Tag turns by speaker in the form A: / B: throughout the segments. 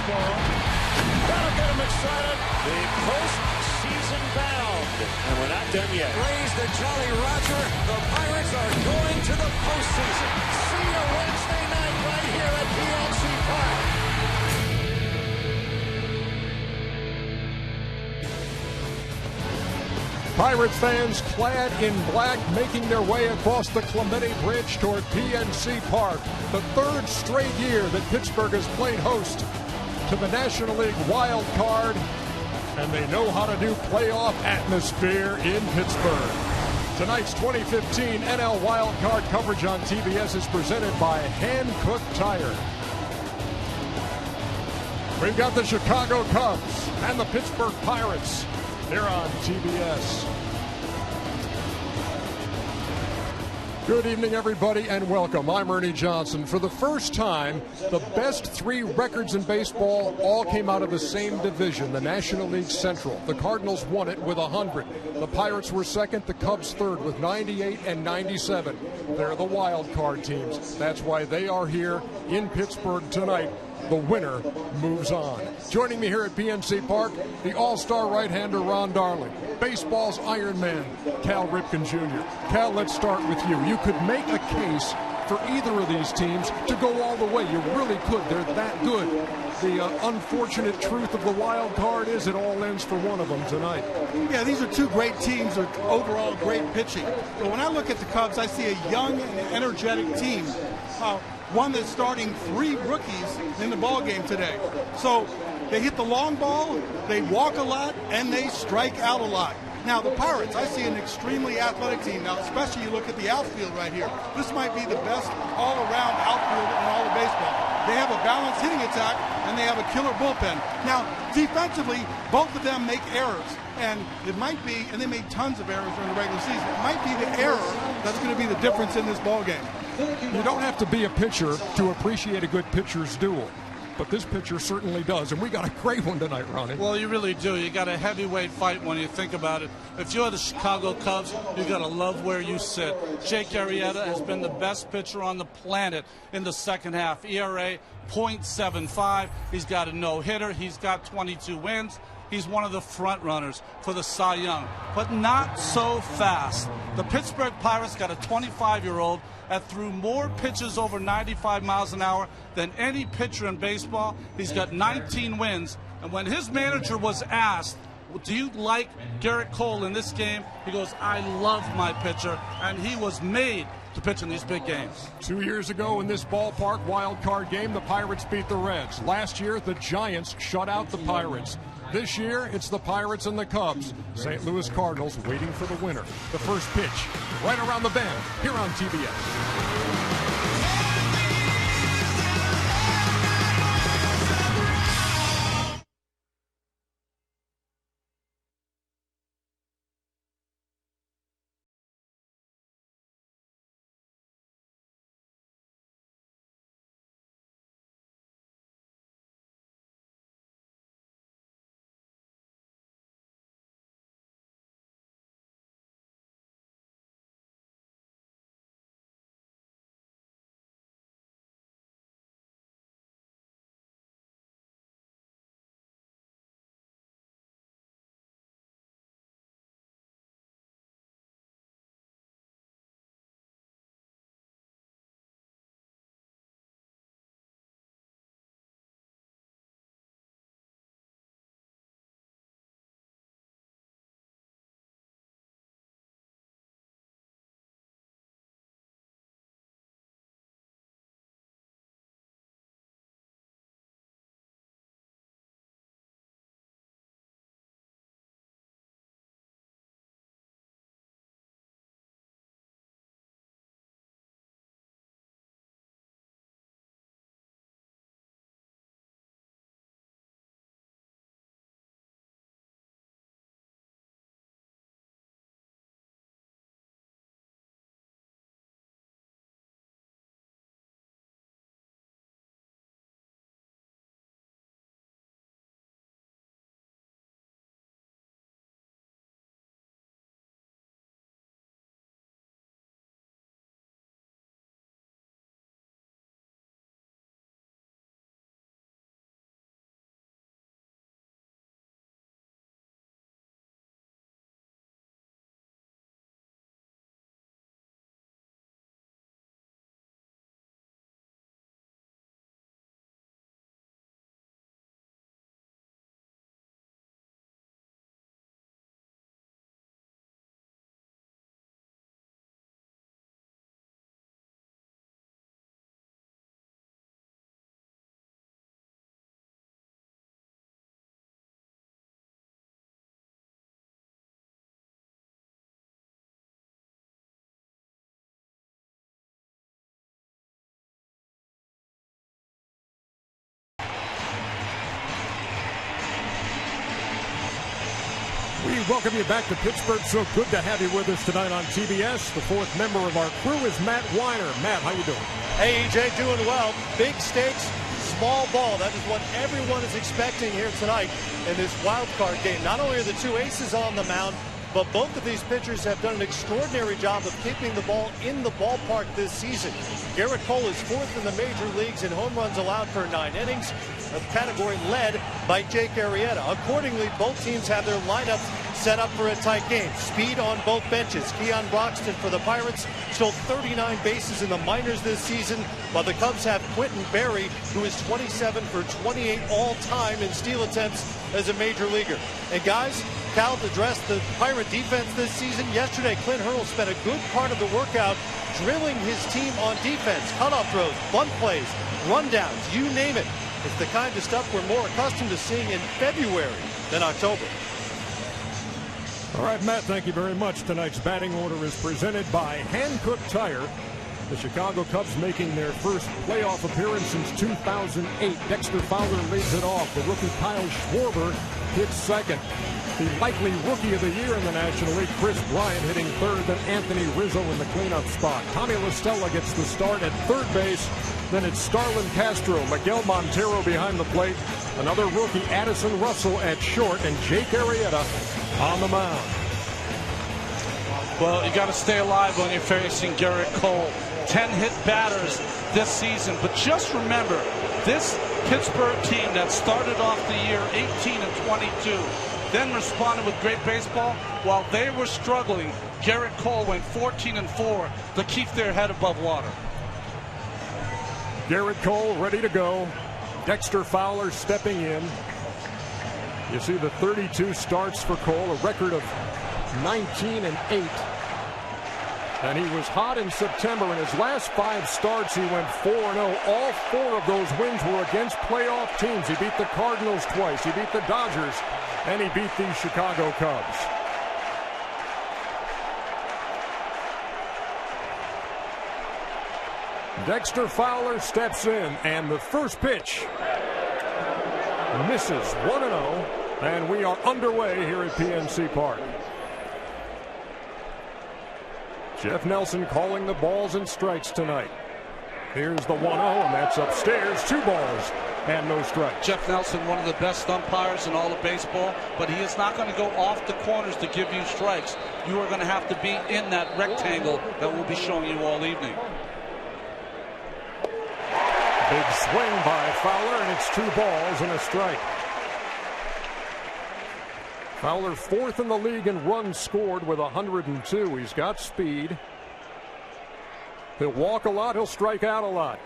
A: baseball. That'll get them excited. The postseason bound. And we're not done yet.
B: Raise the Jolly Roger. The Pirates are going to the postseason. See you Wednesday night right here at PNC Park.
C: Pirates fans clad in black making their way across the Clemente Bridge toward PNC Park. The third straight year that Pittsburgh has played host to the National League wild card, and they know how to do playoff atmosphere in Pittsburgh. Tonight's 2015 NL wild card coverage on TBS is presented by Hankook Tire. We've got the Chicago Cubs and the Pittsburgh Pirates here on TBS. Good evening, everybody, and welcome. I'm Ernie Johnson. For the first time, the best three records in baseball all came out of the same division, the National League Central. The Cardinals won it with 100. The Pirates were second, the Cubs third with 98 and 97. They're the wild card teams. That's why they are here in Pittsburgh tonight. The winner moves on. Joining me here at PNC Park, the all-star right-hander Ron Darling, baseball's Iron Man, Cal Ripken Jr. Cal, let's start with you. You could make a case for either of these teams to go all the way. You really could. They're that good. The unfortunate truth of the wild card is it all ends for one of them tonight.
D: Yeah, these are two great teams with overall great pitching. But when I look at the Cubs, I see a young and energetic team. One that's starting three rookies in the ball game today. So they hit the long ball, they walk a lot, and they strike out a lot. Now the Pirates, I see an extremely athletic team. Now especially you look at the outfield right here. This might be the best all-around outfield in all of baseball. They have a balanced hitting attack, and they have a killer bullpen. Now defensively, both of them make errors. And it might be, and they made tons of errors during the regular season, it might be the error that's going to be the difference in this ball game.
C: You don't have to be a pitcher to appreciate a good pitcher's duel, but this pitcher certainly does, and we got a great one tonight, Ronnie.
E: Well, you really do. You got a heavyweight fight when you think about it. If you're the Chicago Cubs, you got to love where you sit. Jake Arrieta has been the best pitcher on the planet in the second half. ERA .75. He's got a no-hitter. He's got 22 wins. He's one of the front runners for the Cy Young, but not so fast. The Pittsburgh Pirates got a 25-year-old that threw more pitches over 95 miles an hour than any pitcher in baseball. He's got 19 wins, and when his manager was asked, do you like Garrett Cole in this game? He goes, I love my pitcher, and he was made to pitch in these big games.
C: 2 years ago in this ballpark wild card game, the Pirates beat the Reds. Last year, the Giants shut out the Pirates. This year, it's the Pirates and the Cubs. St. Louis Cardinals waiting for the winner. The first pitch, right around the bend, here on TBS. welcome you back to Pittsburgh. So good to have you with us tonight on TBS. The fourth member of our crew is Matt Weiner. Matt, how you doing?
F: Hey, EJ, doing well. Big stakes, small ball. That is what everyone is expecting here tonight in this wild card game. Not only are the two aces on the mound, but both of these pitchers have done an extraordinary job of keeping the ball in the ballpark this season. Garrett Cole is fourth in the major leagues in home runs allowed per 9 innings, a category led by Jake Arrieta. Accordingly, both teams have their lineups set up for a tight game. Speed on both benches. Keon Broxton for the Pirates stole 39 bases in the minors this season, while the Cubs have Quentin Berry, who is 27 for 28 all-time in steal attempts as a major leaguer. And guys, Cal addressed the Pirate defense this season. Yesterday, Clint Hurdle spent a good part of the workout drilling his team on defense. Cutoff throws, bunt plays, rundowns, you name it. It's the kind of stuff we're more accustomed to seeing in February than October.
C: All right, Matt, thank you very much. Tonight's batting order is presented by Hankook Tire. The Chicago Cubs making their first playoff appearance since 2008. Dexter Fowler leads it off. The rookie Kyle Schwarber hits second. The likely rookie of the year in the National League, Chris Bryant, hitting third, then Anthony Rizzo in the cleanup spot. Tommy La Stella gets the start at third base. Then it's Starlin Castro, Miguel Montero behind the plate, another rookie, Addison Russell at short, and Jake Arrieta on the mound.
E: Well, you got to stay alive when you're facing Garrett Cole. 10 hit batters this season, but just remember, this Pittsburgh team that started off the year 18-22, then responded with great baseball. While they were struggling, Garrett Cole went 14-4 to keep their head above water.
C: Garrett Cole ready to go. Dexter Fowler stepping in. You see the 32 starts for Cole, a record of 19-8. And he was hot in September. In his last 5 starts, he went 4-0. All 4 of those wins were against playoff teams. He beat the Cardinals twice. He beat the Dodgers. And he beat the Chicago Cubs. Dexter Fowler steps in, and the first pitch misses 1-0, and we are underway here at PNC Park. Jeff Nelson calling the balls and strikes tonight. Here's the 1-0, and that's upstairs. 2 balls and no strikes.
E: Jeff Nelson, one of the best umpires in all of baseball, but he is not going to go off the corners to give you strikes. You are going to have to be in that rectangle that we'll be showing you all evening.
C: Big swing by Fowler, and it's 2 balls and a strike. Fowler 4th in the league in runs scored with 102. He's got speed. He'll walk a lot. He'll strike out a lot.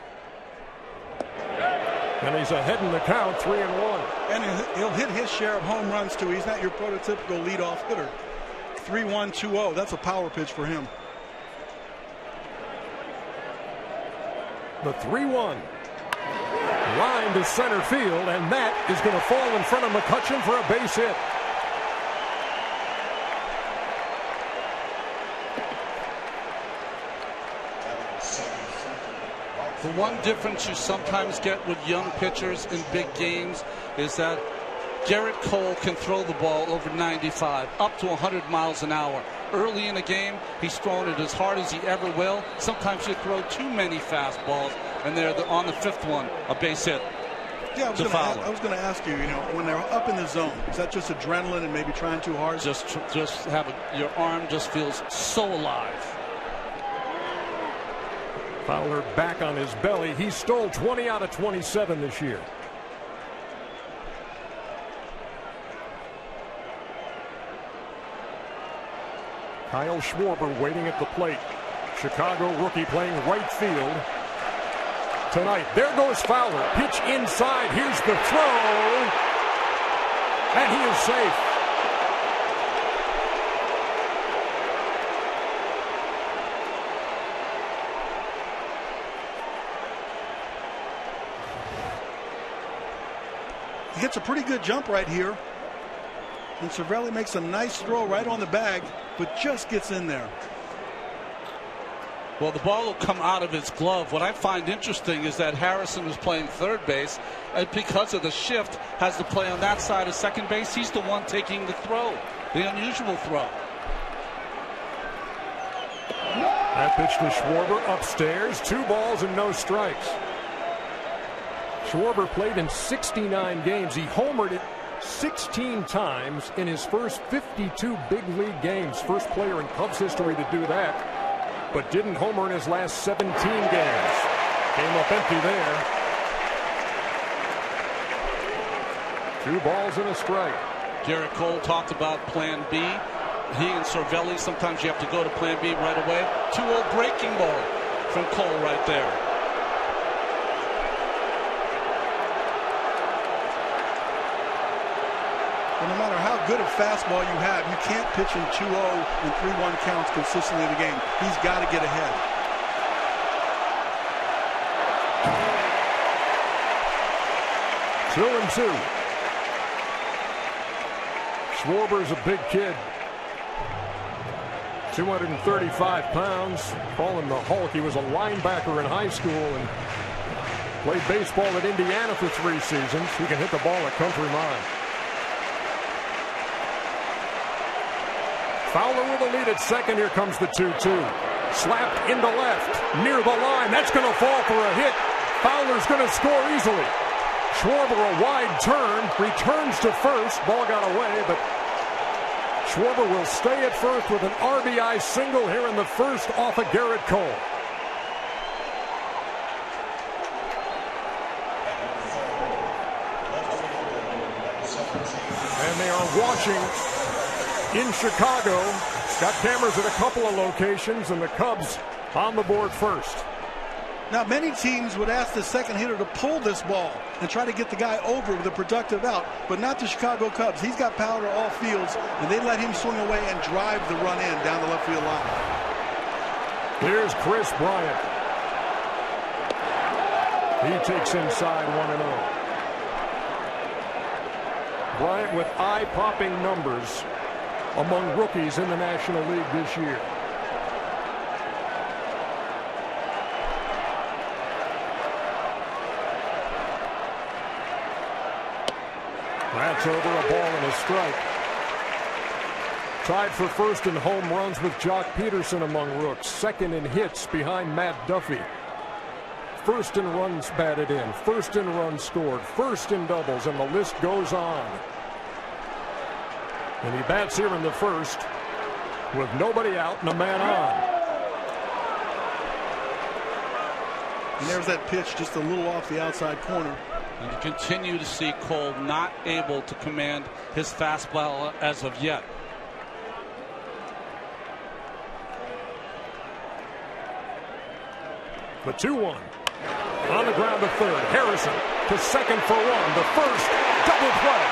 C: And he's ahead in the count, 3-1.
D: And he'll hit his share of home runs, too. He's not your prototypical leadoff hitter. 3-1, 2-0. That's a power pitch for him.
C: The 3-1. Line to center field, and that is going to fall in front of McCutchen for a base hit.
E: The one difference you sometimes get with young pitchers in big games is that Garrett Cole can throw the ball over 95, up to 100 miles an hour. Early in a game, he's thrown it as hard as he ever will. Sometimes you throw too many fastballs, and they're on the 5th one, a base hit.
D: Yeah, I was going to ask you, when they're up in the zone, is that just adrenaline and maybe trying too hard?
E: Just have your arm just feels so alive.
C: Fowler back on his belly. He stole 20 out of 27 this year. Kyle Schwarber waiting at the plate. Chicago rookie playing right field tonight. There goes Fowler. Pitch inside. Here's the throw. And he is safe.
D: He gets a pretty good jump right here. And Cervelli makes a nice throw right on the bag, but just gets in there.
E: Well, the ball will come out of his glove. What I find interesting is that Harrison was playing third base, and because of the shift, has to play on that side of second base. He's the one taking the throw. the unusual throw.
C: That pitch to Schwarber upstairs. 2 balls and no strikes. Schwarber played in 69 games. He homered it 16 times in his first 52 big league games. First player in Cubs history to do that, but didn't homer in his last 17 games. Came up empty there. 2 balls and a strike.
E: Garrett Cole talked about plan B. He and Cervelli, sometimes you have to go to plan B right away. 2-0 breaking ball from Cole right there.
D: Well, no matter how good a fastball you have, you can't pitch in 2-0 and 3-1 counts consistently in the game. He's got to get ahead.
C: Two and two. Schwarber's a big kid. 235 pounds. Calling the Hulk. He was a linebacker in high school and played baseball at Indiana for 3 seasons. He can hit the ball at country mile. Fowler with a lead at second. Here comes the 2-2. Slapped into left. Near the line. That's going to fall for a hit. Fowler's going to score easily. Schwarber a wide turn. Returns to first. Ball got away, but Schwarber will stay at first with an RBI single here in the first off of Garrett Cole. And they are watching in Chicago. Got cameras at a couple of locations, and the Cubs on the board first.
D: Now, many teams would ask the second hitter to pull this ball and try to get the guy over with a productive out, but not the Chicago Cubs. He's got power to all fields, and they let him swing away and drive the run in down the left field line.
C: Here's Chris Bryant. He takes inside 1-0. Bryant with eye-popping numbers among rookies in the National League this year. That's over, a ball and a strike. Tied for first in home runs with Jock Peterson among rooks. Second in hits behind Matt Duffy. First in runs batted in. First in runs scored. First in doubles, and the list goes on. And he bats here in the first with nobody out and a man on.
D: And there's that pitch just a little off the outside corner.
E: And you continue to see Cole not able to command his fastball as of yet.
C: The 2-1. On the ground to third. Harrison to second for one. The first double play.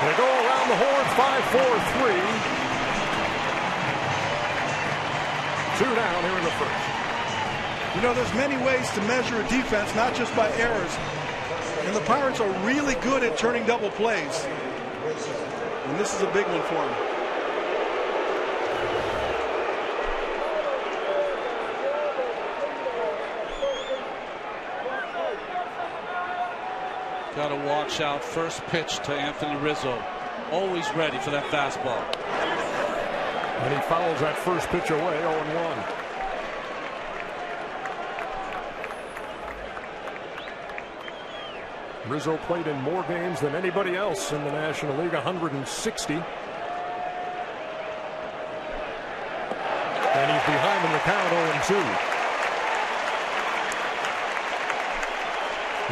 C: They go around the horn. 5-4-3. 2 down here in the first.
D: You know, there's many ways to measure a defense, not just by errors. And the Pirates are really good at turning double plays. And this is a big one for them.
E: Got to watch out. First pitch to Anthony Rizzo. Always ready for that fastball.
C: And he fouls that first pitch away, 0-1. Rizzo played in more games than anybody else in the National League, 160. And he's behind in the count, 0-2.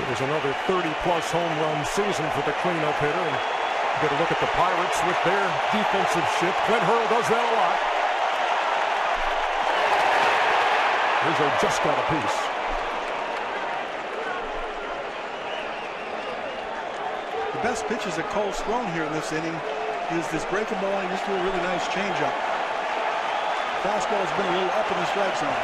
C: It was another 30-plus home run season for the cleanup hitter. And get a look at the Pirates with their defensive shift. Clint Hurl does that a lot. Rizzo just got a piece.
D: The best pitches that Cole's thrown here in this inning is this breaking ball, and he just threw a really nice changeup. Fastball has been a little up in the strike zone.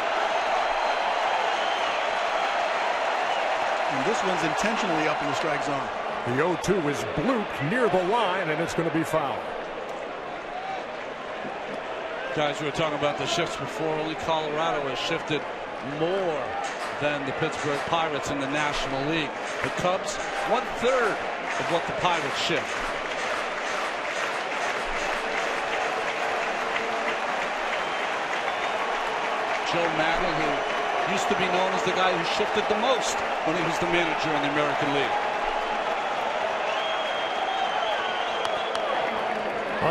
D: And this one's intentionally up in the strike zone.
C: The 0-2 is blooped near the line, and it's going to be fouled.
E: Guys, we were talking about the shifts before. Only Colorado has shifted more than the Pittsburgh Pirates in the National League. The Cubs, 1/3 of what the Pirates shift. Joe Madden, who used to be known as the guy who shifted the most when he was the manager in the American League.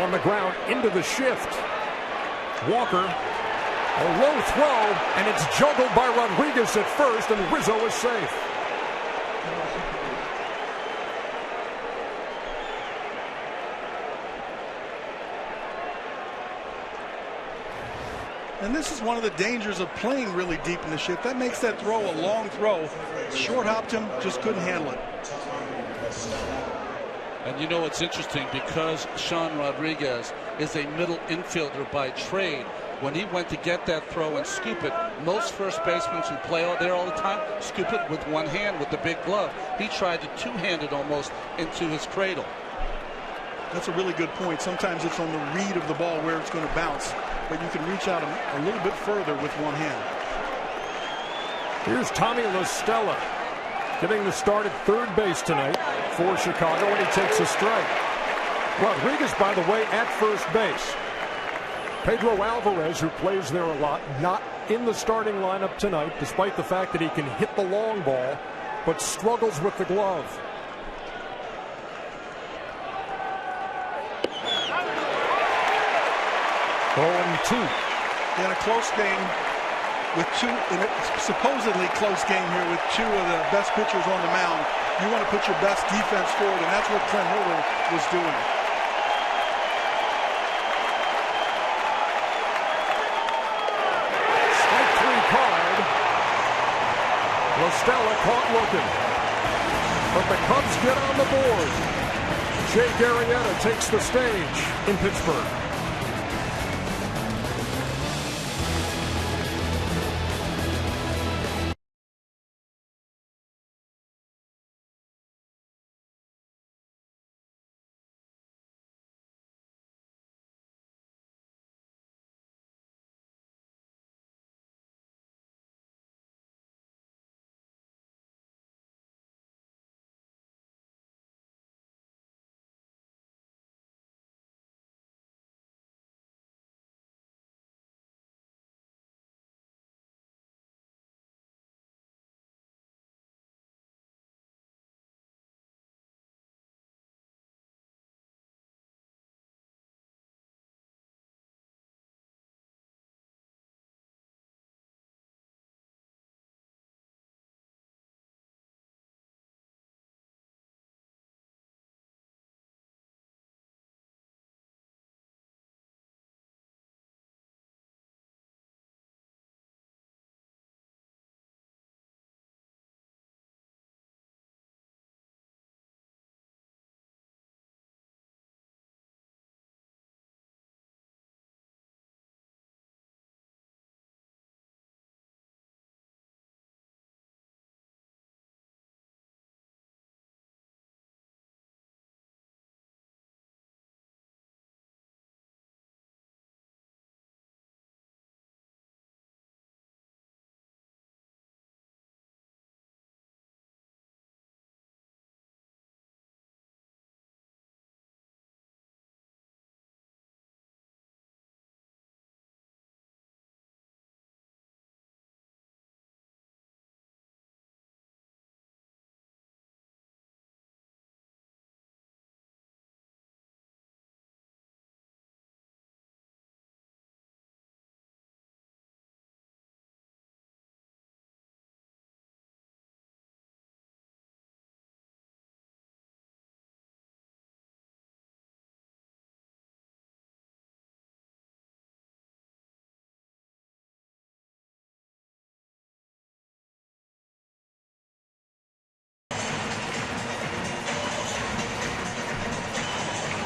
C: On the ground into the shift. Walker, a low throw, and it's juggled by Rodriguez at first, and Rizzo is safe.
D: And this is one of the dangers of playing really deep in the shift. That makes that throw a long throw. Short hopped him, just couldn't handle it.
E: And you know, it's interesting because Sean Rodriguez is a middle infielder by trade. When he went to get that throw and scoop it, most first basemen who play out there all the time scoop it with one hand with the big glove. He tried to two-hand it almost into his cradle.
D: That's a really good point. Sometimes it's on the read of the ball where it's going to bounce, but you can reach out a little bit further with one hand.
C: Here's Tommy La Stella getting the start at third base tonight for Chicago, and he takes a strike. Rodriguez, by the way, at first base. Pedro Alvarez, who plays there a lot, not in the starting lineup tonight, despite the fact that he can hit the long ball, but struggles with the glove. Oh, 2.
D: In a close game with in a supposedly close game here with two of the best pitchers on the mound, you want to put your best defense forward, and that's what Trent Hiller was doing.
C: Strike 3 card. La Stella caught looking, but the Cubs get on the board. Jake Arrieta takes the stage in Pittsburgh.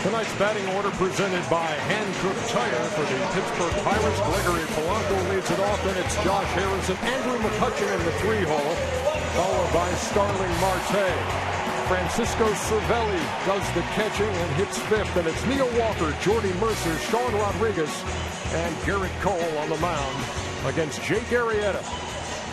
C: Tonight's batting order presented by Hankook Tire for the Pittsburgh Pirates. Gregory Polanco leads it off, then it's Josh Harrison, Andrew McCutchen in the 3-hole, followed by Starling Marte. Francisco Cervelli does the catching and hits fifth, and it's Neil Walker, Jordy Mercer, Sean Rodriguez, and Garrett Cole on the mound against Jake Arrieta.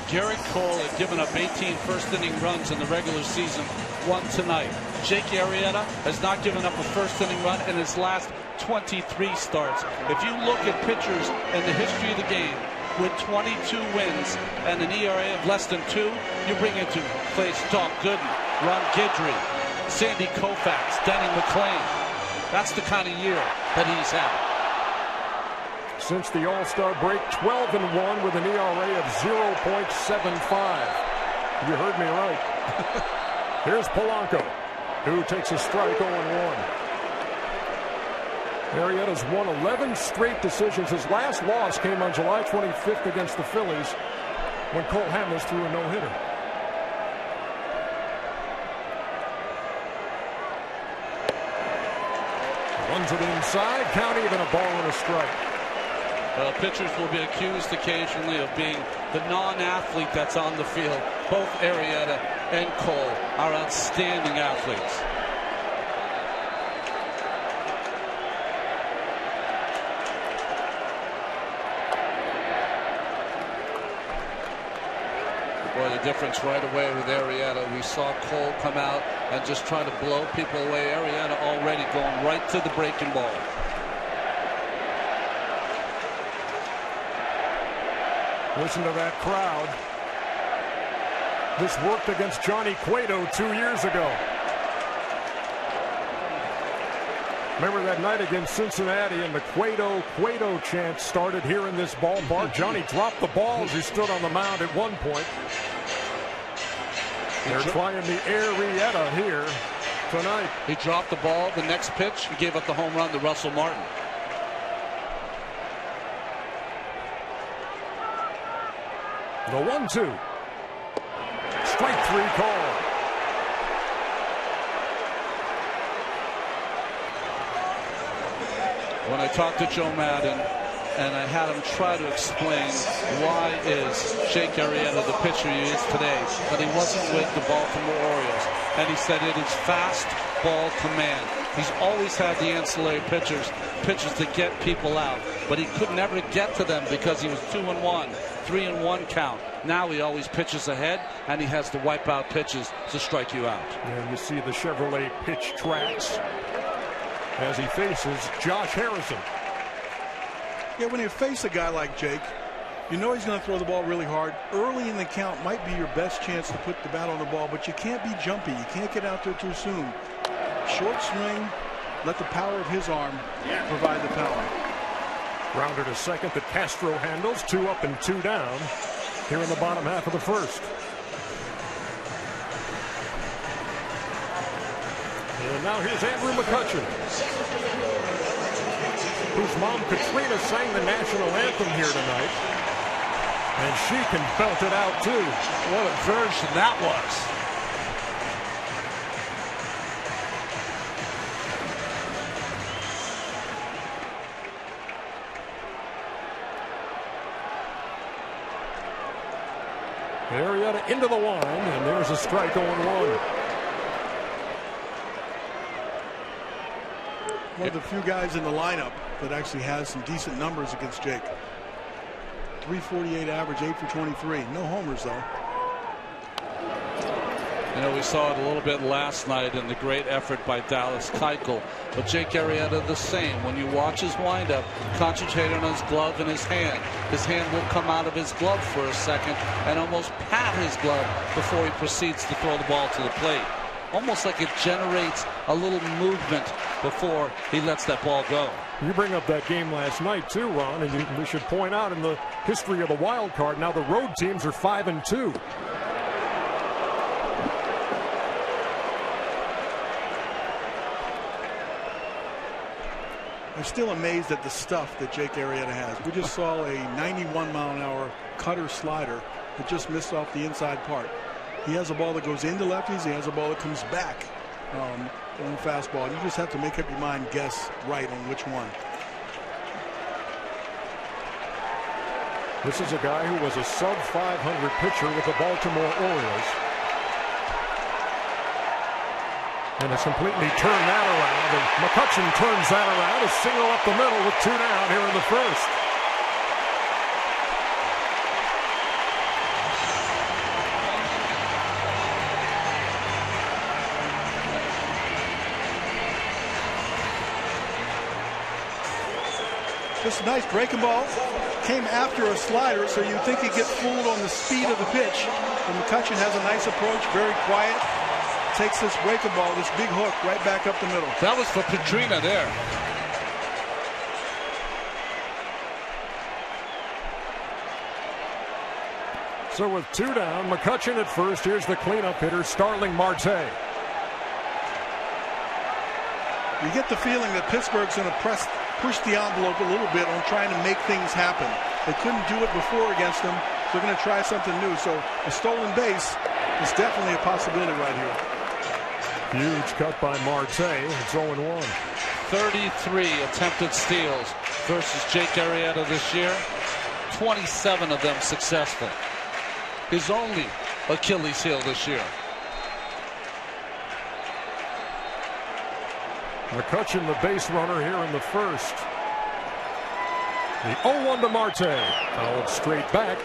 E: Garrett Cole had given up 18 first-inning runs in the regular season, one tonight. Jake Arrieta has not given up a first-inning run in his last 23 starts. If you look at pitchers in the history of the game with 22 wins and an ERA of less than 2, you bring into place Doc Gooden, Ron Guidry, Sandy Koufax, Denny McClain. That's the kind of year that he's had.
C: Since the All-Star break, 12-1 with an ERA of 0.75. You heard me right. Here's Polanco, who takes a strike 0-1. Arrieta's won 11 straight decisions. His last loss came on July 25th against the Phillies when Cole Hamels threw a no-hitter. One to the inside, count even, a ball and a strike.
E: Pitchers will be accused occasionally of being the non-athlete that's on the field. Both Arrieta and Cole are outstanding athletes. Boy, the difference right away with Arrieta. We saw Cole come out and just try to blow people away. Arrieta already going right to the breaking ball.
C: Listen to that crowd. This worked against Johnny Cueto 2 years ago. Remember that night against Cincinnati, and the Cueto chant started here in this ballpark. Johnny dropped the ball as he stood on the mound at one point. They're trying the Arrieta here tonight.
E: He dropped the ball. The next pitch, he gave up the home run to Russell Martin.
C: The 1-2. Strike 3 call.
E: When I talked to Joe Madden and I had him try to explain why is Jake Arrieta the pitcher he is today, but he wasn't with the Baltimore Orioles, and he said it is fast ball command. He's always had the ancillary pitches that get people out, but he could never get to them because he was 2-1, 3-1 count. Now he always pitches ahead, and he has the wipeout pitches to strike you out.
C: And you see the Chevrolet pitch tracks as he faces Josh Harrison.
D: Yeah, when you face a guy like Jake, you know he's going to throw the ball really hard. Early in the count might be your best chance to put the bat on the ball, but you can't be jumpy. You can't get out there too soon. Short swing, let the power of his arm provide the power.
C: Grounder to second that Castro handles. 2 up and 2 down here in the bottom half of the first. And now here's Andrew McCutchen, whose mom Katrina sang the national anthem here tonight. And she can belt it out too.
E: What a version that was.
C: Arrieta into the line, and there's a strike 0-1.
D: One of the few guys in the lineup that actually has some decent numbers against Jake. 348 average, 8 for 23. No homers, though.
E: You know, we saw it a little bit last night in the great effort by Dallas Keuchel. But Jake Arrieta the same. When you watch his windup, concentrate on his glove and his hand. His hand will come out of his glove for a second and almost pat his glove before he proceeds to throw the ball to the plate. Almost like it generates a little movement before he lets that ball go.
C: You bring up that game last night too, Ron, and we should point out in the history of the wild card, now the road teams are 5-2.
D: I'm still amazed at the stuff that Jake Arrieta has. We just saw a 91-mile-an-hour cutter slider that just missed off the inside part. He has a ball that goes into lefties. He has a ball that comes back on the fastball. You just have to make up your mind, guess right on which one.
C: This is a guy who was a sub-500 pitcher with the Baltimore Orioles. And has completely turned that around. And McCutchen turns that around. A single up the middle with 2 down here in the first.
D: This nice breaking ball came after a slider, so you'd think he'd get fooled on the speed of the pitch. And McCutchen has a nice approach, very quiet. Takes this breaking ball, this big hook, right back up the middle.
E: That was for Petrina there.
C: So with 2 down, McCutchen at first. Here's the cleanup hitter, Starling Marte.
D: You get the feeling that Pittsburgh's going to push the envelope a little bit on trying to make things happen. They couldn't do it before against them, so they're going to try something new. So a stolen base is definitely a possibility right here.
C: Huge cut by Marte. It's 0-1.
E: 33 attempted steals versus Jake Arrieta this year. 27 of them successful. His only Achilles heel this year.
C: McCutchen, the base runner here in the first. The 0-1 to Marte. Fouled straight back.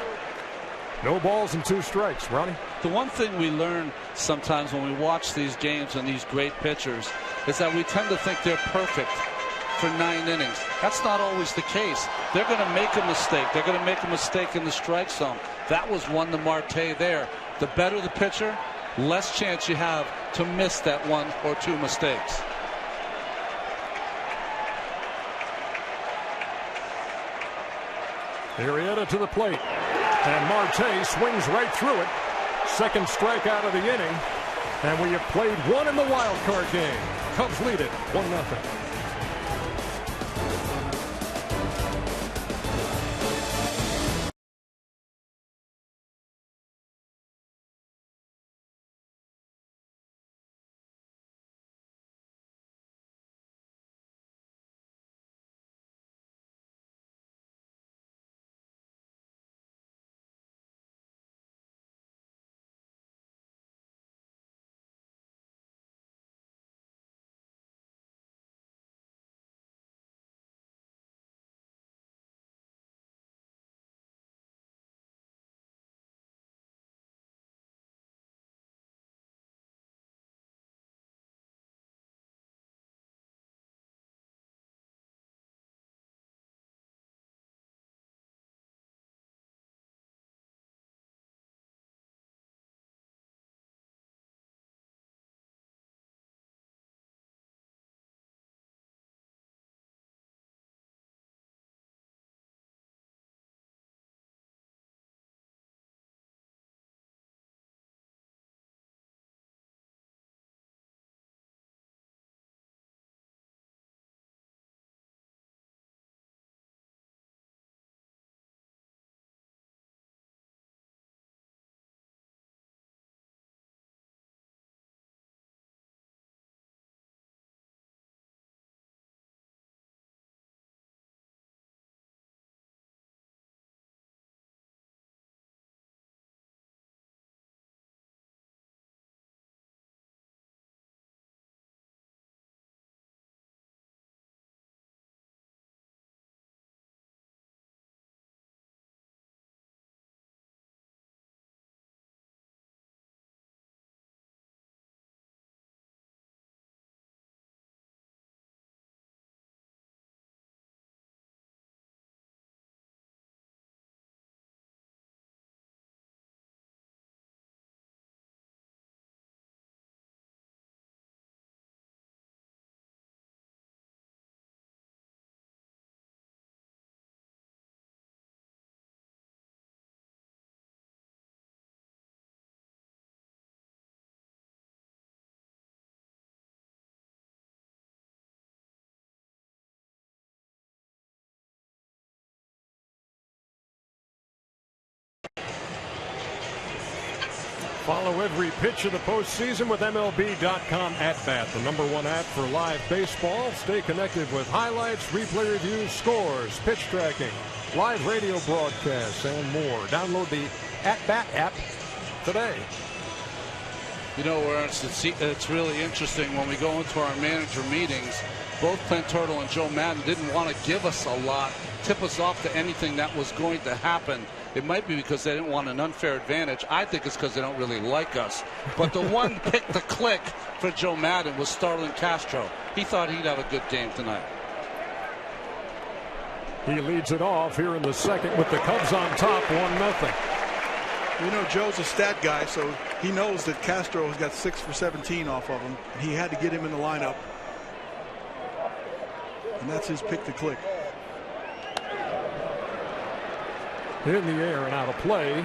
C: No balls and 2 strikes. Ronnie?
E: The one thing we learn sometimes when we watch these games and these great pitchers is that we tend to think they're perfect for 9 innings. That's not always the case. They're going to make a mistake. They're going to make a mistake in the strike zone. That was 1 to Marte there. The better the pitcher, less chance you have to miss that 1 or 2 mistakes.
C: Arrieta to the plate. And Marte swings right through it. Second strikeout of the inning. And we have played 1 in the wild card game. Cubs lead it 1-0. Follow every pitch of the postseason with MLB.com @bat, the @1 app for live baseball. Stay connected with highlights, replay reviews, scores, pitch tracking, live radio broadcasts, and more. Download the @bat app today.
E: You know, Ernst, it's really interesting when we go into our manager meetings. Both Clint Turtle and Joe Madden didn't want to give us a lot, tip us off to anything that was going to happen. It might be because they didn't want an unfair advantage. I think it's because they don't really like us. But the one pick to click for Joe Madden was Starlin Castro. He thought he'd have a good game tonight.
C: He leads it off here in the second with the Cubs on top, 1-0.
D: You know, Joe's a stat guy, so he knows that Castro has got 6 for 17 off of him. He had to get him in the lineup. And that's his pick to click.
C: In the air and out of play.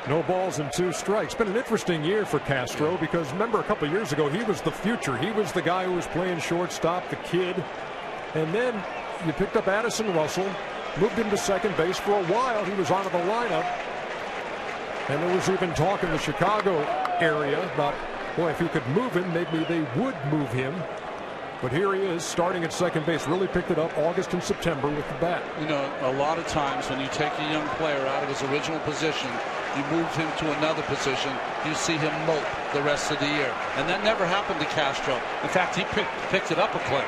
C: No balls and 2 strikes. Been an interesting year for Castro because remember a couple years ago he was the future. He was the guy who was playing shortstop, the kid. And then you picked up Addison Russell, moved him to second base. For a while he was out of the lineup. And there was even talk in the Chicago area about, boy, if you could move him, maybe they would move him. But here he is starting at second base. Really picked it up August and September with the bat.
E: You know, a lot of times when you take a young player out of his original position, you move him to another position, you see him mope the rest of the year. And that never happened to Castro. In fact, he picked it up a clip.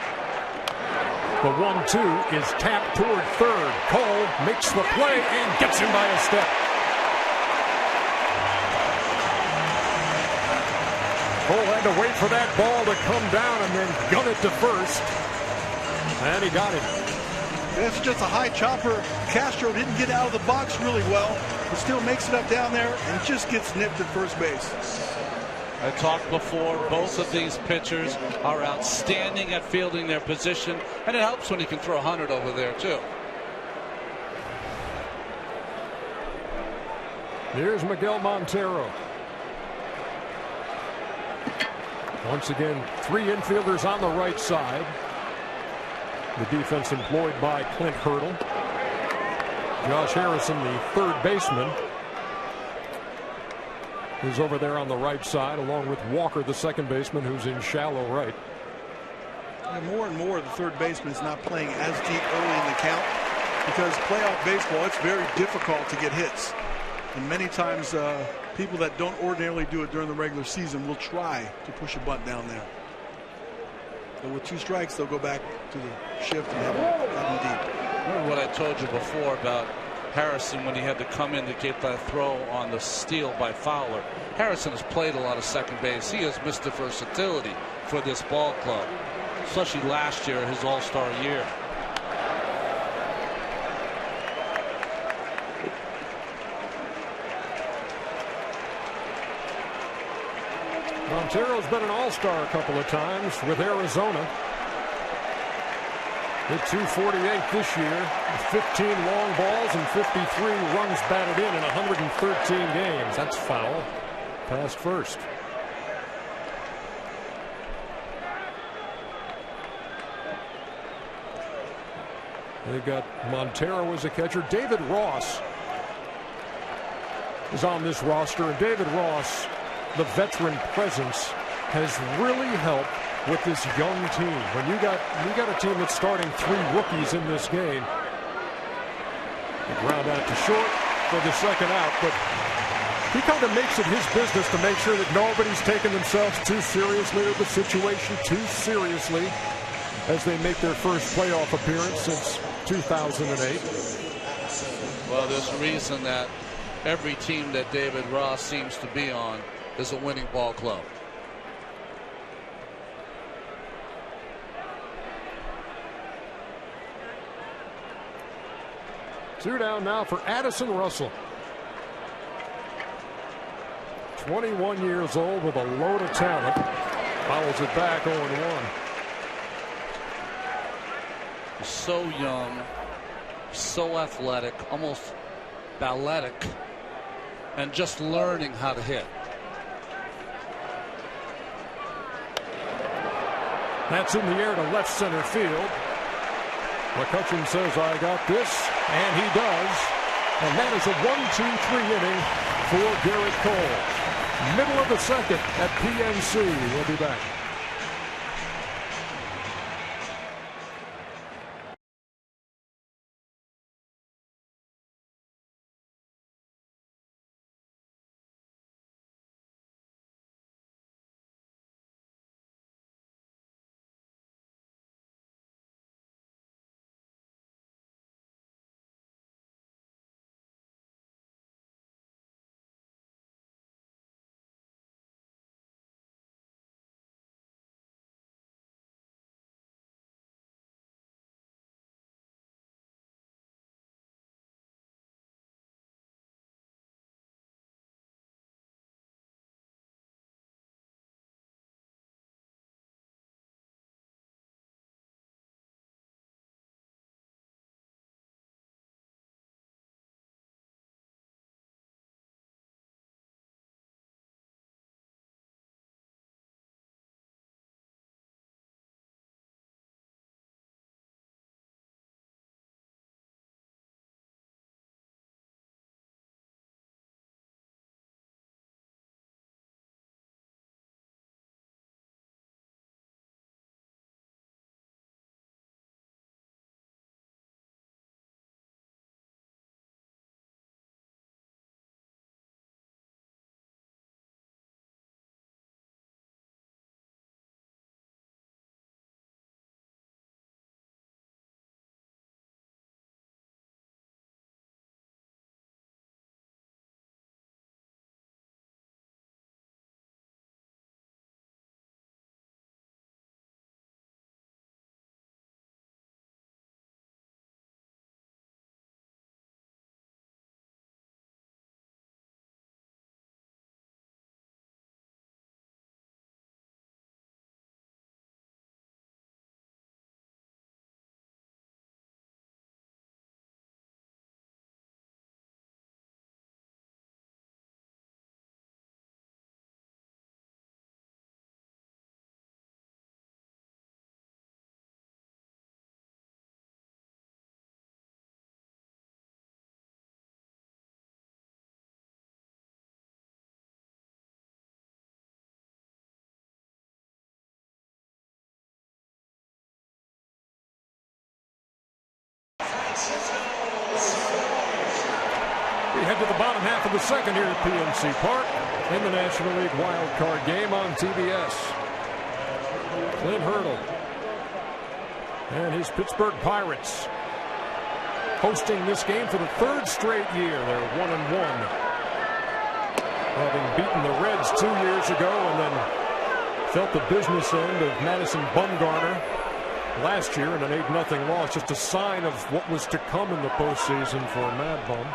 C: The 1-2 is tapped toward third. Cole makes the play and gets him by a step. Cole had to wait for that ball to come down and then gun it to first. And he got it.
D: That's just a high chopper. Castro didn't get out of the box really well, but still makes it up down there and just gets nipped at first base.
E: I talked before, both of these pitchers are outstanding at fielding their position, and it helps when you can throw 100 over there too.
C: Here's Miguel Montero. Once again, 3 infielders on the right side. The defense employed by Clint Hurdle. Josh Harrison, the third baseman, is over there on the right side, along with Walker, the second baseman, who's in shallow right.
D: And more and more, the third baseman is not playing as deep early in the count because playoff baseball, it's very difficult to get hits. And many times, people that don't ordinarily do it during the regular season will try to push a bunt down there. But with 2 strikes, they'll go back to the shift and have them deep.
E: Remember what I told you before about Harrison when he had to come in to get that throw on the steal by Fowler. Harrison has played a lot of second base. He has Mr. Versatility for this ball club, especially last year, his all-star year.
C: Montero's been an all-star a couple of times with Arizona. Hit .248 this year, 15 long balls and 53 runs batted in 113 games. That's foul. Past first. They've got Montero as a catcher. David Ross is on this roster, and David Ross, the veteran presence, has really helped with this young team. When you got a team that's starting 3 rookies in this game. The ground out to short for the second out, but he kind of makes it his business to make sure that nobody's taking themselves too seriously or the situation too seriously as they make their first playoff appearance since 2008.
E: Well, there's a reason that every team that David Ross seems to be on is a winning ball club.
C: Two down now for Addison Russell. 21 years old with a load of talent. Fouls it back 0-1.
E: So young, so athletic, almost balletic, and just learning how to hit.
C: That's in the air to left center field. McCutchen says, I got this, and he does. And that is a 1-2-3 inning for Garrett Cole. Middle of the second at PNC. We'll be back. We head to the bottom half of the second here at PNC Park in the National League Wild Card game on TBS. Clint Hurdle and his Pittsburgh Pirates hosting this game for the third straight year. They're 1-1, having beaten the Reds 2 years ago and then felt the business end of Madison Bumgarner last year in an 8-0 loss. Just a sign of what was to come in the postseason for Mad Bum.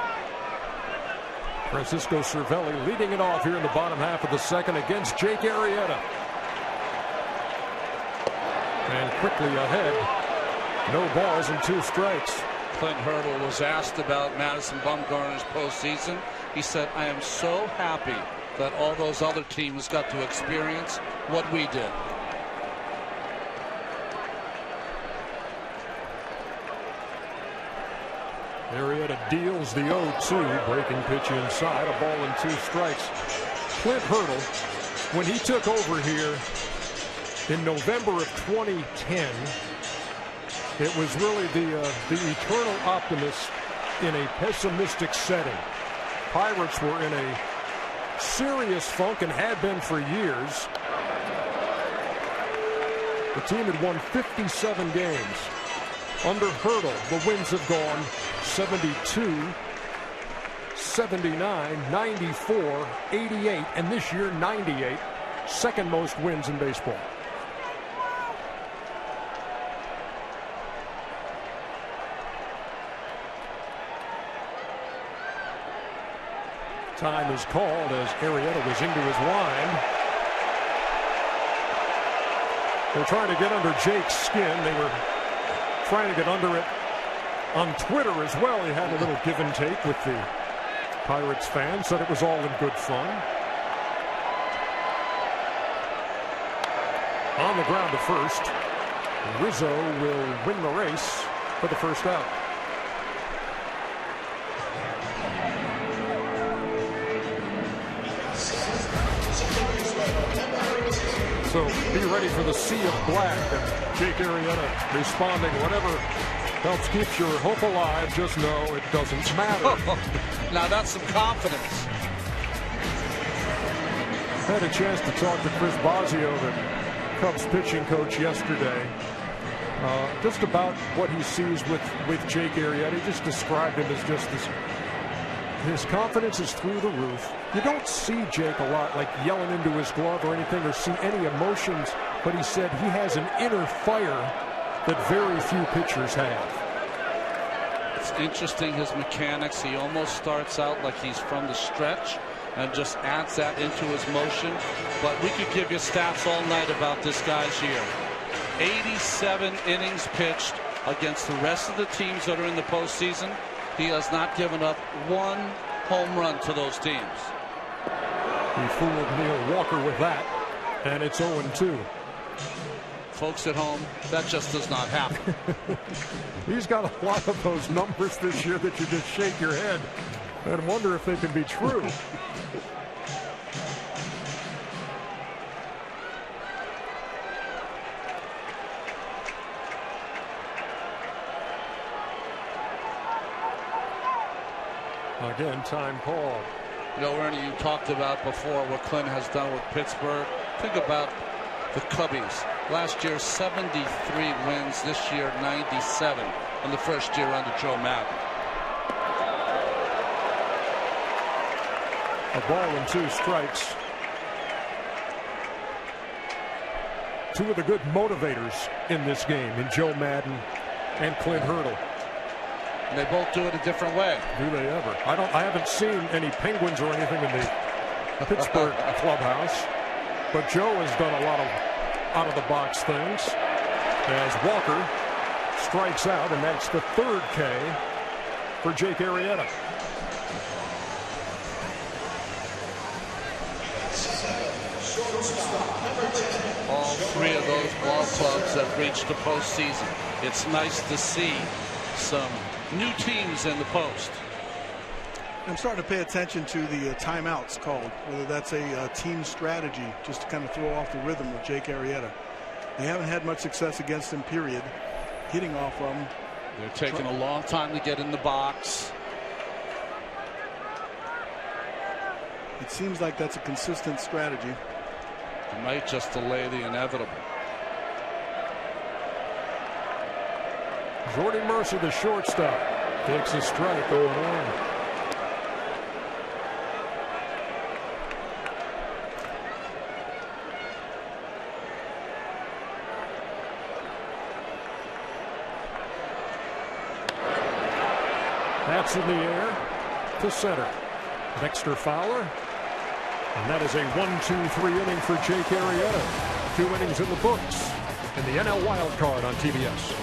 C: Francisco Cervelli leading it off here in the bottom half of the second against Jake Arrieta. And quickly ahead, no balls and 2 strikes.
E: Clint Hurdle was asked about Madison Bumgarner's postseason. He said, "I am so happy that all those other teams got to experience what we did."
C: Arrieta deals the 0-2, breaking pitch inside, a ball and 2 strikes. Clint Hurdle, when he took over here in November of 2010, it was really the eternal optimist in a pessimistic setting. Pirates were in a serious funk and had been for years. The team had won 57 games. Under Hurdle, the wins have gone 72, 79, 94, 88, and this year 98. Second most wins in baseball. Time is called as Arrieta was into his line. They're trying to get under Jake's skin. They were trying to get under it on Twitter as well. He had a little give and take with the Pirates fans. Said it was all in good fun. On the ground to first. Rizzo will win the race for the first out. So be ready for the sea of black. And Jake Arrieta responding, whatever helps keep your hope alive, just know it doesn't matter.
E: Now that's some confidence.
C: Had a chance to talk to Chris Bosio, the Cubs pitching coach, yesterday. Just about what he sees with Jake Arrieta. He just described him as just this. His confidence is through the roof. You don't see Jake a lot like yelling into his glove or anything or see any emotions, but he said he has an inner fire that very few pitchers have.
E: It's interesting, his mechanics. He almost starts out like he's from the stretch and just adds that into his motion. But we could give you stats all night about this guy's year. 87 innings pitched against the rest of the teams that are in the postseason. He has not given up one home run to those teams.
C: He fooled Neil Walker with that, and it's 0-2.
E: Folks at home, that just does not happen.
C: He's got a lot of those numbers this year that you just shake your head and wonder if they can be true. Again, time called.
E: You know, Ernie, you talked about before what Clint has done with Pittsburgh. Think about the Cubbies. Last year, 73 wins. This year, 97 in the first year under Joe Maddon.
C: A ball and 2 strikes. Two of the good motivators in this game in Joe Maddon and Clint Hurdle.
E: And they both do it a different way.
C: Do they ever? I haven't seen any Penguins or anything in the Pittsburgh clubhouse, but Joe has done a lot of out-of-the-box things as Walker strikes out, and that's the 3rd K for Jake Arrieta.
E: All 3 of those ball clubs have reached the postseason. It's nice to see some new teams in the post.
D: I'm starting to pay attention to the timeouts called, whether that's a team strategy just to kind of throw off the rhythm of Jake Arrieta. They haven't had much success against him, period. Hitting off them,
E: They're taking a long time to get in the box.
G: It seems like that's a consistent strategy.
E: It might just delay the inevitable.
C: Jordy Mercer, the shortstop, takes a strike 0-1. That's in the air to center. Dexter Fowler. And that is a 1-2-3 inning for Jake Arrieta. 2 innings in the books in the NL Wild Card on TBS.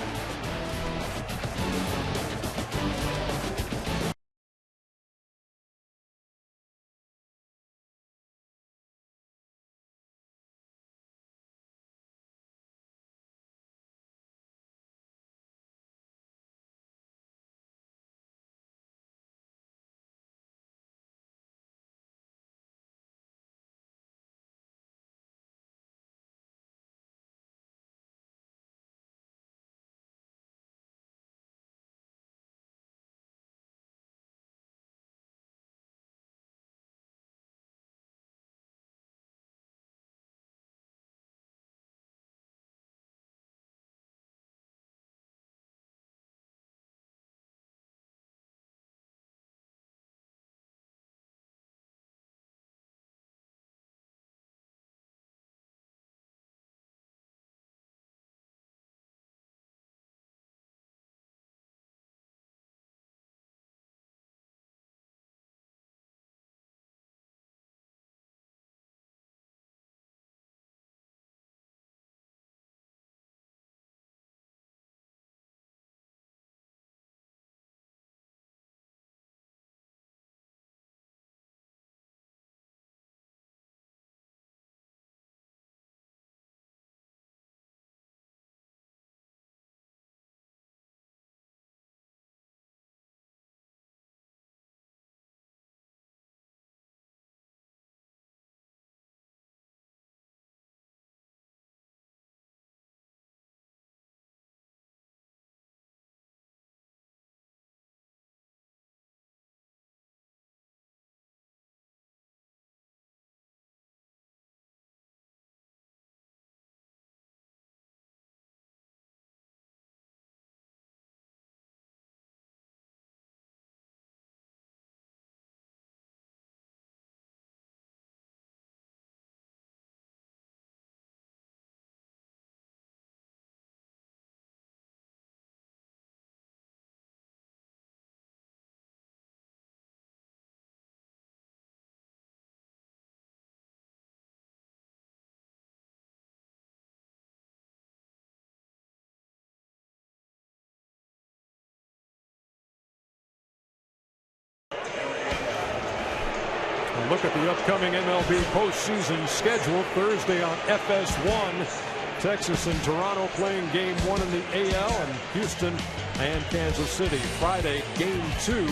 C: Look at the upcoming MLB postseason schedule. Thursday on FS1, Texas and Toronto playing Game 1 in the AL, and Houston and Kansas City. Friday, Game 2.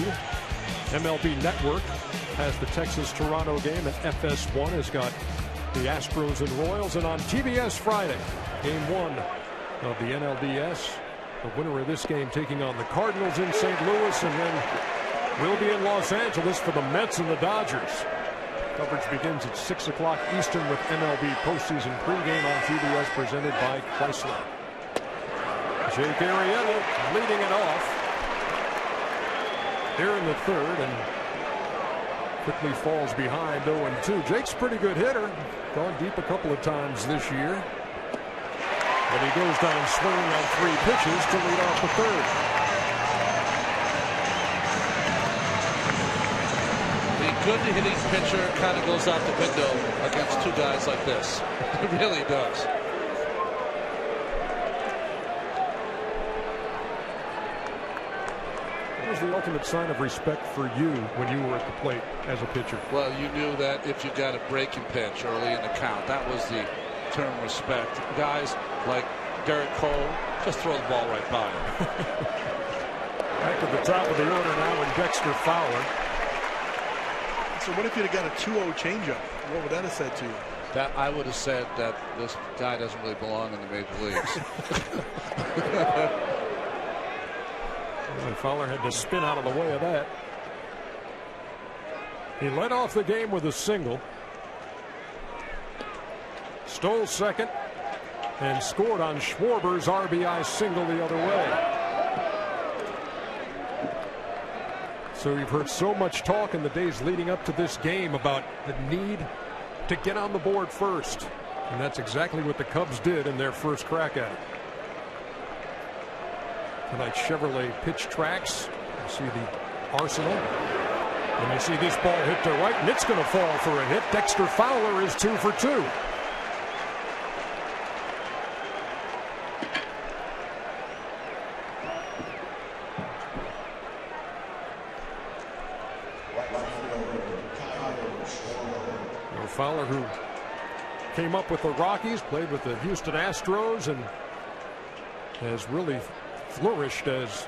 C: MLB Network has the Texas-Toronto game, and FS1 has got the Astros and Royals. And on TBS Friday, Game 1 of the NLDS. The winner of this game taking on the Cardinals in St. Louis, and then we'll be in Los Angeles for the Mets and the Dodgers. Coverage begins at 6 o'clock Eastern with MLB postseason pregame on TBS, presented by Chrysler. Jake Arrieta leading it off here in the third, and quickly falls behind 0-2. Jake's a pretty good hitter, gone deep a couple of times this year, but he goes down swinging on 3 pitches to lead off the third.
E: Good hitting pitcher kind of goes out the window against 2 guys like this. It really does.
C: What was the ultimate sign of respect for you when you were at the plate as a pitcher?
E: Well, you knew that if you got a breaking pitch early in the count, that was the term respect. Guys like Garrett Cole, just throw the ball right by him.
C: Back to the top of the order now in Dexter Fowler.
G: So what if you'd have got a 2-0 changeup? What would that have said to you?
E: That I would have said that this guy doesn't really belong in the major leagues.
C: And Fowler had to spin out of the way of that. He led off the game with a single. Stole second and scored on Schwarber's RBI single the other way. So we've heard so much talk in the days leading up to this game about the need to get on the board first. And that's exactly what the Cubs did in their first crack at it. Tonight Chevrolet pitch tracks. You see the Arsenal. And you see this ball hit to right, and it's going to fall for a hit. Dexter Fowler is 2 for 2. Fowler, who came up with the Rockies, played with the Houston Astros, and has really flourished as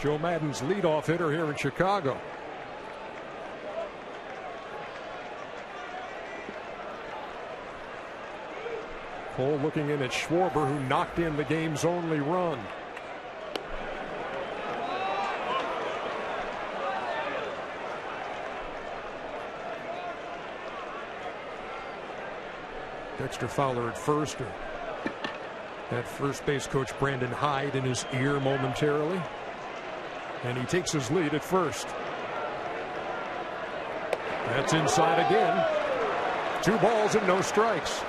C: Joe Maddon's leadoff hitter here in Chicago. Cole looking in at Schwarber, who knocked in the game's only run. Dexter Fowler at first. That first base coach Brandon Hyde in his ear momentarily. And he takes his lead at first. That's inside again. 2 balls and no strikes.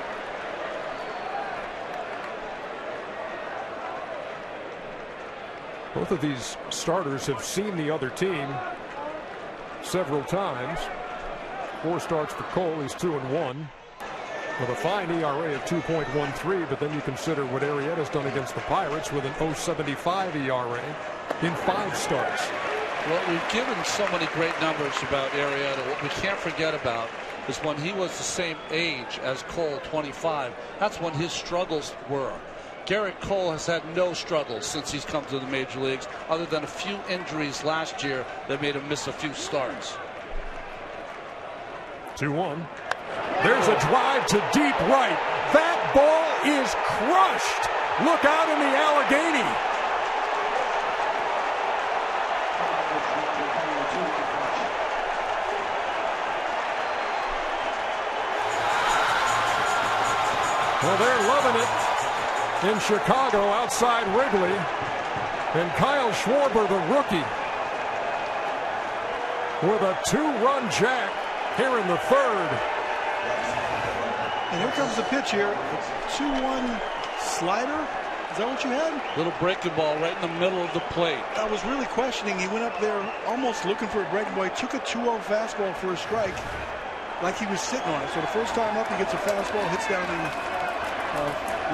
C: Both of these starters have seen the other team several times. 4 starts for Cole. He's 2-1. With a fine ERA of 2.13, but then you consider what Arrieta's done against the Pirates with an 0.75 ERA in 5 starts.
E: Well, we've given so many great numbers about Arrieta. What we can't forget about is when he was the same age as Cole, 25. That's when his struggles were. Garrett Cole has had no struggles since he's come to the major leagues, other than a few injuries last year that made him miss a few starts.
C: 2-1. There's a drive to deep right. That ball is crushed. Look out in the Allegheny. Well, they're loving it in Chicago outside Wrigley. And Kyle Schwarber, the rookie, with a 2-run jack here in the 3rd.
D: And here comes the pitch here. 2-1 slider. Is that what you had?
E: Little breaking ball right in the middle of the plate.
D: I was really questioning. He went up there almost looking for a breaking ball. He took a 2-0 fastball for a strike like he was sitting on it. So the first time up, he gets a fastball, hits down the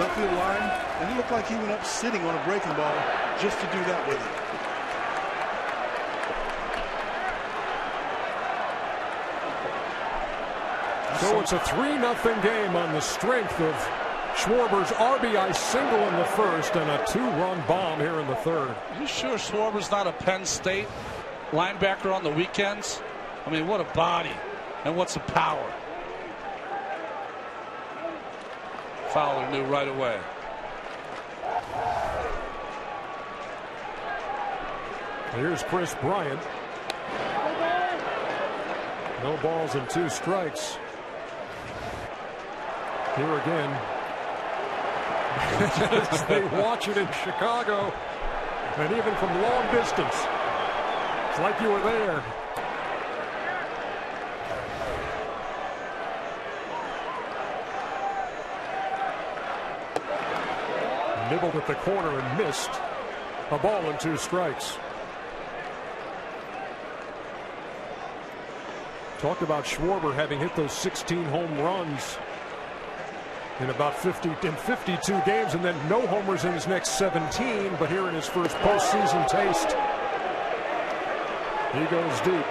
D: left field line. And it looked like he went up sitting on a breaking ball just to do that with it.
C: So it's a 3-0 game on the strength of Schwarber's RBI single in the 1st and a 2-run bomb here in the 3rd.
E: Are you sure Schwarber's not a Penn State linebacker on the weekends? I mean, what a body and what's the power. Fowler knew right away.
C: Here's Chris Bryant. No balls and 2 strikes. Here again. They watch it in Chicago, and even from long distance. It's like you were there. Nibbled at the corner and missed. A ball and 2 strikes. Talked about Schwarber having hit those 16 home runs in about 52 games, and then no homers in his next 17. But here in his first postseason taste, he goes deep.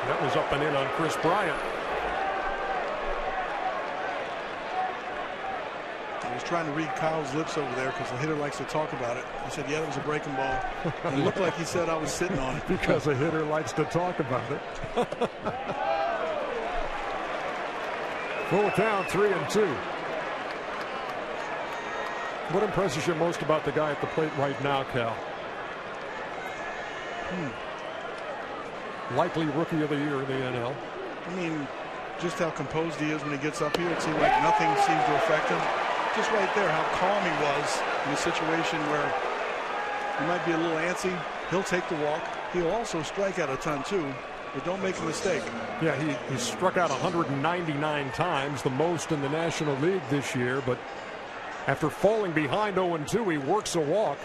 C: That was up and in on Chris Bryant.
D: I was trying to read Kyle's lips over there because the hitter likes to talk about it. He said, yeah, it was a breaking ball. And it looked like he said I was sitting on it.
C: Because a hitter likes to talk about it. Full count, 3-2. What impresses you most about the guy at the plate right now, Cal? Likely rookie of the year in the NL.
G: I mean, just how composed he is when he gets up here. It seemed like nothing seemed to affect him. Just right there, how calm he was in a situation where he might be a little antsy. He'll take the walk. He'll also strike out a ton too, but don't make a mistake.
C: Yeah, he struck out 199 times, the most in the National League this year, but after falling behind 0-2, he works a walk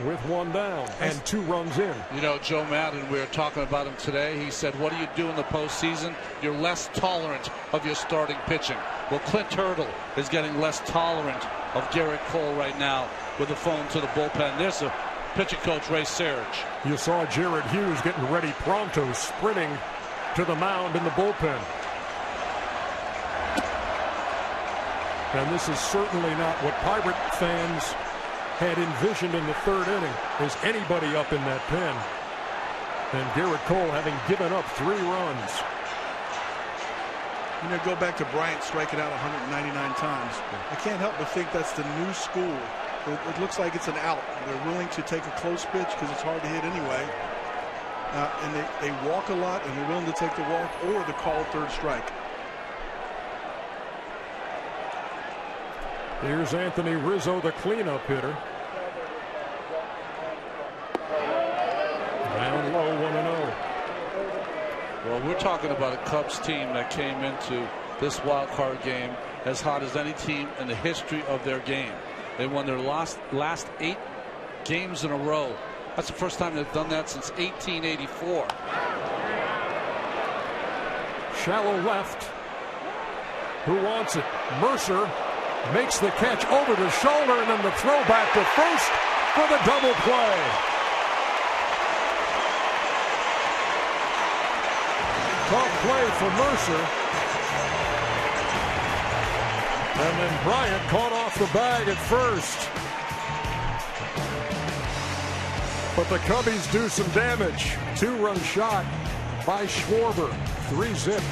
C: with one down and 2 runs in.
E: You know, Joe Madden, we were talking about him today. He said, what do you do in the postseason? You're less tolerant of your starting pitching. Well, Clint Hurdle is getting less tolerant of Garrett Cole right now with the phone to the bullpen. There's a pitching coach, Ray Serge.
C: You saw Jared Hughes getting ready pronto, sprinting to the mound in the bullpen. And this is certainly not what Pirate fans had envisioned in the 3rd inning. Is anybody up in that pen? And Garrett Cole having given up 3 runs.
G: You know, go back to Bryant striking out 199 times. I can't help but think that's the new school. It looks like it's an out. They're willing to take a close pitch because it's hard to hit anyway. And they walk a lot, and they're willing to take the walk or the called 3rd strike.
C: Here's Anthony Rizzo, the cleanup hitter. Down low, 1-0.
E: Well, we're talking about a Cubs team that came into this wild card game as hot as any team in the history of their game. They won their last 8 games in a row. That's the first time they've done that since 1884.
C: Shallow left. Who wants it? Mercer makes the catch over the shoulder, and then the throw back to first for the double play. Tough play for Mercer. And then Bryant caught off the bag at first. But the Cubbies do some damage. 2-run shot by Schwarber. 3-zip.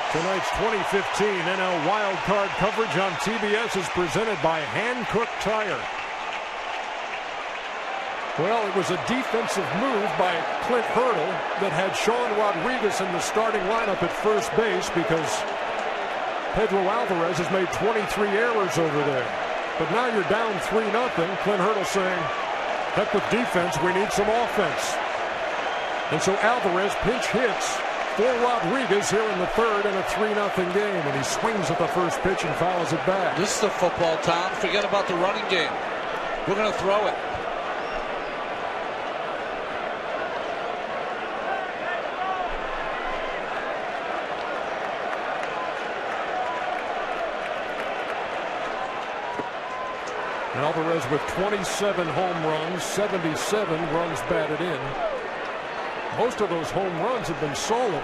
C: Tonight's 2015 NL Wild Card coverage on TBS is presented by Hankook Tire. Well, it was a defensive move by Clint Hurdle that had Sean Rodriguez in the starting lineup at first base because Pedro Alvarez has made 23 errors over there. But now you're down 3-0. Clint Hurdle saying, heck with defense, we need some offense. And so Alvarez pinch hits for Rodriguez here in the third in a 3-0 game, and he swings at the first pitch and fouls it back.
E: This is a football town. Forget about the running game. We're going to throw it.
C: Alvarez with 27 home runs, 77 runs batted in. Most of those home runs have been solos.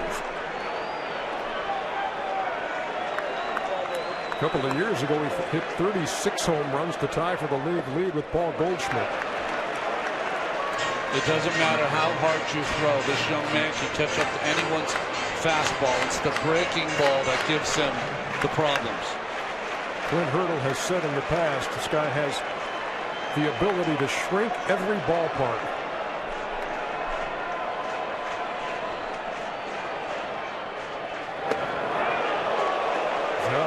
C: A couple of years ago, he hit 36 home runs to tie for the league lead with Paul Goldschmidt.
E: It doesn't matter how hard you throw. This young man can catch up to anyone's fastball. It's the breaking ball that gives him the problems.
C: Clint Hurdle has said in the past this guy has the ability to shrink every ballpark.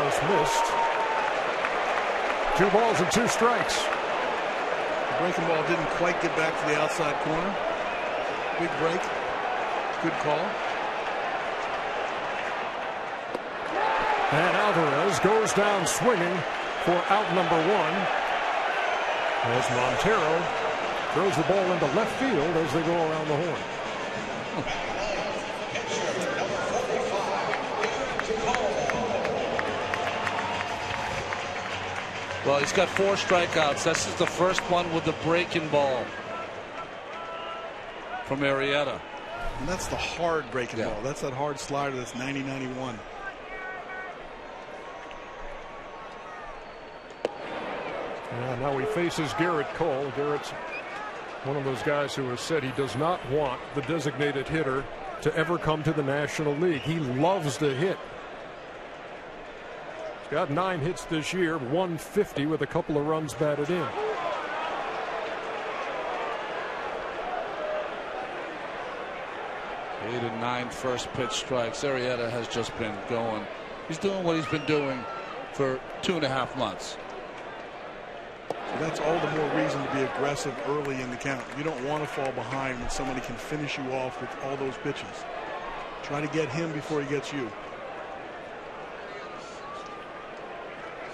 C: Just missed. 2 balls and 2 strikes.
G: The breaking ball didn't quite get back to the outside corner. Big break. Good call.
C: And Alvarez goes down swinging for out number 1 as Montero throws the ball into left field as they go around the horn.
E: Well, he's got 4 strikeouts. This is the first one with the breaking ball from Arrieta.
G: And that's the hard breaking ball. That's that hard slider that's 90-91.
C: Now he faces Garrett Cole. Garrett's one of those guys who has said he does not want the designated hitter to ever come to the National League. He loves to hit. He's got 9 hits this year, 150 with a couple of runs batted in.
E: Eight and 9 first pitch strikes. Arrieta has just been going. He's doing what he's been doing for 2.5 months.
G: So that's all the more reason to be aggressive early in the count. You don't want to fall behind when somebody can finish you off with all those pitches. Try to get him before he gets you.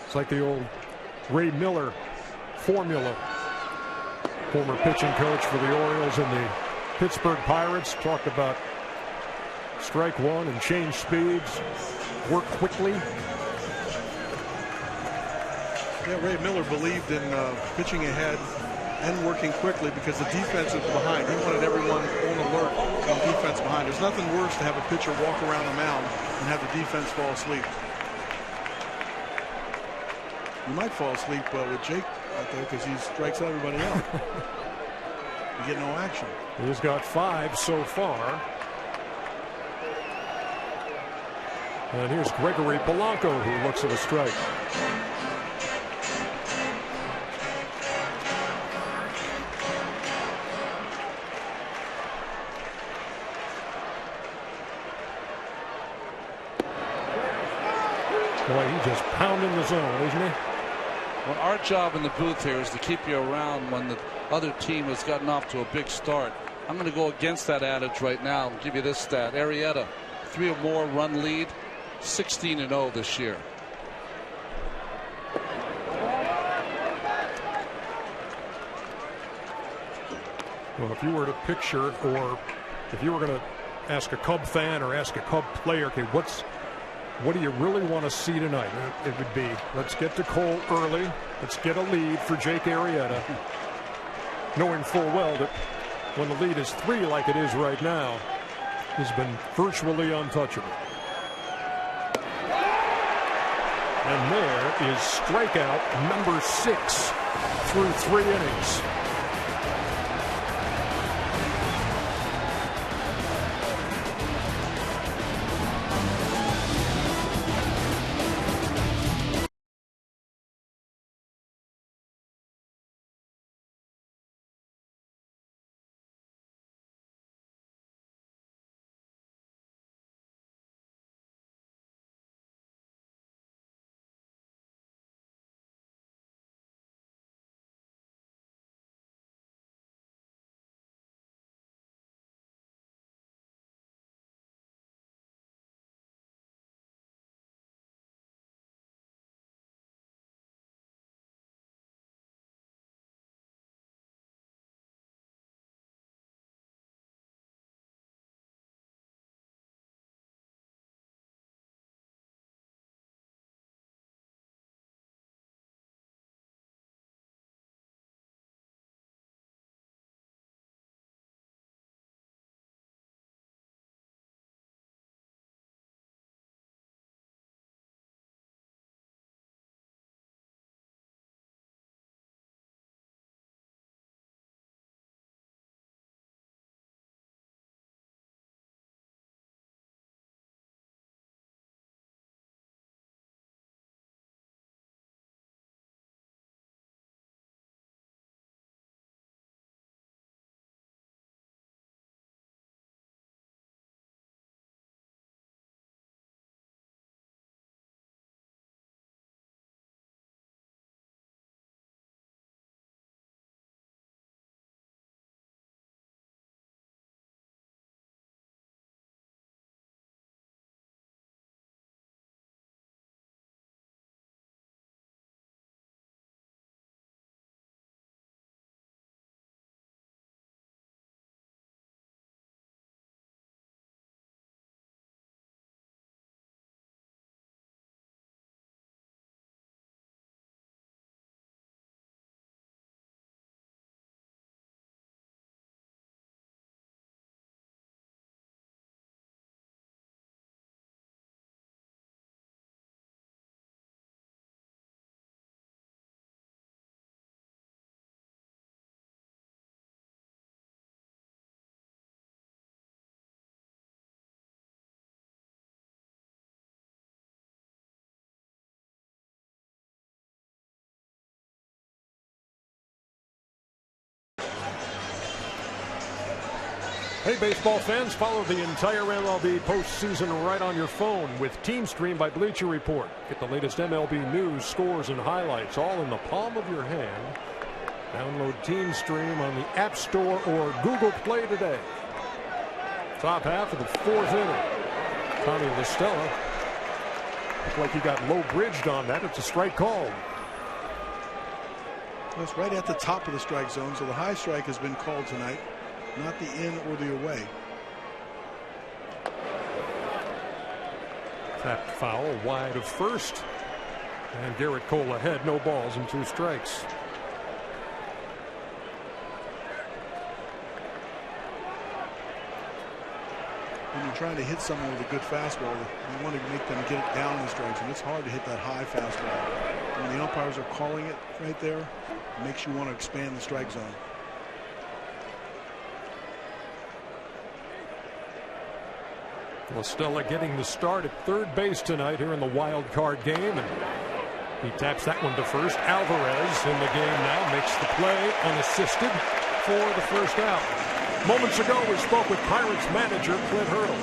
C: It's like the old Ray Miller formula. Former pitching coach for the Orioles and the Pittsburgh Pirates talked about strike one and change speeds, work quickly.
G: Yeah, Ray Miller believed in pitching ahead and working quickly because the defense is behind. He wanted everyone on alert on defense behind. There's nothing worse to have a pitcher walk around the mound and have the defense fall asleep. You might fall asleep with Jake out there because he strikes everybody out. You get no action.
C: He's got 5 so far. And here's Gregory Polanco, who looks at a strike. Boy, he's just pounding the zone, isn't he?
E: Well, our job in the booth here is to keep you around when the other team has gotten off to a big start. I'm going to go against that adage right now and give you this stat. Arrieta, 3 or more run lead, 16-0 this year.
C: Well, if you were to picture, or if you were going to ask a Cub fan or ask a Cub player, okay, what do you really want to see tonight? It would be, let's get to Cole early. Let's get a lead for Jake Arrieta. Knowing full well that when the lead is 3 like it is right now, he's been virtually untouchable. And there is strikeout number 6 through 3 innings. Hey, baseball fans, follow the entire MLB postseason right on your phone with Team Stream by Bleacher Report. Get the latest MLB news, scores, and highlights all in the palm of your hand. Download Team Stream on the App Store or Google Play today. Top half of the fourth inning. Tommy La Stella. Looks like he got low bridged on that. It's a strike called.
G: Well, it's right at the top of the strike zone, so the high strike has been called tonight, not the in or the away.
C: Tapped foul wide of first. And Garrett Cole ahead, no balls and 2 strikes.
G: When you're trying to hit someone with a good fastball, you want to make them get it down in the strike zone. It's hard to hit that high fastball. When the umpires are calling it right there, it makes you want to expand the strike zone.
C: La Stella getting the start at third base tonight here in the wild card game. And he taps that one to first. Alvarez in the game now makes the play unassisted for the first out. Moments ago, we spoke with Pirates manager Clint Hurdle.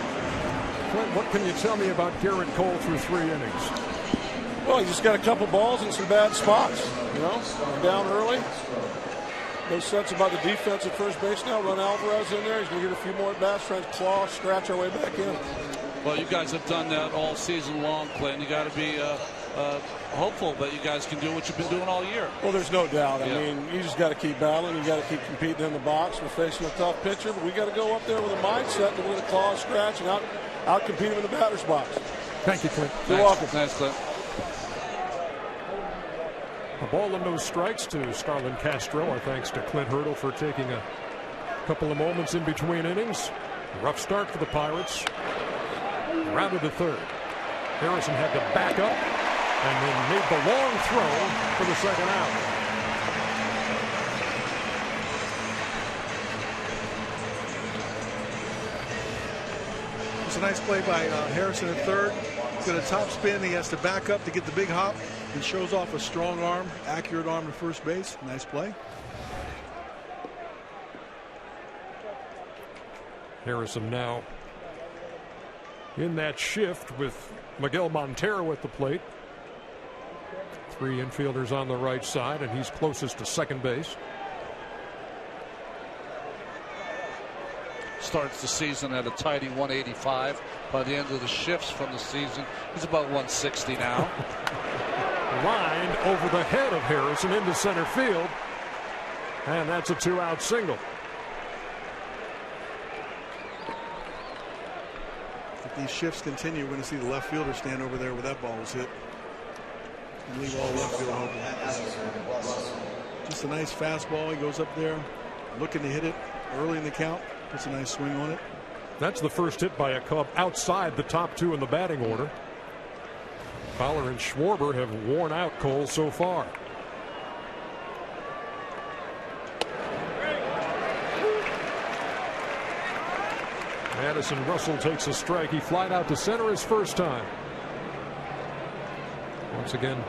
C: Clint, what can you tell me about Garrett Cole through 3 innings?
H: Well, he just got a couple balls in some bad spots. You know, down early. No sense about the defense at first base now. Run Alvarez in there. He's going to get a few more at-bats, try and claw, scratch our way back in.
E: Well, you guys have done that all season long, Clint. You got to be hopeful that you guys can do what you've been doing all year.
H: Well, there's no doubt. I mean, you just got to keep battling. You got to keep competing in the box. We're facing a tough pitcher, but we got to go up there with a mindset that we're going to claw, scratch, and out-compete him in the batter's box.
C: Thank you, Clint.
H: You're welcome.
E: Thanks, Clint.
C: A ball and no strikes to Starlin Castro. Our thanks to Clint Hurdle for taking a couple of moments in between innings. Rough start for the Pirates. Rounded to third. Harrison had to back up and then made the long throw for the second out.
G: It's a nice play by Harrison at third. He's got a top spin. He has to back up to get the big hop. He shows off a strong arm, accurate arm to first base. Nice play.
C: Harrison now in that shift with Miguel Montero at the plate. 3 infielders on the right side, and he's closest to second base.
E: Starts the season at a tidy 185. By the end of the shifts from the season, he's about 160 now.
C: Lined over the head of Harrison into center field, and that's a 2-out single.
G: If these shifts continue, we're going to see the left fielder stand over there where that ball was hit and leave all left field open. Just a nice fastball. He goes up there looking to hit it early in the count. Puts a nice swing on it.
C: That's the first hit by a Cub outside the top 2 in the batting order. Fowler and Schwarber have worn out Cole so far. Addison Russell takes a strike. He flied out to center his first time. Once again,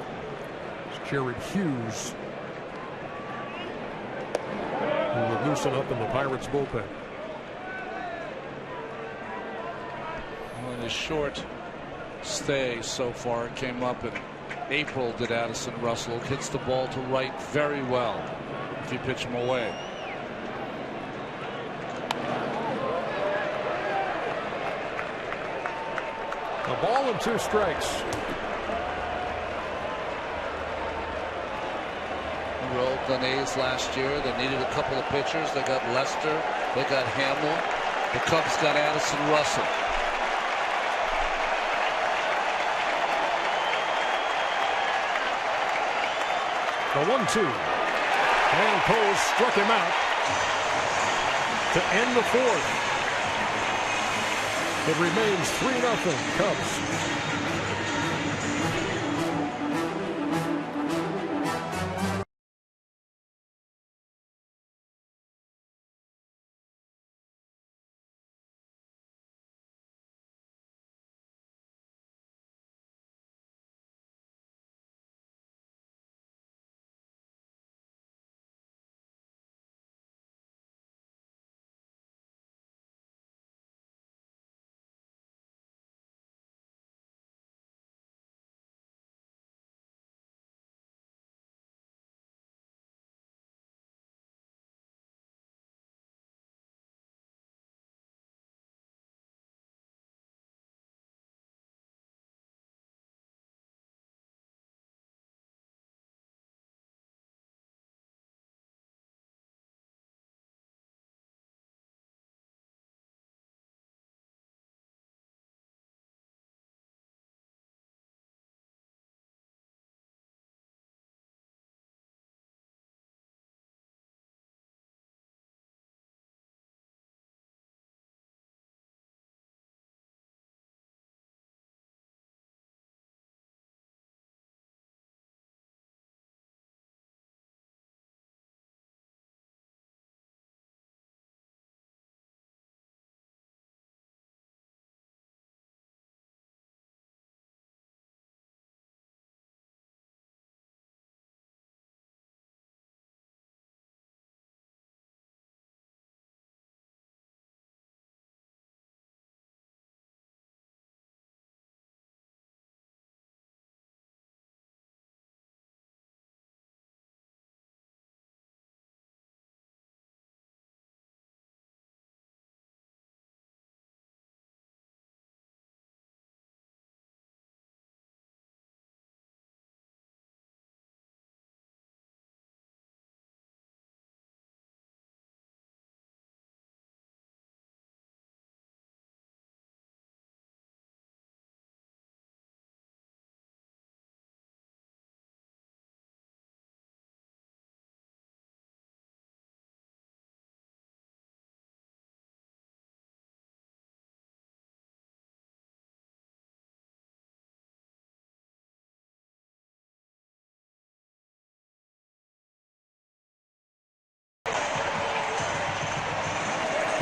C: it's Jared Hughes who will loosen up in the Pirates bullpen.
E: Well, in his short stay so far, came up in April, did Addison Russell. Hits the ball to right very well if you pitch him away.
C: A ball and 2 strikes.
E: He rolled the A's last year. They needed a couple of pitchers. They got Lester. They got Hamill. The Cubs got Addison Russell.
C: The 1-2. And Cole struck him out to end the fourth. It remains 3-0 Cubs.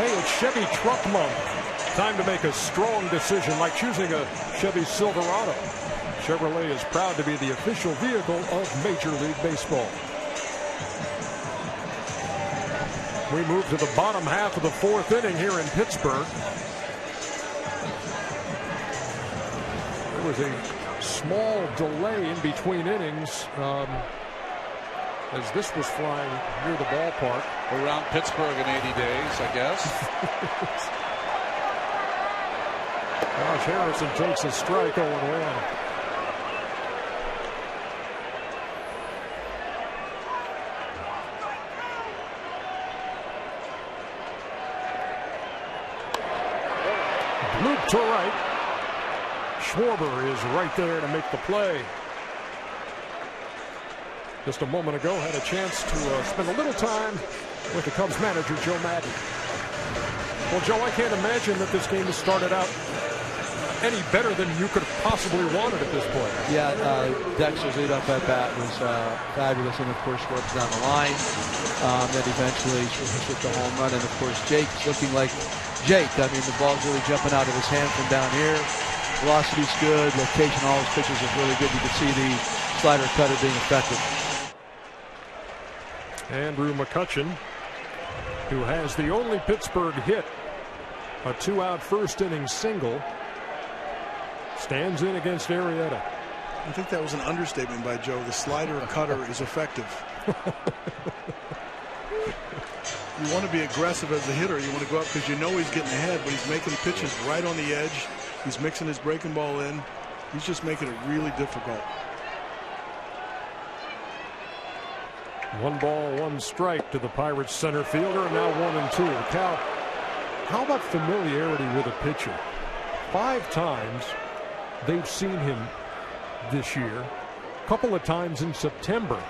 C: Hey, it's Chevy Truck Month. Time to make a strong decision like choosing a Chevy Silverado. Chevrolet is proud to be the official vehicle of Major League Baseball. We move to the bottom half of the fourth inning here in Pittsburgh. There was a small delay in between innings as this was flying near the ballpark.
E: Around Pittsburgh in 80 days, I guess.
C: Josh Harrison takes a strike, 0-1. Loop to right. Schwarber is right there to make the play. Just a moment ago, had a chance to spend a little time with the Cubs manager, Joe Maddon. Well, Joe, I can't imagine that this game has started out any better than you could have possibly wanted at this point.
I: Yeah, Dexter's leadoff at bat was fabulous, and of course works down the line. Then eventually hit the home run, and of course Jake's looking like Jake. I mean, the ball's really jumping out of his hand from down here. Velocity's good, location, all his pitches are really good. You can see the slider cutter being effective.
C: Andrew McCutchen, who has the only Pittsburgh hit, a 2-out first inning single, stands in against Arrieta.
G: I think that was an understatement by Joe. The slider cutter is effective. You want to be aggressive as a hitter. You want to go up because you know he's getting ahead, but he's making pitches right on the edge. He's mixing his breaking ball in. He's just making it really difficult.
C: 1-1 strike to the Pirates center fielder, and now 1-2. Cal, how about familiarity with a pitcher? 5 times they've seen him this year, a couple of times in September.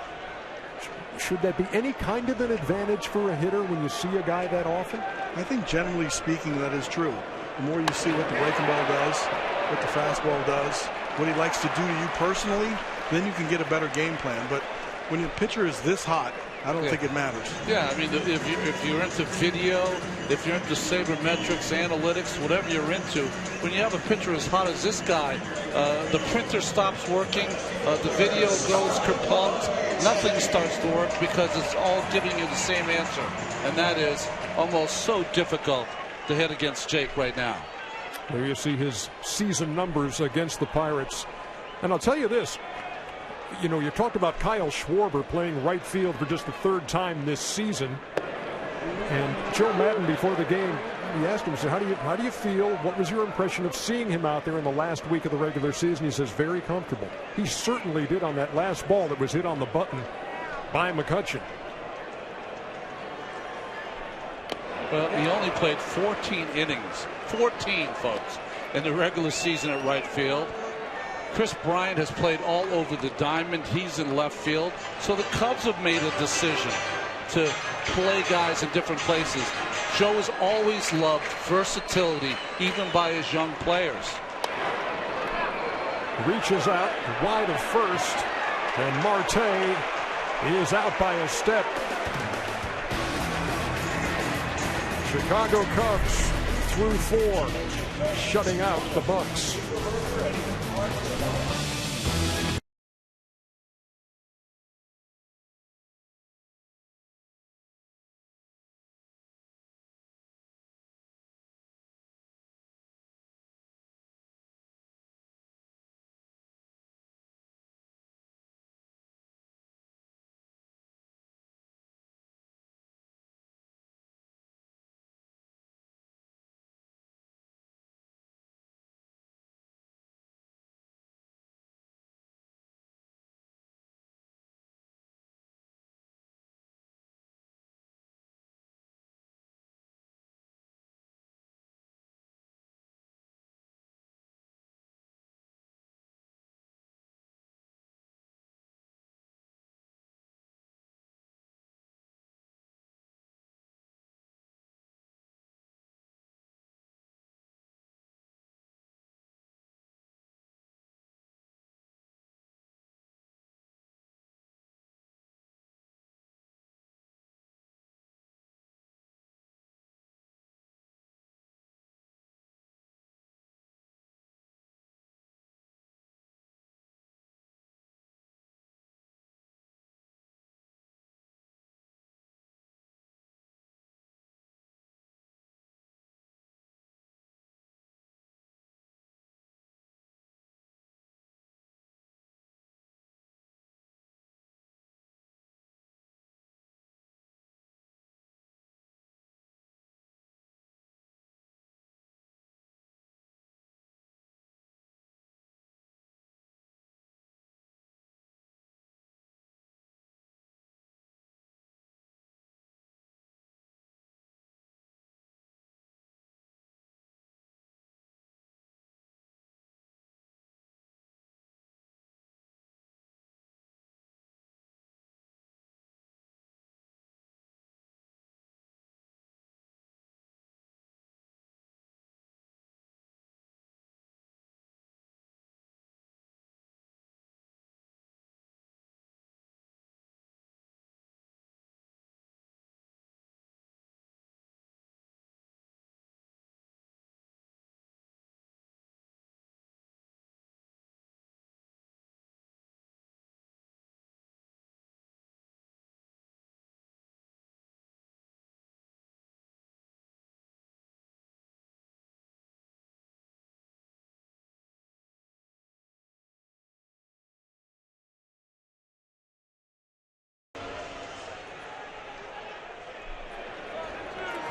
C: Should that be any kind of an advantage for a hitter when you see a guy that often?
G: I think generally speaking that is true. The more you see what the breaking ball does, what the fastball does, what he likes to do to you personally, then you can get a better game plan. But when your pitcher is this hot, I don't think it matters.
E: Yeah, I mean, if you're into video, if you're into sabermetrics, analytics, whatever you're into, when you have a pitcher as hot as this guy, the printer stops working, the video goes kerplunk, nothing starts to work because it's all giving you the same answer, and that is almost so difficult to hit against Jake right now.
C: There you see his season numbers against the Pirates. And I'll tell you this, you know, you talked about Kyle Schwarber playing right field for just the 3rd time this season. And Joe Maddon, before the game, he asked him, how do you feel? What was your impression of seeing him out there in the last week of the regular season? He says, very comfortable. He certainly did on that last ball that was hit on the button by McCutchen.
E: Well, he only played 14 innings, 14, folks, in the regular season at right field. Chris Bryant has played all over the diamond. He's in left field. So the Cubs have made a decision to play guys in different places. Joe has always loved versatility, even by his young players.
C: Reaches out wide of first, and Marte is out by a step. Chicago Cubs through 4, shutting out the Bucks.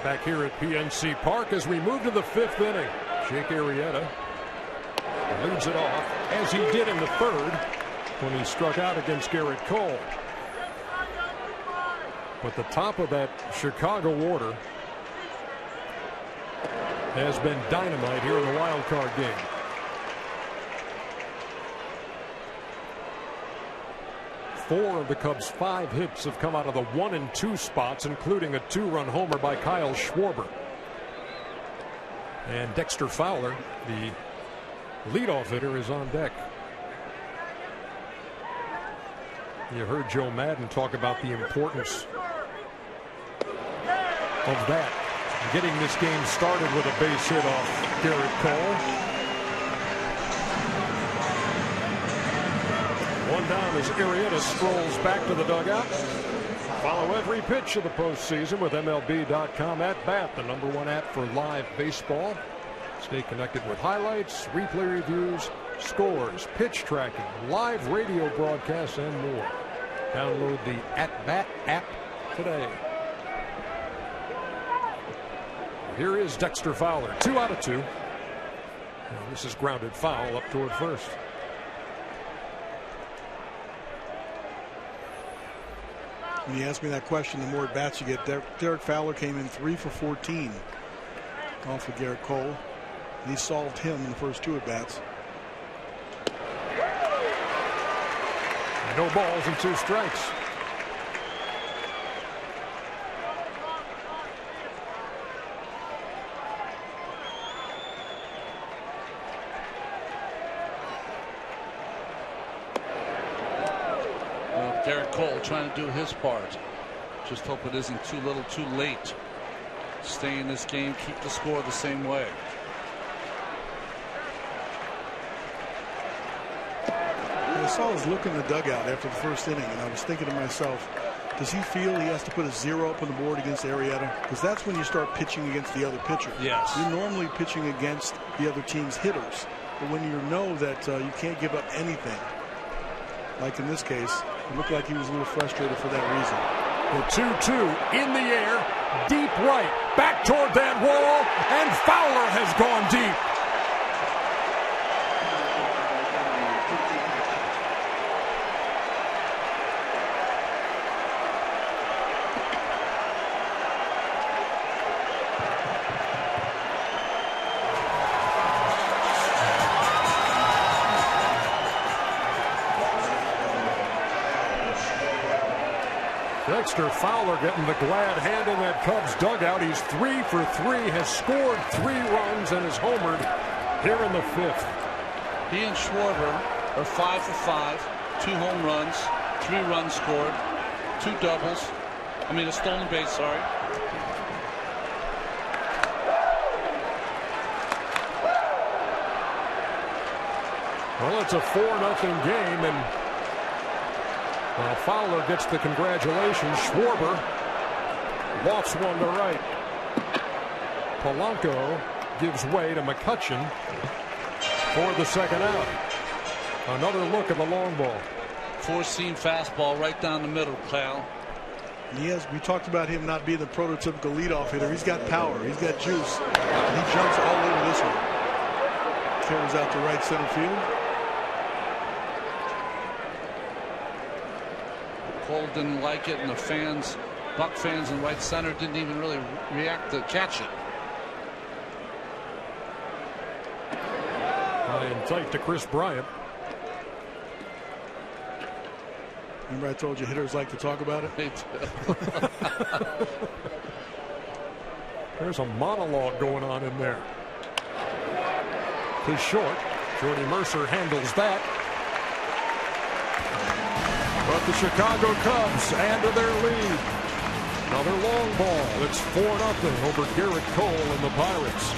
C: Back here at PNC Park as we move to the 5th inning. Jake Arrieta leads it off, as he did in the 3rd when he struck out against Garrett Cole. But the top of that Chicago order has been dynamite here in the wild card game. Four of the Cubs' 5 hits have come out of the 1 and 2 spots, including a 2-run homer by Kyle Schwarber. And Dexter Fowler, the leadoff hitter, is on deck. You heard Joe Madden talk about the importance of that. Getting this game started with a base hit off Garrett Cole. One down as Arrieta strolls back to the dugout. Follow every pitch of the postseason with MLB.com At Bat, the #1 app for live baseball. Stay connected with highlights, replay reviews, scores, pitch tracking, live radio broadcasts, and more. Download the At Bat app today. Here is Dexter Fowler, 2 out of 2. And this is grounded foul up toward first.
G: When you ask me that question, the more at bats you get. Derek Fowler came in 3 for 14 off of Garrett Cole. And he solved him in the first 2 at bats.
C: No balls and 2 strikes.
E: Garrett Cole trying to do his part. Just hope it isn't too little too late. Stay in this game, keep the score the same way.
G: I saw his look in the dugout after the first inning, and I was thinking to myself, does he feel he has to put a 0 up on the board against Arrieta? Because that's when you start pitching against the other pitcher.
E: Yes.
G: You're normally pitching against the other team's hitters. But when you know that you can't give up anything, like in this case, it looked like he was a little frustrated for that reason.
C: The 2-2 in the air, deep right, back toward that wall, and Fowler has gone deep. Dexter Fowler getting the glad hand in that Cubs dugout. He's 3 for 3, has scored 3 runs, and is homered here in the 5th.
E: He and Schwarber are 5 for 5, 2 home runs, 3 runs scored, 2 doubles. I mean, a stolen base, sorry.
C: Well, it's a 4-0 game, and Fowler gets the congratulations. Schwarber lofts one to right. Polanco gives way to McCutchen for the 2nd out. Another look at the long ball.
E: 4-seam fastball right down the middle, Cal.
G: We talked about him not being the prototypical leadoff hitter. He's got power. He's got juice. And he jumps all over this one. Carries out to right center field.
E: Cole didn't like it, and the fans, Buck fans in right center, didn't even really react to catch it.
C: High and tight to Chris Bryant.
G: Remember I told you hitters like to talk about it?
C: There's a monologue going on in there. To short. Jordy Mercer handles that. But the Chicago Cubs add to their lead. Another long ball. It's 4-0 over Garrett Cole and the Pirates.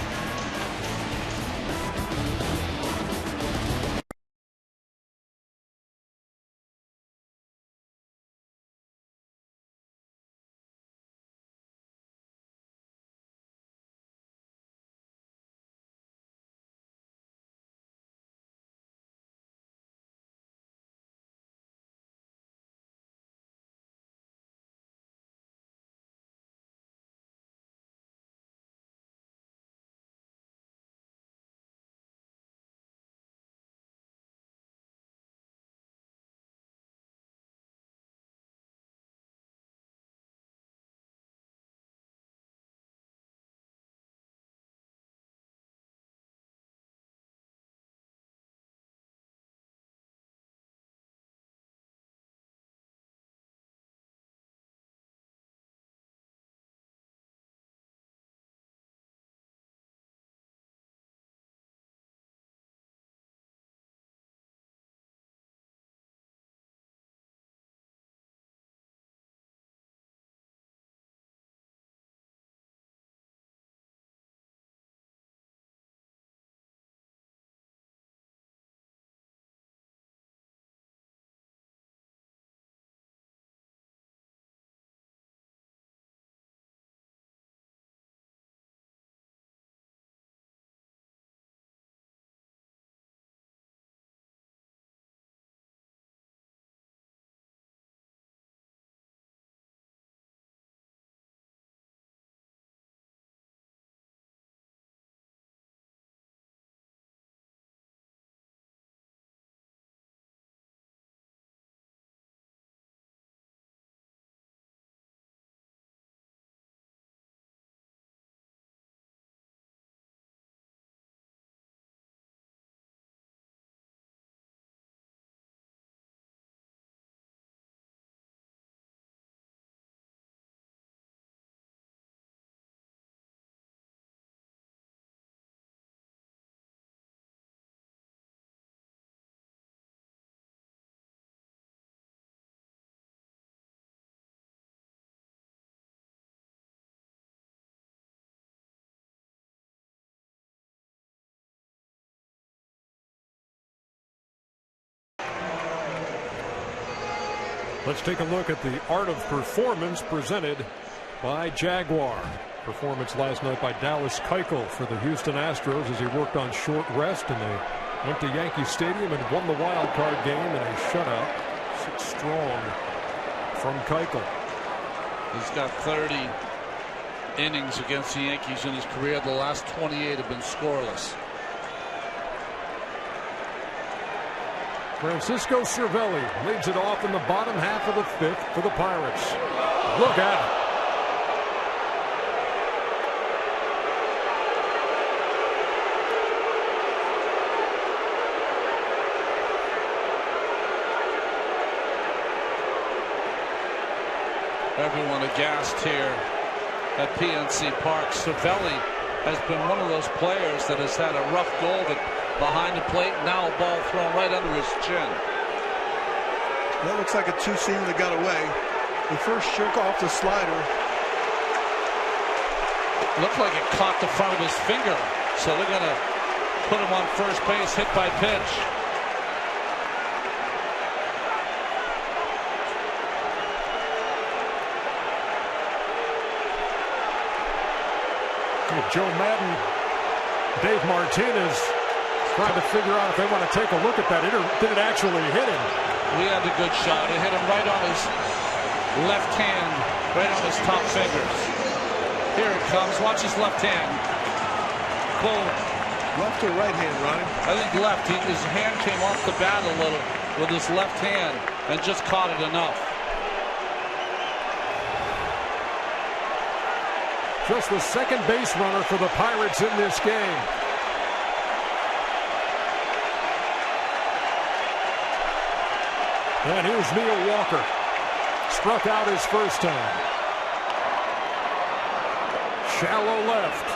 C: Let's take a look at the art of performance presented by Jaguar. Performance last night by Dallas Keuchel for the Houston Astros as he worked on short rest, and they went to Yankee Stadium and won the wild card game in a shutout. 6 strong from Keuchel.
E: He's got 30 innings against the Yankees in his career. The last 28 have been scoreless.
C: Francisco Cervelli leads it off in the bottom half of the 5th for the Pirates. Look at it.
E: Everyone aghast here at PNC Park. Cervelli has been one of those players that has had a rough go of it behind the plate. Now a ball thrown right under his chin.
G: That looks like a two-seamer that got away. He first shook off the slider.
E: Looked like it caught the front of his finger. So they're going to put him on first base, hit by pitch.
C: Joe Madden, Dave Martinez trying to figure out if they want to take a look at that. Did it actually hit him?
E: We had a good shot. It hit him right on his left hand, right on his top fingers. Here it comes. Watch his left hand. Boom.
G: Left or right hand, Ronnie?
E: I think left. His hand came off the bat a little with his left hand and just caught it enough.
C: Just the second base runner for the Pirates in this game. And here's Neil Walker. Struck out his first time. Shallow left.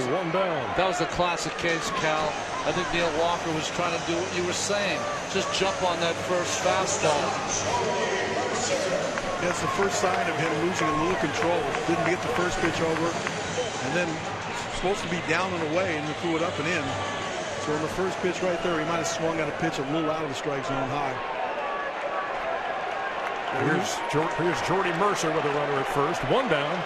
C: One down.
E: That was a classic case, Cal. I think Neil Walker was trying to do what you were saying. Just jump on that first fastball.
G: That's the first sign of him losing a little control. Didn't get the first pitch over. And then supposed to be down and away, and he threw it up and in. So on the first pitch right there, he might have swung at a pitch a little out of the strike zone high.
C: Here's Jordy Mercer with a runner at first. One down.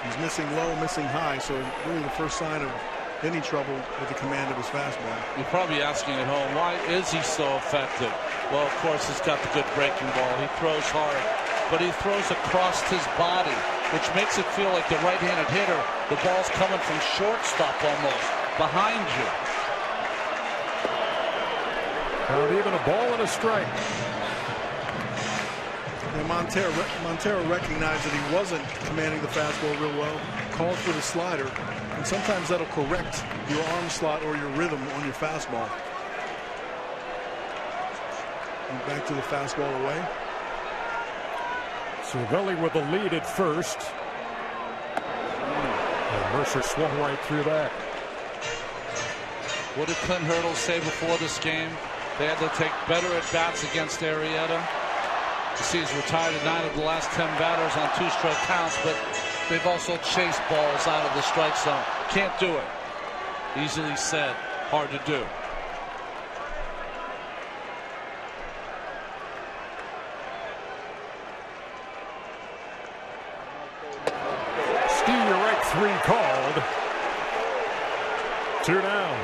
G: He's missing low, missing high, so really the first sign of any trouble with the command of his fastball.
E: You're probably asking at home, why is he so effective? Well, of course, he's got the good breaking ball. He throws hard, but he throws across his body, which makes it feel like the right-handed hitter, the ball's coming from shortstop almost, behind you.
C: Not even a ball and a strike.
G: And Montero recognized that he wasn't commanding the fastball real well, called for the slider, and sometimes that'll correct your arm slot or your rhythm on your fastball. And back to the fastball away.
C: Cervelli with the lead at first. And Mercer swung right through that.
E: What did Clint Hurdle say before this game? They had to take better at bats against Arrieta. You see, he's retired 9 of the last 10 batters on 2-strike counts, but they've also chased balls out of the strike zone. Can't do it. Easily said, hard to do.
C: Strike 3 called. 2 down.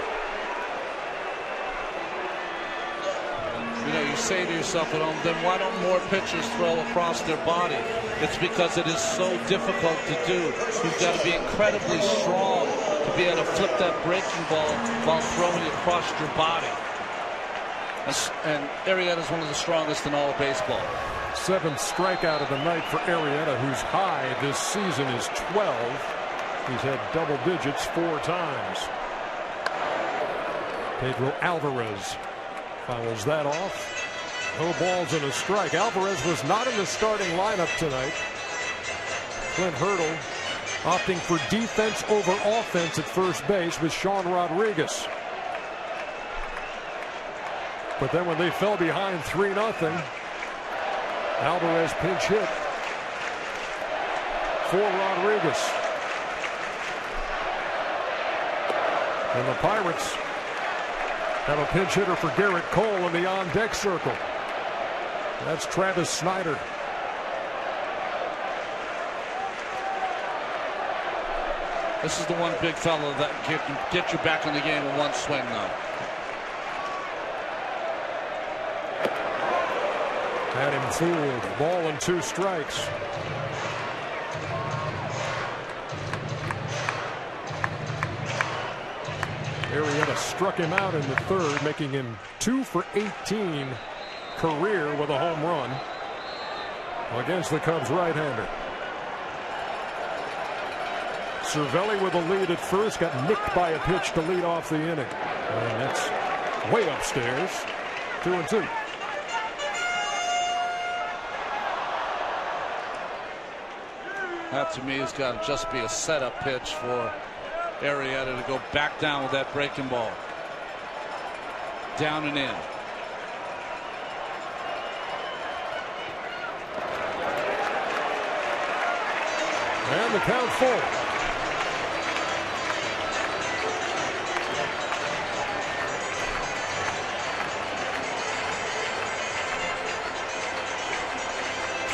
E: You know, you say to yourself at home, then why don't more pitchers throw across their body? It's because it is so difficult to do. You've got to be incredibly strong to be able to flip that breaking ball while throwing it across your body. And Arrieta is one of the strongest in all of baseball.
C: 7th strikeout of the night for Arrieta, whose high this season is 12. He's had double digits 4 times. Pedro Alvarez fouls that off. No balls and a strike. Alvarez was not in the starting lineup tonight. Clint Hurdle opting for defense over offense at first base with Sean Rodriguez. But then when they fell behind 3-0, Alvarez pinch hit for Rodriguez. And the Pirates have a pinch hitter for Garrett Cole in the on-deck circle. That's Travis Snyder.
E: This is the one big fella that can get you back in the game in one swing now.
C: Had him fooled. Ball and 2 strikes. Arrieta struck him out in the 3rd, making him 2 for 18 career with a home run against the Cubs right-hander. Cervelli with a lead at first, got nicked by a pitch to lead off the inning. And that's way upstairs. 2-2.
E: That to me has got to just be a setup pitch for Arrieta to go back down with that breaking ball. Down and in.
C: And the count full.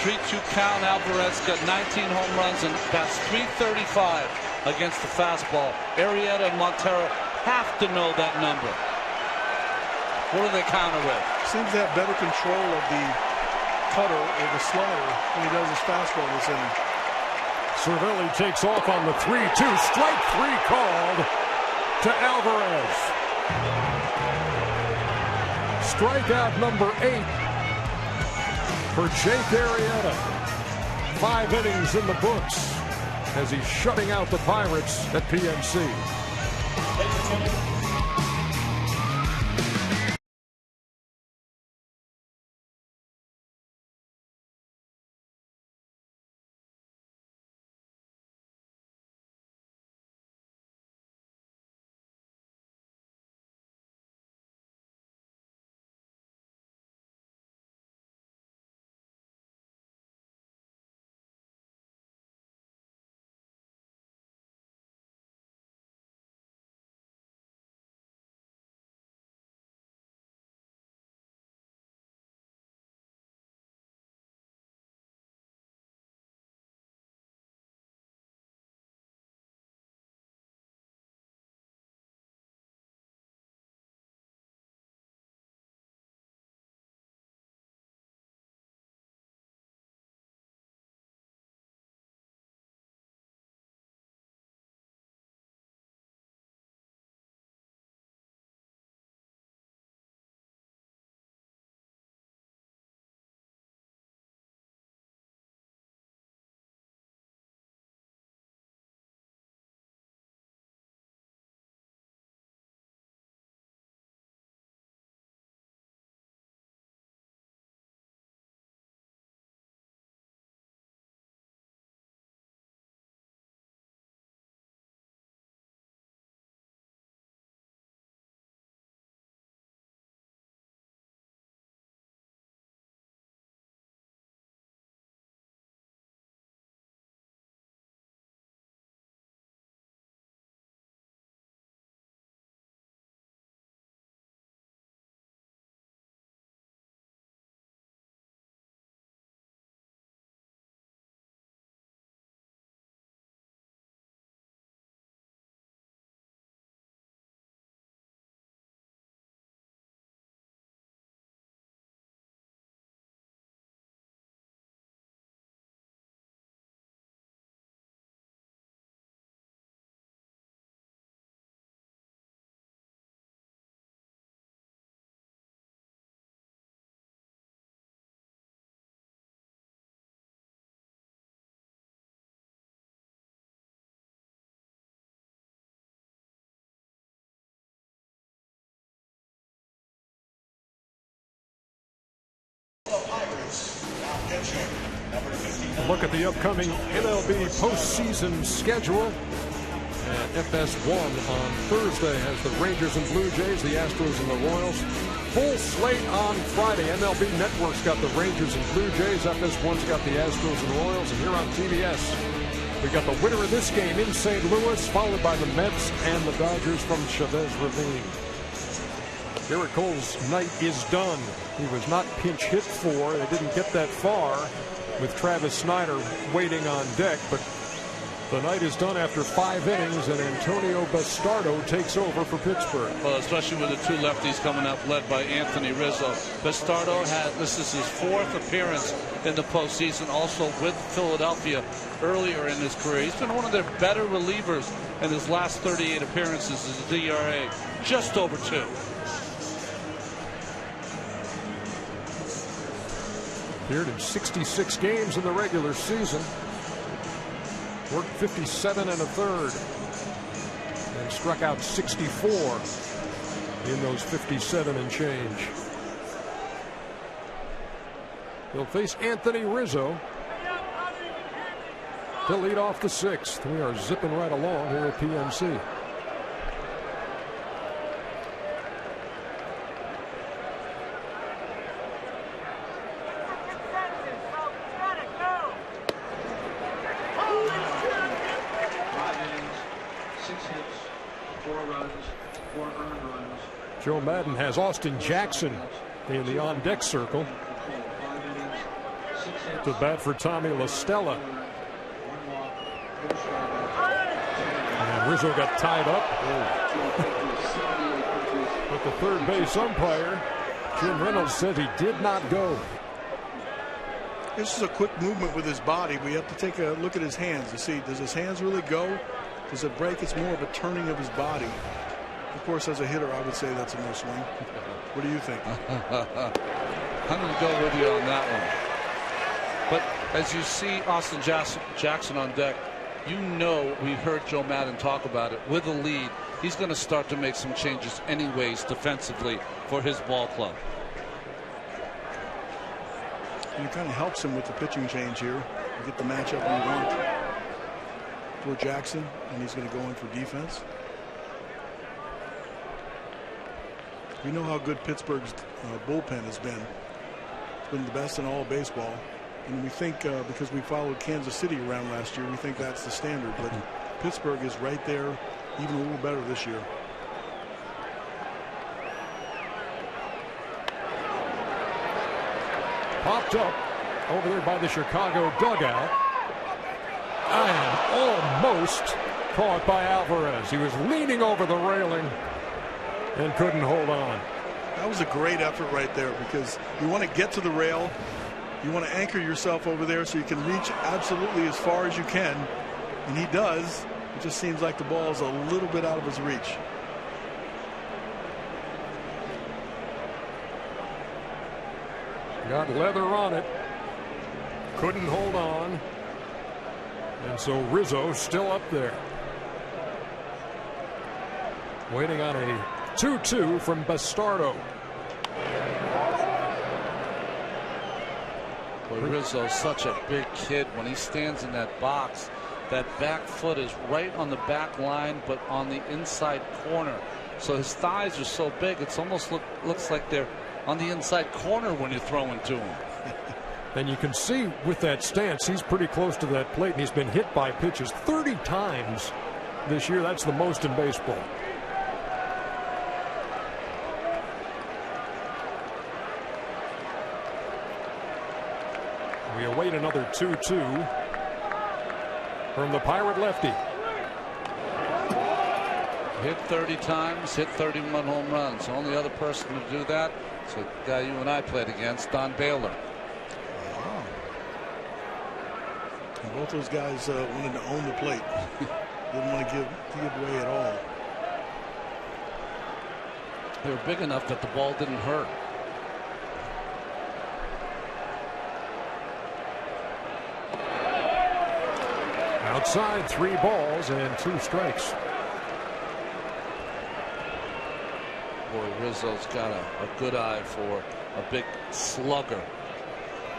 E: Three-two count. Alvarez got 19 home runs and that's .335 against the fastball. Arrieta and Montero have to know that number. What do they counter with?
G: Seems to have better control of the cutter or the slider when he does his fastball this inning.
C: Cervelli takes off on the 3-2. Strike 3 called to Alvarez. Strikeout number 8 for Jake Arrieta. 5 innings in the books as he's shutting out the Pirates at PNC. Look at the upcoming MLB postseason schedule. And FS1 on Thursday has the Rangers and Blue Jays, the Astros and the Royals. full slate on Friday. MLB Network's got the Rangers and Blue Jays. FS1's got the Astros and Royals. And here on TBS, we got the winner of this game in St. Louis, followed by the Mets and the Dodgers from Chavez Ravine. Garrett Cole's night is done. He was not pinch hit for. They didn't get that far with Travis Snyder waiting on deck, but the night is done after 5 innings, and Antonio Bastardo takes over for Pittsburgh.
E: Well, especially with the 2 lefties coming up, led by Anthony Rizzo. Bastardo this is his 4th appearance in the postseason, also with Philadelphia earlier in his career. He's been one of their better relievers in his last 38 appearances. His ERA just over 2.
C: Appeared in 66 games in the regular season. Worked 57 1/3 and struck out 64 in those 57 and change. He'll face Anthony Rizzo to lead off the 6th. We are zipping right along here at PNC. Joe Madden has Austin Jackson in the on-deck circle to bat for Tommy La Stella. And Rizzo got tied up. But the third base umpire, Jim Reynolds, said he did not go.
G: This is a quick movement with his body. We have to take a look at his hands to see, does his hands really go? Does it break? It's more of a turning of his body. Of course, as a hitter, I would say that's a no swing. What do you think?
E: I'm going to go with you on that one. But as you see Austin Jackson on deck, you know, we heard Joe Madden talk about it. With a lead, he's going to start to make some changes anyways defensively for his ball club.
G: And it kind of helps him with the pitching change here. You get the matchup you want for Jackson, and he's going to go in for defense. We know how good Pittsburgh's bullpen has been. It's been the best in all of baseball. And we think because we followed Kansas City around last year, we think that's the standard. But Pittsburgh is right there, even a little better this year.
C: Popped up over there by the Chicago dugout. And almost caught by Alvarez. He was leaning over the railing and couldn't hold on.
G: That was a great effort right there, because you want to get to the rail. You want to anchor yourself over there so you can reach absolutely as far as you can. And he does. It just seems like the ball is a little bit out of his reach.
C: Got leather on it. Couldn't hold on. And so Rizzo still up there. Waiting on a 2-2 from Bastardo.
E: Boy, Rizzo's such a big kid. When he stands in that box, that back foot is right on the back line, but on the inside corner. So his thighs are so big, it's almost looks like they're on the inside corner when you're throwing to him.
C: And you can see with that stance, he's pretty close to that plate, and he's been hit by pitches 30 times this year. That's the most in baseball. We await another 2-2 from the Pirate lefty.
E: Hit 30 times, hit 31 home runs. The only other person to do that is a guy you and I played against, Don Baylor.
G: Wow. And both those guys wanted to own the plate. Didn't want to give away at all.
E: They were big enough that the ball didn't hurt.
C: Outside, 3 balls and 2 strikes.
E: Boy, Rizzo's got a good eye for a big slugger.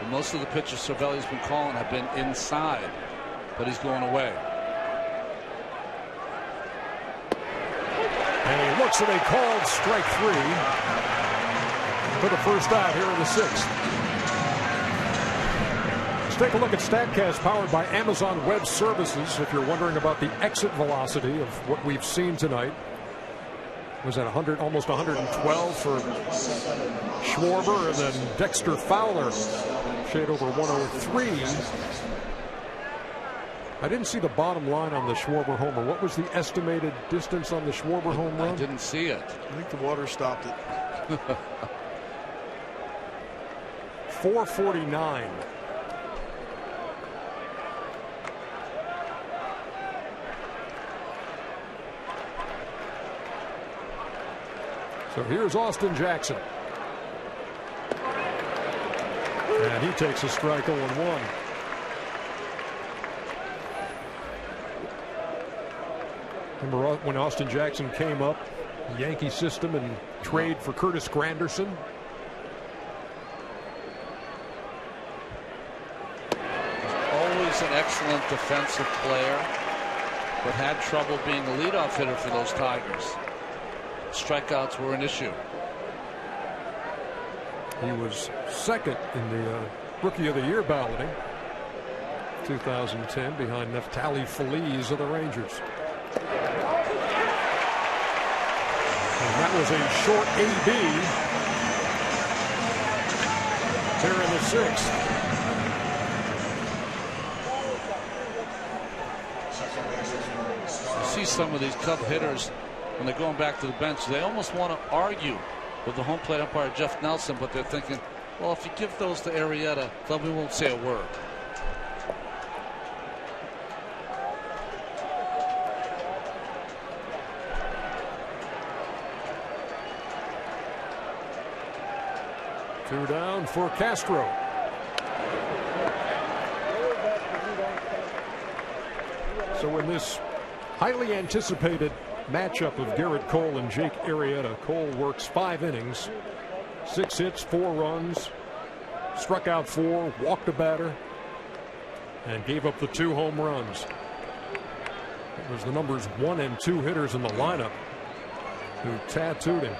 E: And most of the pitches Cervelli's been calling have been inside, but he's going away.
C: And he looks at a called strike 3. for the first out here in the 6th. Let's take a look at StatCast, powered by Amazon Web Services. If you're wondering about the exit velocity of what we've seen tonight, was at 100, almost 112 for Schwarber, and then Dexter Fowler, shade over 103. I didn't see the bottom line on the Schwarber homer. What was the estimated distance on the Schwarber home run?
E: I didn't see it.
G: I think the water stopped it.
C: 449. So here's Austin Jackson. And he takes a strike 0-1. Remember when Austin Jackson came up, the Yankee system, and trade for Curtis Granderson?
E: Always an excellent defensive player, but had trouble being a leadoff hitter for those Tigers. Strikeouts were an issue.
C: He was second in the Rookie of the Year balloting 2010 behind Neftali Feliz of the Rangers. And that was a short AB here in the 6th.
E: You see some of these Cub hitters when they're going back to the bench, they almost want to argue with the home plate umpire Jeff Nelson, but they're thinking, well, if you give those to Arrieta, then we won't say a word.
C: Two down for Castro. So in this highly anticipated matchup of Garrett Cole and Jake Arrieta, Cole works 5 innings, 6 hits, 4 runs, struck out 4, walked a batter, and gave up the 2 home runs. It was the numbers 1 and 2 hitters in the lineup who tattooed him.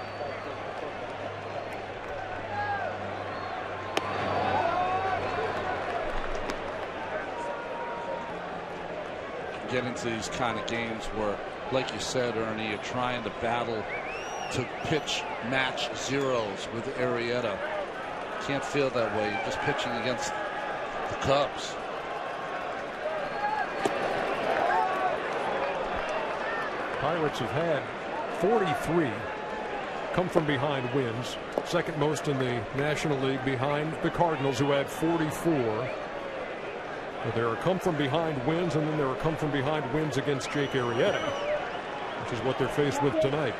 E: Get into these kind of games where, like you said, Ernie, you're trying to battle to pitch match zeros with Arrieta. Can't feel that way. You're just pitching against the Cubs.
C: Pirates have had 43 come from behind wins, second most in the National League behind the Cardinals, who had 44. But there are come from behind wins, and then there are come from behind wins against Jake Arrieta, which is what they're faced with tonight.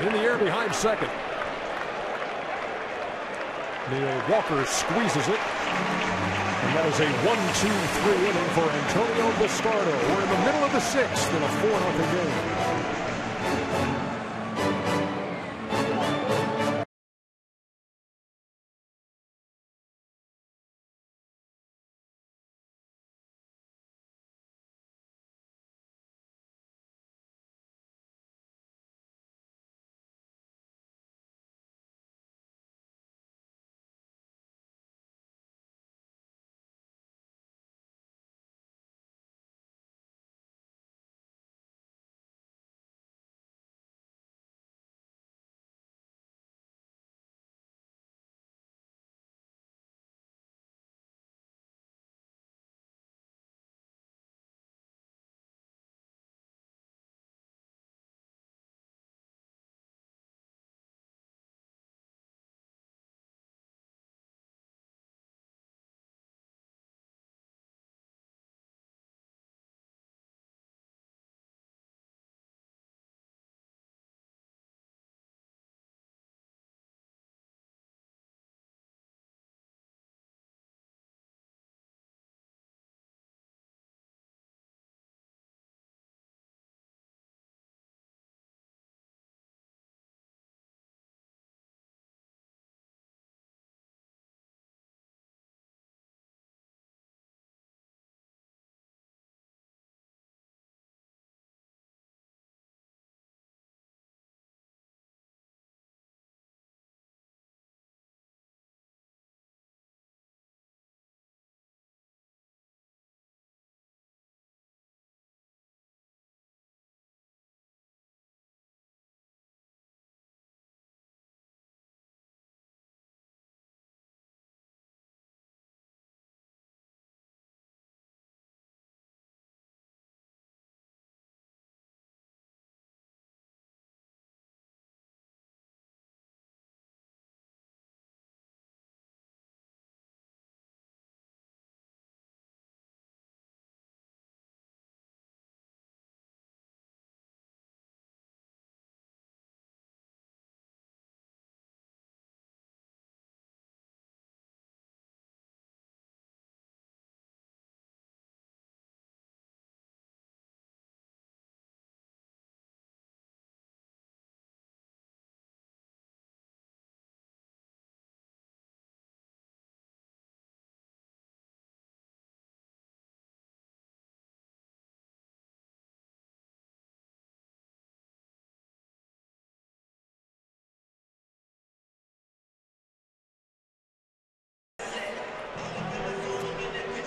C: In the air behind second. Neil Walker squeezes it. And that is a 1-2-3 inning for Antonio Bastardo. We're in the middle of the 6th in a 4-0 game.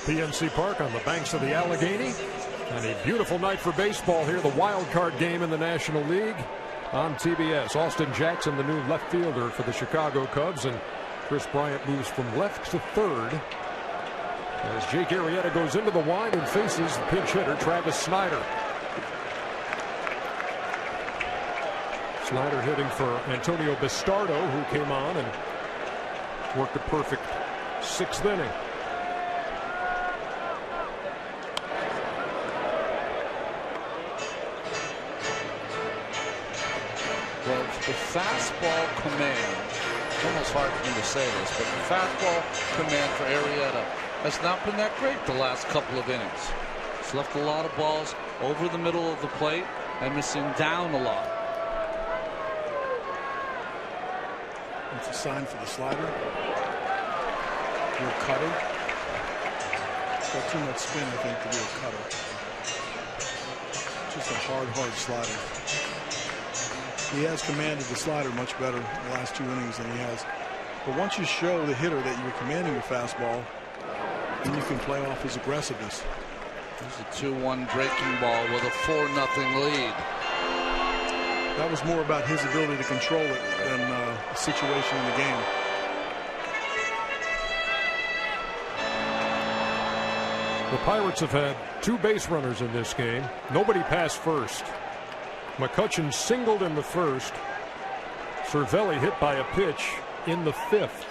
C: PNC Park on the banks of the Allegheny. And a beautiful night for baseball here. The wild card game in the National League on TBS. Austin Jackson, the new left fielder for the Chicago Cubs, and Chris Bryant moves from left to third as Jake Arrieta goes into the wind and faces the pinch hitter Travis Snyder. Snyder hitting for Antonio Bastardo, who came on and worked a perfect 6th inning.
E: The fastball command, it's almost hard for me to say this, but the fastball command for Arrieta has not been that great the last couple of innings. He's left a lot of balls over the middle of the plate and missing down a lot.
G: It's a sign for the slider. Your cutter. It's got too much spin, I think, to be a cutter. Just a hard slider. He has commanded the slider much better in the last 2 innings than he has. But once you show the hitter that you're commanding your fastball, then you can play off his aggressiveness.
E: There's a 2-1 breaking ball with a 4-0 lead.
G: That was more about his ability to control it than the situation in the game.
C: The Pirates have had 2 base runners in this game. Nobody passed first. McCutchen singled in the first. Cervelli hit by a pitch in the 5th.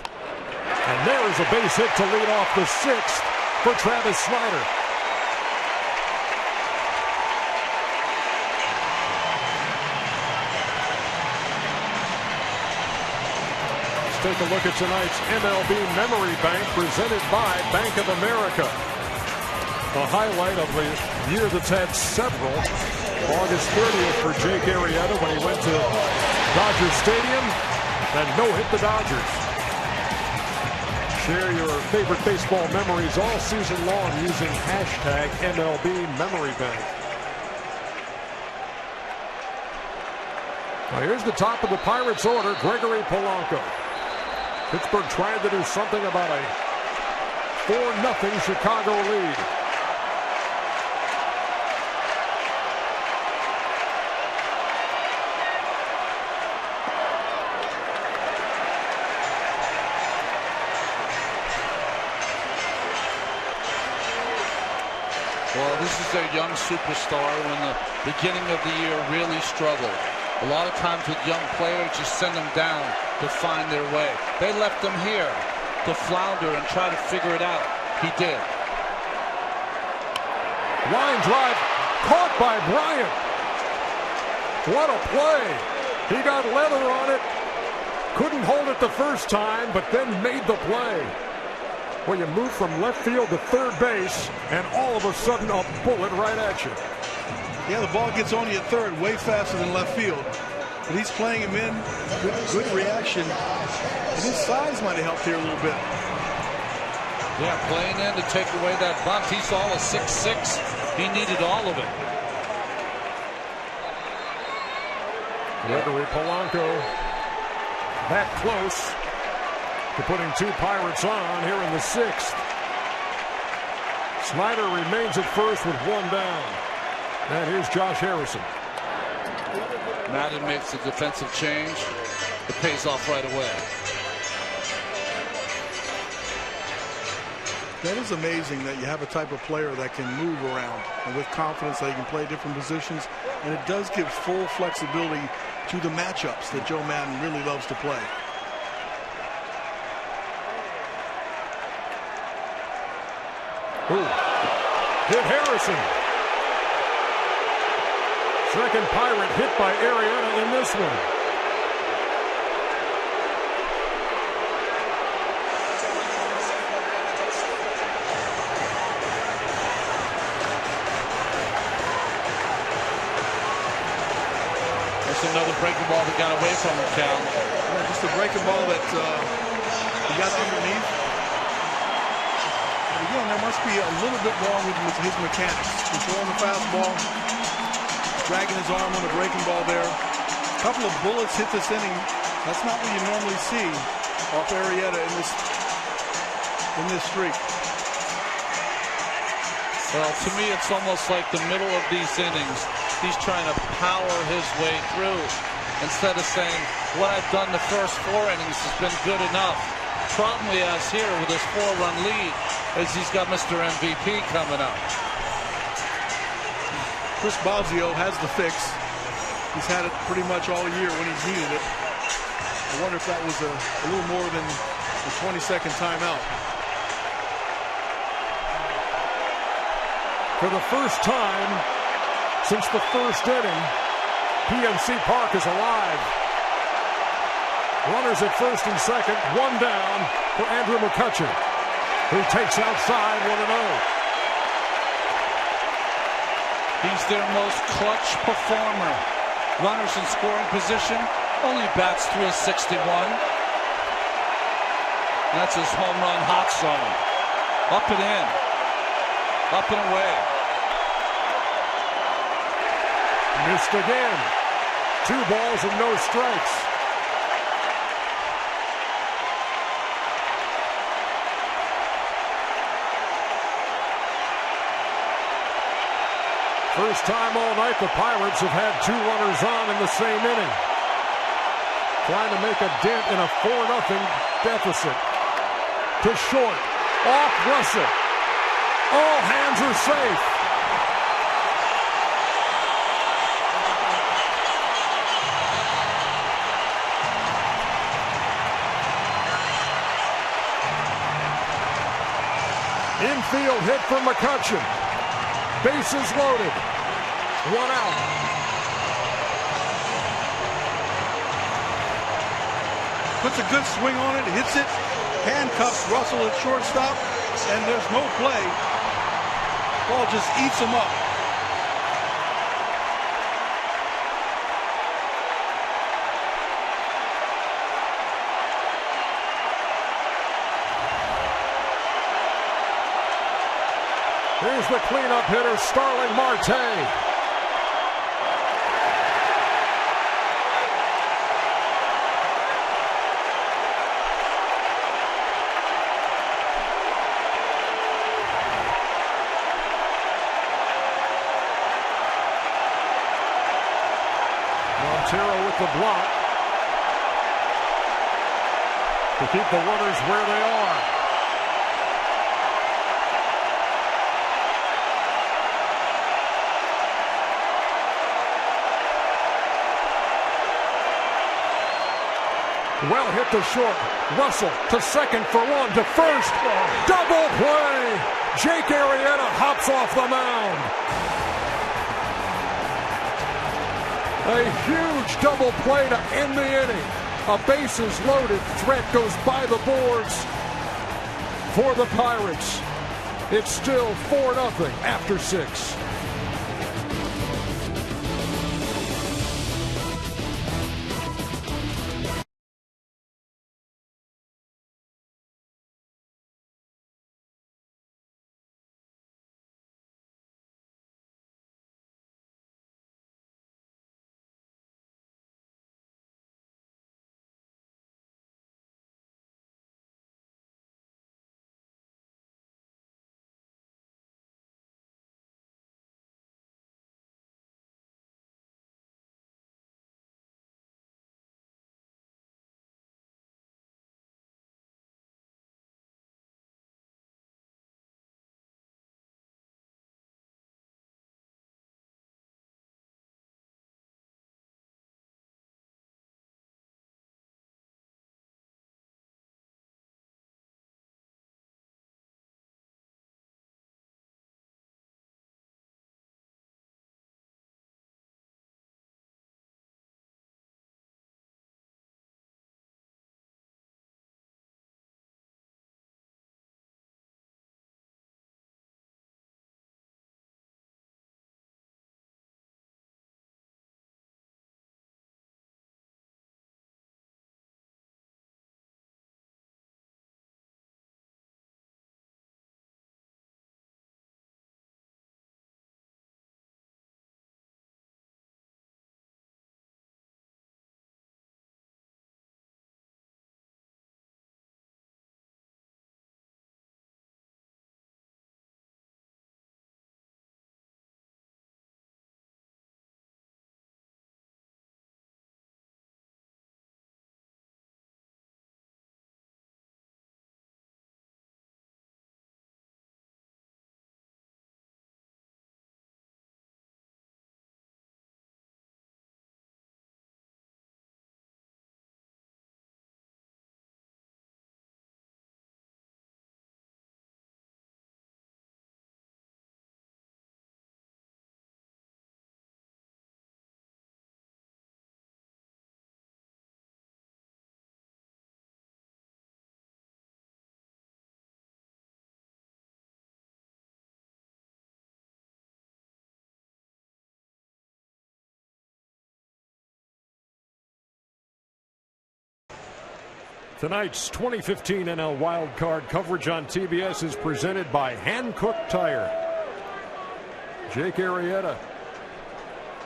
C: And there is a base hit to lead off the 6th for Travis Snyder. Let's take a look at tonight's MLB Memory Bank presented by Bank of America. A highlight of the year that's had several. August 30th for Jake Arrieta when he went to Dodger Stadium and no-hit the Dodgers. Share your favorite baseball memories all season long using hashtag MLB Memory Bank. Now here's the top of the Pirates order, Gregory Polanco. Pittsburgh trying to do something about a 4-0 Chicago lead.
E: Well, this is their young superstar when the beginning of the year really struggled. A lot of times with young players, you send them down to find their way. They left them here to flounder and try to figure it out. He did.
C: Line drive caught by Bryant. What a play. He got leather on it. Couldn't hold it the first time, but then made the play. Well, you move from left field to third base, and all of a sudden a bullet right at you.
G: Yeah, the ball gets on you at third way faster than left field. But he's playing him in. Good reaction. And his size might have helped here a little bit.
E: Yeah, playing in to take away that bunt. He saw a 6-6. He needed all of it.
C: Gregory Polanco that close to putting 2 Pirates on here in the 6th. Snyder remains at first with 1 down. And here's Josh Harrison.
E: Madden makes a defensive change. It pays off right away.
G: That is amazing that you have a type of player that can move around and with confidence that he can play different positions. And it does give full flexibility to the matchups that Joe Madden really loves to play.
C: Hit Harrison. Second Pirate hit by Arrieta in this one.
E: That's another breaking ball that got away from him, Cal.
G: Yeah, just a breaking ball that he got underneath. Again, there must be a little bit wrong with his mechanics. Controlling the fastball, dragging his arm on the breaking ball there. A couple of bullets hit this inning. That's not what you normally see off Arrieta in this streak.
E: Well, to me, it's almost like the middle of these innings, he's trying to power his way through instead of saying, what I've done the first 4 innings has been good enough. Problem he has here with his 4-run lead is he's got Mr. MVP coming up.
G: Chris Bosio has the fix. He's had it pretty much all year when he's needed it. I wonder if that was a little more than a 20-second timeout.
C: For the first time since the first inning, PNC Park is alive. Runners at first and second, 1 down for Andrew McCutchen, who takes outside 1-0.
E: He's their most clutch performer. Runners in scoring position, only bats .361. That's his home run hot zone. Up and in. Up and away.
C: Missed again. 2 balls and no strikes. First time all night the Pirates have had 2 runners on in the same inning. Trying to make a dent in a 4-0 deficit. To short. Off Russell. All hands are safe. Infield hit for McCutchen. Bases loaded. 1 out.
G: Puts a good swing on it, hits it, handcuffs Russell at shortstop, and there's no play. Ball just eats him up.
C: Here's the cleanup hitter, Starling Marte. Montero with the block to keep the runners where they are. Well hit to short. Russell to second for 1, to first. Double play. Jake Arrieta hops off the mound. A huge double play to end the inning. A bases loaded threat goes by the boards for the Pirates. It's still 4-0 after 6. Tonight's 2015 NL Wild Card coverage on TBS is presented by Hankook Tire. Jake Arrieta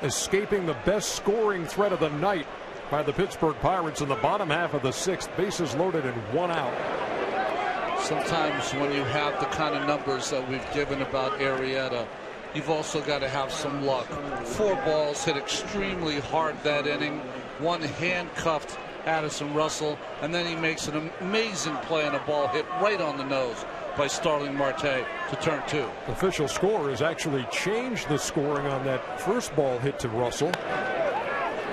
C: escaping the best scoring threat of the night by the Pittsburgh Pirates in the bottom half of the sixth. Bases loaded and 1 out.
E: Sometimes when you have the kind of numbers that we've given about Arrieta, you've also got to have some luck. 4 balls hit extremely hard that inning. 1 handcuffed Addison Russell, and then he makes an amazing play on a ball hit right on the nose by Starling Marte to turn 2.
C: Official score has actually changed the scoring on that first ball hit to Russell,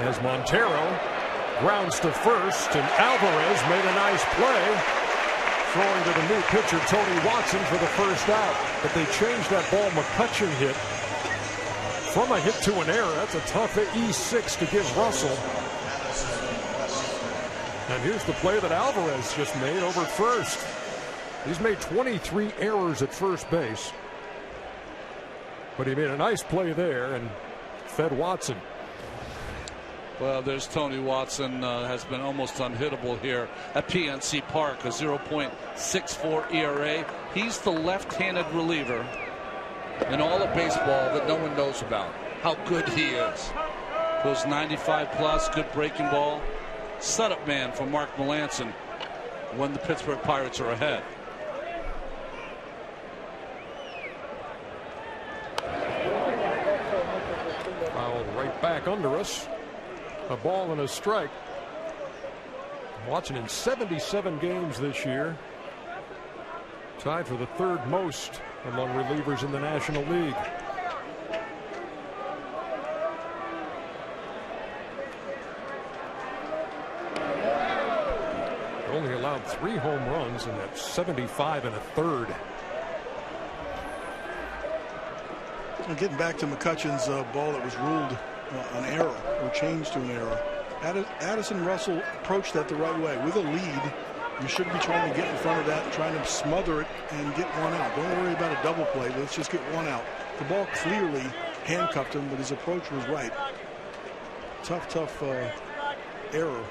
C: as Montero grounds to first, and Alvarez made a nice play, throwing to the new pitcher Tony Watson for the first out. But they changed that ball McCutchen hit from a hit to an error. That's a tough E6 to give Russell. And here's the play that Alvarez just made over first. He's made 23 errors at first base, but he made a nice play there and fed Watson.
E: Well, there's Tony Watson, has been almost unhittable here at PNC Park, a 0.64 ERA. He's the left-handed reliever in all of baseball that no one knows about, how good he is. Goes 95 plus, good breaking ball. Setup man for Mark Melancon when the Pittsburgh Pirates are ahead.
C: Foul right back under us. A ball and a strike. Watson in 77 games this year. Tied for the 3rd most among relievers in the National League. Only allowed 3 home runs, and that's 75 1/3.
G: And getting back to McCutchen's ball that was ruled an error or changed to an error. Addison Russell approached that the right way. With a lead, you shouldn't be trying to get in front of that and trying to smother it and get 1 out. Don't worry about a double play. Let's just get 1 out. The ball clearly handcuffed him, but his approach was right. Tough error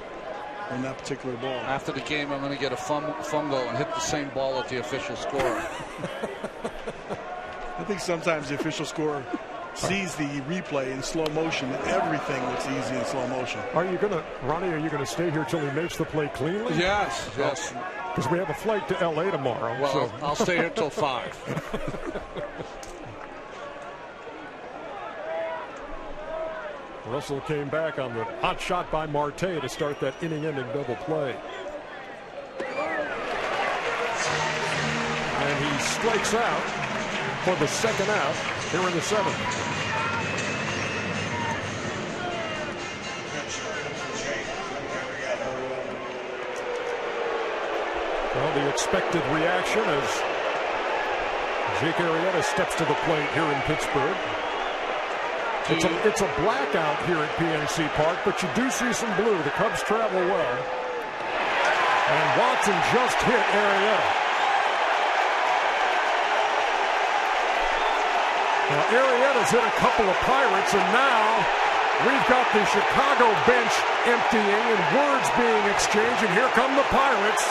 G: on that particular ball.
E: After the game, I'm going to get a fungo and hit the same ball at the official score.
G: I think sometimes the official score sees the replay in slow motion, and everything looks easy in slow motion.
C: Are you gonna, Ronnie? Are you gonna stay here till he makes the play cleanly?
E: Yes.
C: Because we have a flight to LA tomorrow.
E: Well,
C: so.
E: I'll stay here till 5.
C: Russell came back on the hot shot by Marte to start that inning-ending double play. And he strikes out for the 2nd out here in the 7th. Well, the expected reaction as Jake Arrieta steps to the plate here in Pittsburgh. It's a blackout here at PNC Park, but you do see some blue. The Cubs travel well. And Watson just hit Arrieta. Now, Arrieta's hit a couple of Pirates, and now we've got the Chicago bench emptying and words being exchanged, and here come the Pirates.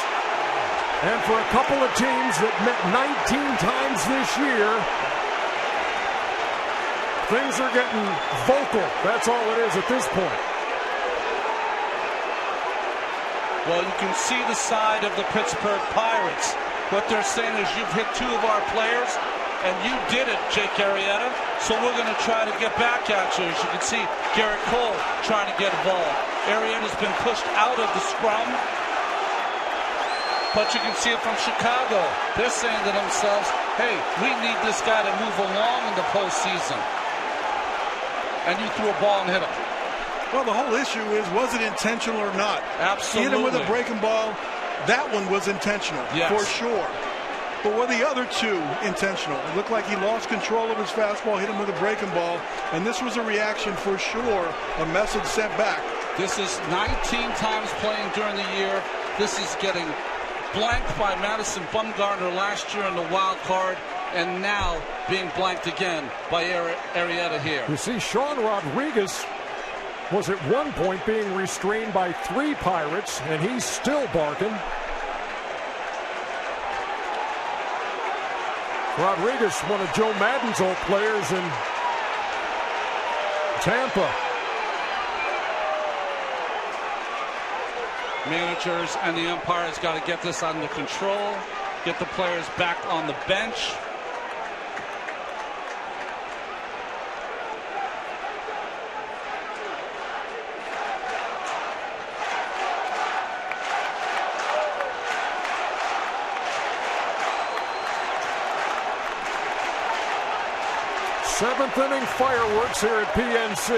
C: And for a couple of teams that met 19 times this year, things are getting vocal. That's all it is at this point.
E: Well, you can see the side of the Pittsburgh Pirates. What they're saying is you've hit 2 of our players, and you did it, Jake Arrieta, so we're going to try to get back at you. As you can see, Garrett Cole trying to get a ball. Arrieta's been pushed out of the scrum, but you can see it from Chicago. They're saying to themselves, hey, we need this guy to move along in the postseason. And you threw a ball and hit him.
G: Well, the whole issue is, was it intentional or not?
E: Absolutely.
G: He hit him with a breaking ball. That one was intentional,
E: yes,
G: for sure. But were the other 2 intentional? It looked like he lost control of his fastball, hit him with a breaking ball, and this was a reaction for sure, a message sent back.
E: This is 19 times playing during the year. This is getting blanked by Madison Bumgarner last year in the wild card, and now being blanked again by Arrieta here.
C: You see Sean Rodriguez was at one point being restrained by 3 Pirates, and he's still barking. Rodriguez, one of Joe Madden's old players in Tampa.
E: Managers and the umpires got to get this under control, get the players back on the bench.
C: Seventh inning fireworks here at PNC.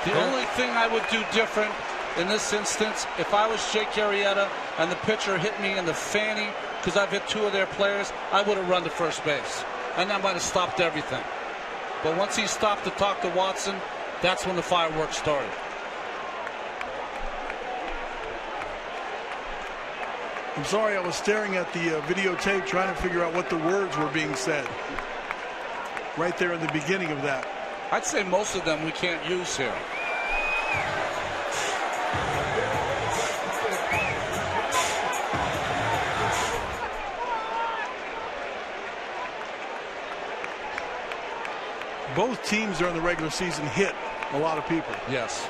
E: The only thing I would do different in this instance, if I was Jake Arrieta and the pitcher hit me in the fanny because I've hit 2 of their players, I would have run to first base. And that might have stopped everything. But once he stopped to talk to Watson, that's when the fireworks started.
G: I'm sorry, I was staring at the videotape trying to figure out what the words were being said. Right there in the beginning of that.
E: I'd say most of them we can't use here.
G: Both teams during the regular season hit a lot of people.
E: Yes.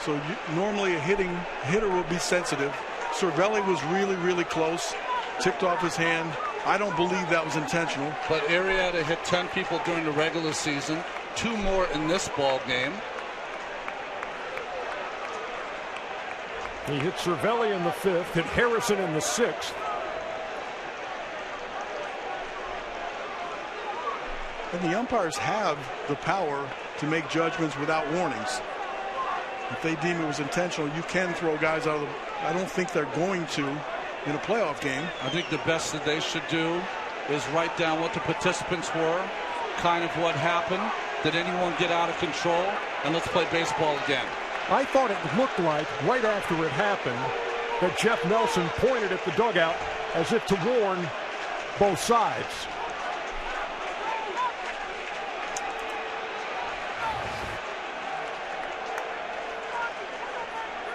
G: So normally a hitter will be sensitive. Cervelli was really close. Tipped off his hand. I don't believe that was intentional.
E: But Arrieta hit 10 people during the regular season, 2 more in this ball game.
C: He hit Cervelli in the 5th, hit Harrison in the 6th.
G: And the umpires have the power to make judgments without warnings. If they deem it was intentional, you can throw guys out of the... I don't think they're going to in a playoff game.
E: I think the best that they should do is write down what the participants were, kind of what happened. Did anyone get out of control? And let's play baseball again.
C: I thought it looked like, right after it happened, that Jeff Nelson pointed at the dugout as if to warn both sides.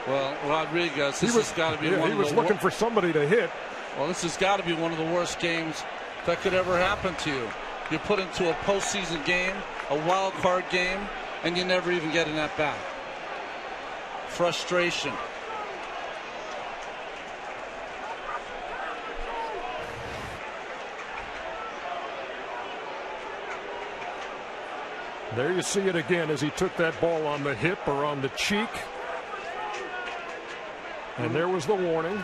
E: Well, Rodriguez, this has got to be one of the...
C: He was looking for somebody to hit.
E: Well, this has got to be one of the worst games that could ever happen to you. You're put into a postseason game, a wild card game, and you never even get an at-bat. Frustration.
C: There you see it again as he took that ball on the hip or on the cheek. And there was the warning.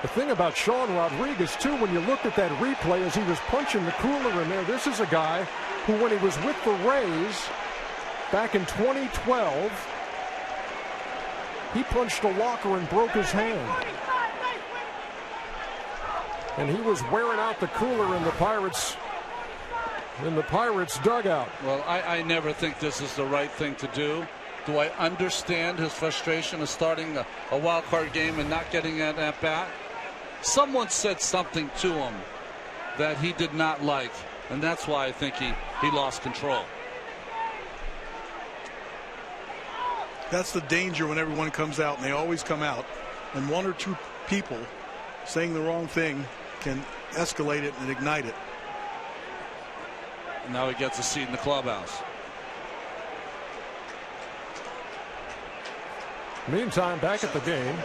C: The thing about Sean Rodriguez, too, when you looked at that replay as he was punching the cooler in there, this is a guy who, when he was with the Rays back in 2012, he punched a locker and broke his hand. And he was wearing out the cooler in the Pirates dugout.
E: Well, I never think this is the right thing to do. Do I understand his frustration of starting a wild card game and not getting an at-bat? Someone said something to him that he did not like, and that's why I think he lost control.
G: That's the danger when everyone comes out, and they always come out, and 1 or 2 people saying the wrong thing can escalate it and ignite it.
E: Now he gets a seat in the clubhouse.
C: Meantime, back at the game,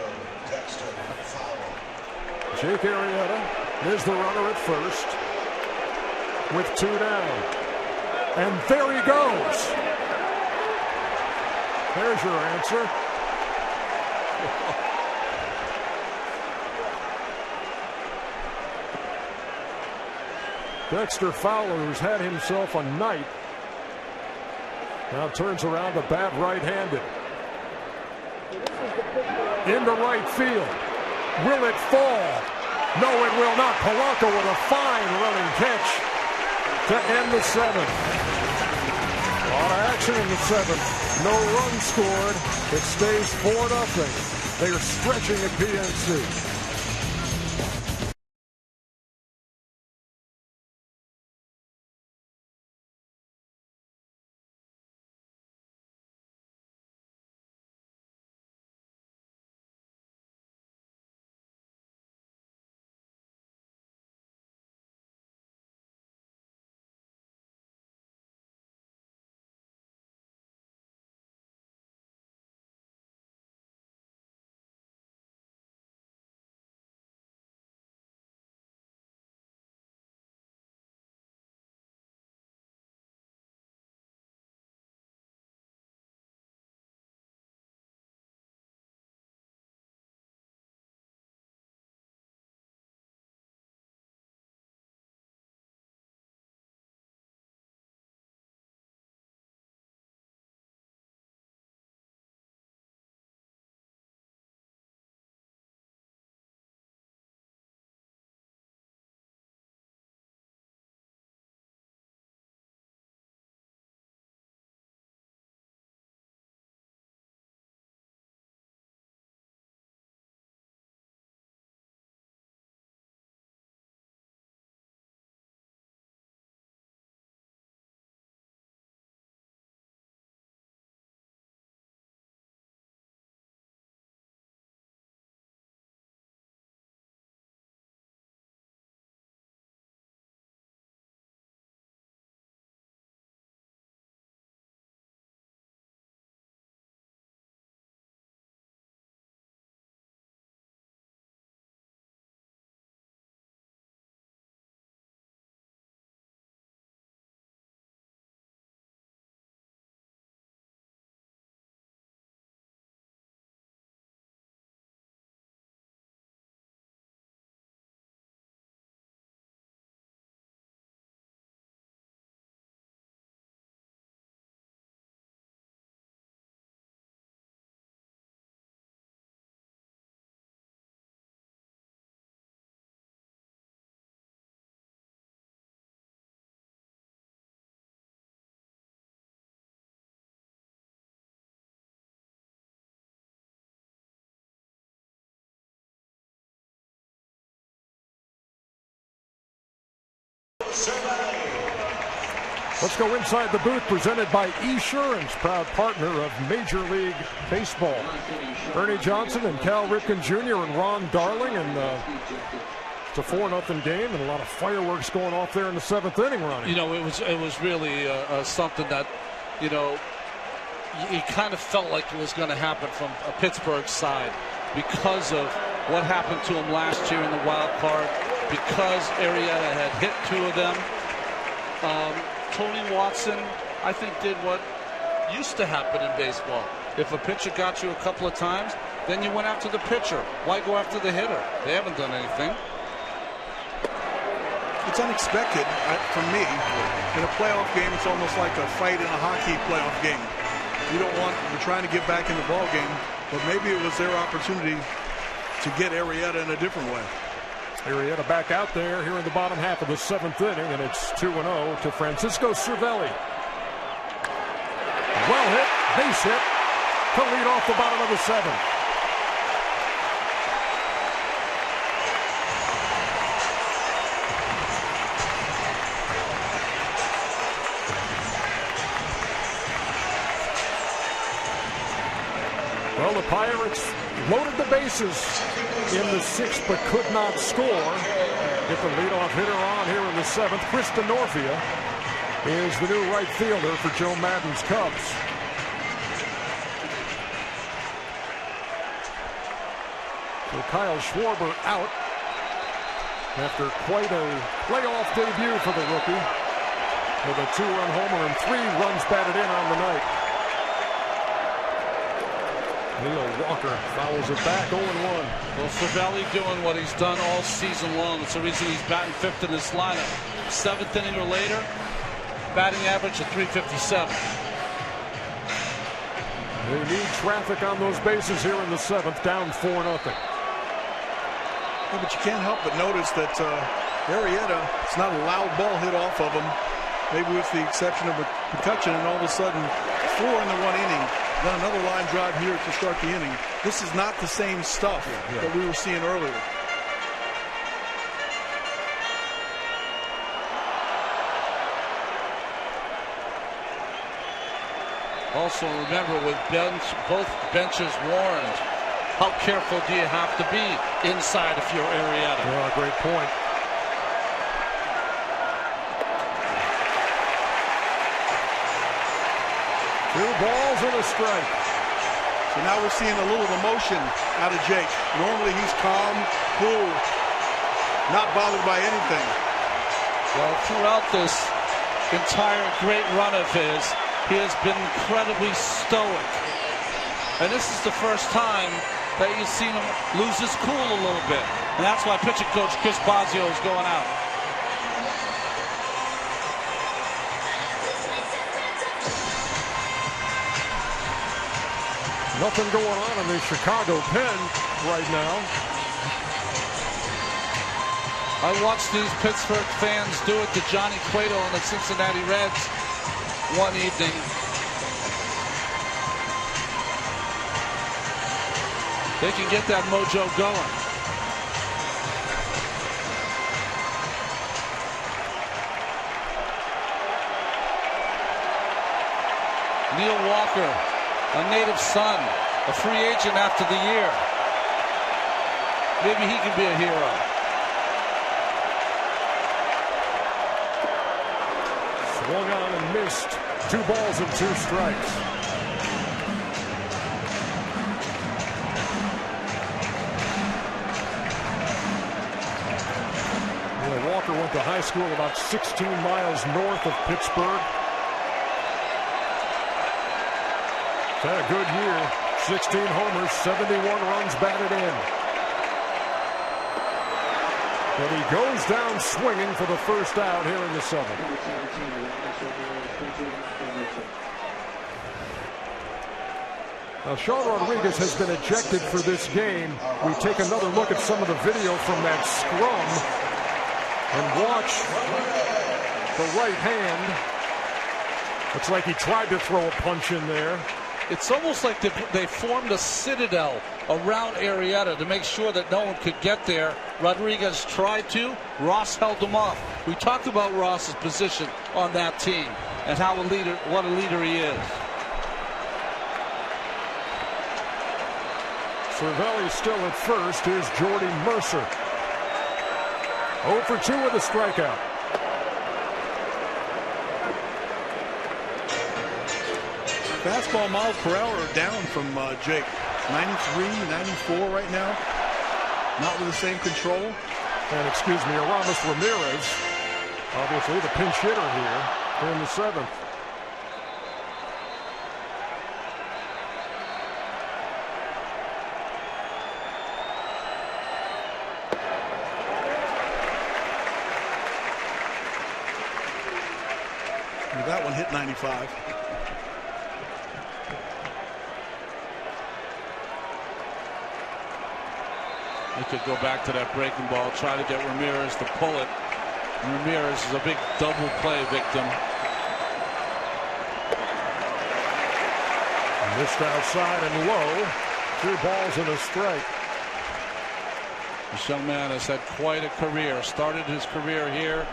C: Jake Arrieta is the runner at first with 2 down. And there he goes. There's your answer. Dexter Fowler, who's had himself a night, now turns around to bat right-handed. Into right field. Will it fall? No, it will not. Polanco with a fine running catch to end the 7th. A lot of action in the 7th. No run scored. It stays 4-0. They are stretching at PNC. Let's go inside the booth, presented by Esurance, proud partner of Major League Baseball. Ernie Johnson and Cal Ripken Jr. and Ron Darling, and it's a 4-0 game, and a lot of fireworks going off there in the 7th inning, Ronnie.
E: You know, it was really something that, you know, it kind of felt like it was going to happen from a Pittsburgh side because of what happened to him last year in the wild card, because Arrieta had hit 2 of them. Tony Watson, I think, did what used to happen in baseball. If a pitcher got you a couple of times, then you went after the pitcher. Why go after the hitter? They haven't done anything.
G: It's unexpected for me. In a playoff game, it's almost like a fight in a hockey playoff game. You're trying to get back in the ball game, but maybe it was their opportunity to get Arrieta in a different way.
C: Arrieta back out there here in the bottom half of the 7th inning, and it's 2-0 to Francisco Cervelli. Well hit, base hit to lead off the bottom of the 7th. Well, the Pirates loaded the bases in the 6th, but could not score. Get the leadoff hitter on here in the 7th. Chris DeNorfia is the new right fielder for Joe Maddon's Cubs. So Kyle Schwarber out after quite a playoff debut for the rookie, with a 2-run homer and 3 runs batted in on the night. Neil Walker fouls it back, 0-1.
E: Well, Cervelli doing what he's done all season long. It's the reason he's batting 5th in this lineup. 7th inning or later, batting average of .357.
C: They need traffic on those bases here in the 7th, down 4-0.
G: Yeah, but you can't help but notice that Arrieta, it's not a loud ball hit off of him, maybe with the exception of McCutchen, and all of a sudden 4 in the 1 inning. Got another line drive here to start the inning. This is not the same stuff that we were seeing earlier.
E: Also remember, with both benches warned, how careful do you have to be inside if you're Arrieta?
C: Yeah, great point. Two balls and a strike.
G: So now we're seeing a little emotion out of Jake. Normally he's calm, cool, not bothered by anything.
E: Well, throughout this entire great run of his, he has been incredibly stoic. And this is the first time that you've seen him lose his cool a little bit. And that's why pitching coach Chris Bosio is going out.
C: Nothing going on in the Chicago pen right now.
E: I watched these Pittsburgh fans do it to Johnny Cueto and the Cincinnati Reds one evening. They can get that mojo going. Neil Walker, a native son, a free agent after the year. Maybe he can be a hero.
C: Swung on and missed. 2 balls and 2 strikes. Well, Walker went to high school about 16 miles north of Pittsburgh. Had a good year. 16 homers, 71 runs batted in. But he goes down swinging for the first out here in the 7th. Now, Sean Rodriguez has been ejected for this game. We take another look at some of the video from that scrum and watch the right hand. Looks like he tried to throw a punch in there.
E: it's almost like they formed a citadel around Arrieta to make sure that no one could get there. Rodriguez tried to. Ross held him off. We talked about Ross's position on that team and what a leader he is.
C: Cervelli still at first. Here's Jordy Mercer. 0 for 2 with a strikeout.
G: Fastball miles per hour are down from Jake. 93, 94 right now. Not with the same control.
C: And excuse me, Aramis Ramirez, obviously the pinch hitter here in the 7th.
G: That one hit 95.
E: They could go back to that breaking ball, try to get Ramirez to pull it. Ramirez is a big double play victim.
C: Missed outside and low. 2 balls and a strike.
E: This young man has had quite a career. Started his career here,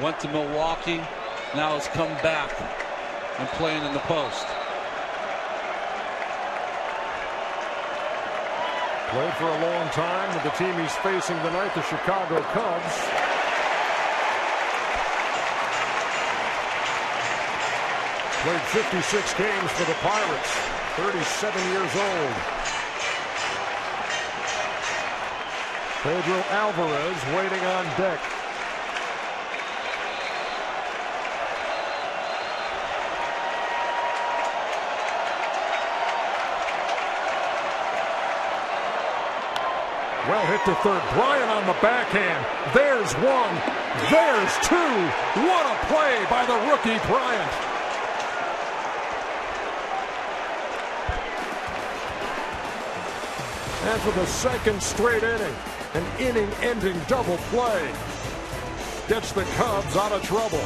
E: went to Milwaukee, now has come back and playing in the post.
C: Played for a long time with the team he's facing tonight, the Chicago Cubs. Played 56 games for the Pirates, 37 years old. Pedro Alvarez waiting on deck. Well hit to third. Bryant on the backhand. There's 1. There's 2. What a play by the rookie Bryant. And for the second straight inning, an inning-ending double play gets the Cubs out of trouble.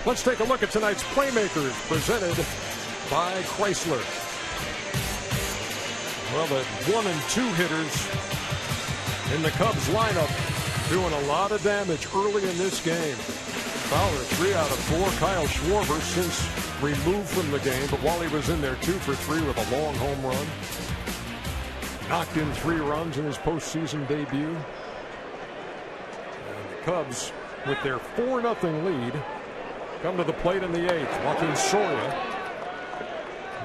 C: Let's take a look at tonight's Playmakers, presented by Chrysler. Well, the 1 and 2 hitters in the Cubs lineup doing a lot of damage early in this game. Fowler 3 out of 4. Kyle Schwarber since removed from the game, but while he was in there, 2 for 3 with a long home run. Knocked in 3 runs in his postseason debut. And the Cubs, with their 4-0 lead, come to the plate in the 8th. Joaquin Soria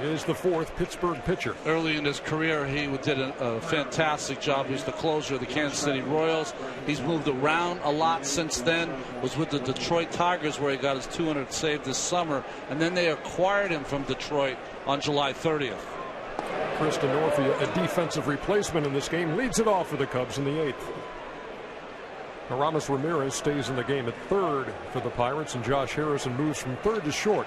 C: is the 4th Pittsburgh pitcher.
E: Early in his career, he did a fantastic job. He's the closer of the Kansas City Royals. He's moved around a lot since then. Was with the Detroit Tigers, where he got his 200th save this summer, and then they acquired him from Detroit on July 30th.
C: Chris Denorfia, a defensive replacement in this game, leads it off for the Cubs in the 8th. Aramis Ramirez stays in the game at 3rd for the Pirates, and Josh Harrison moves from 3rd to short.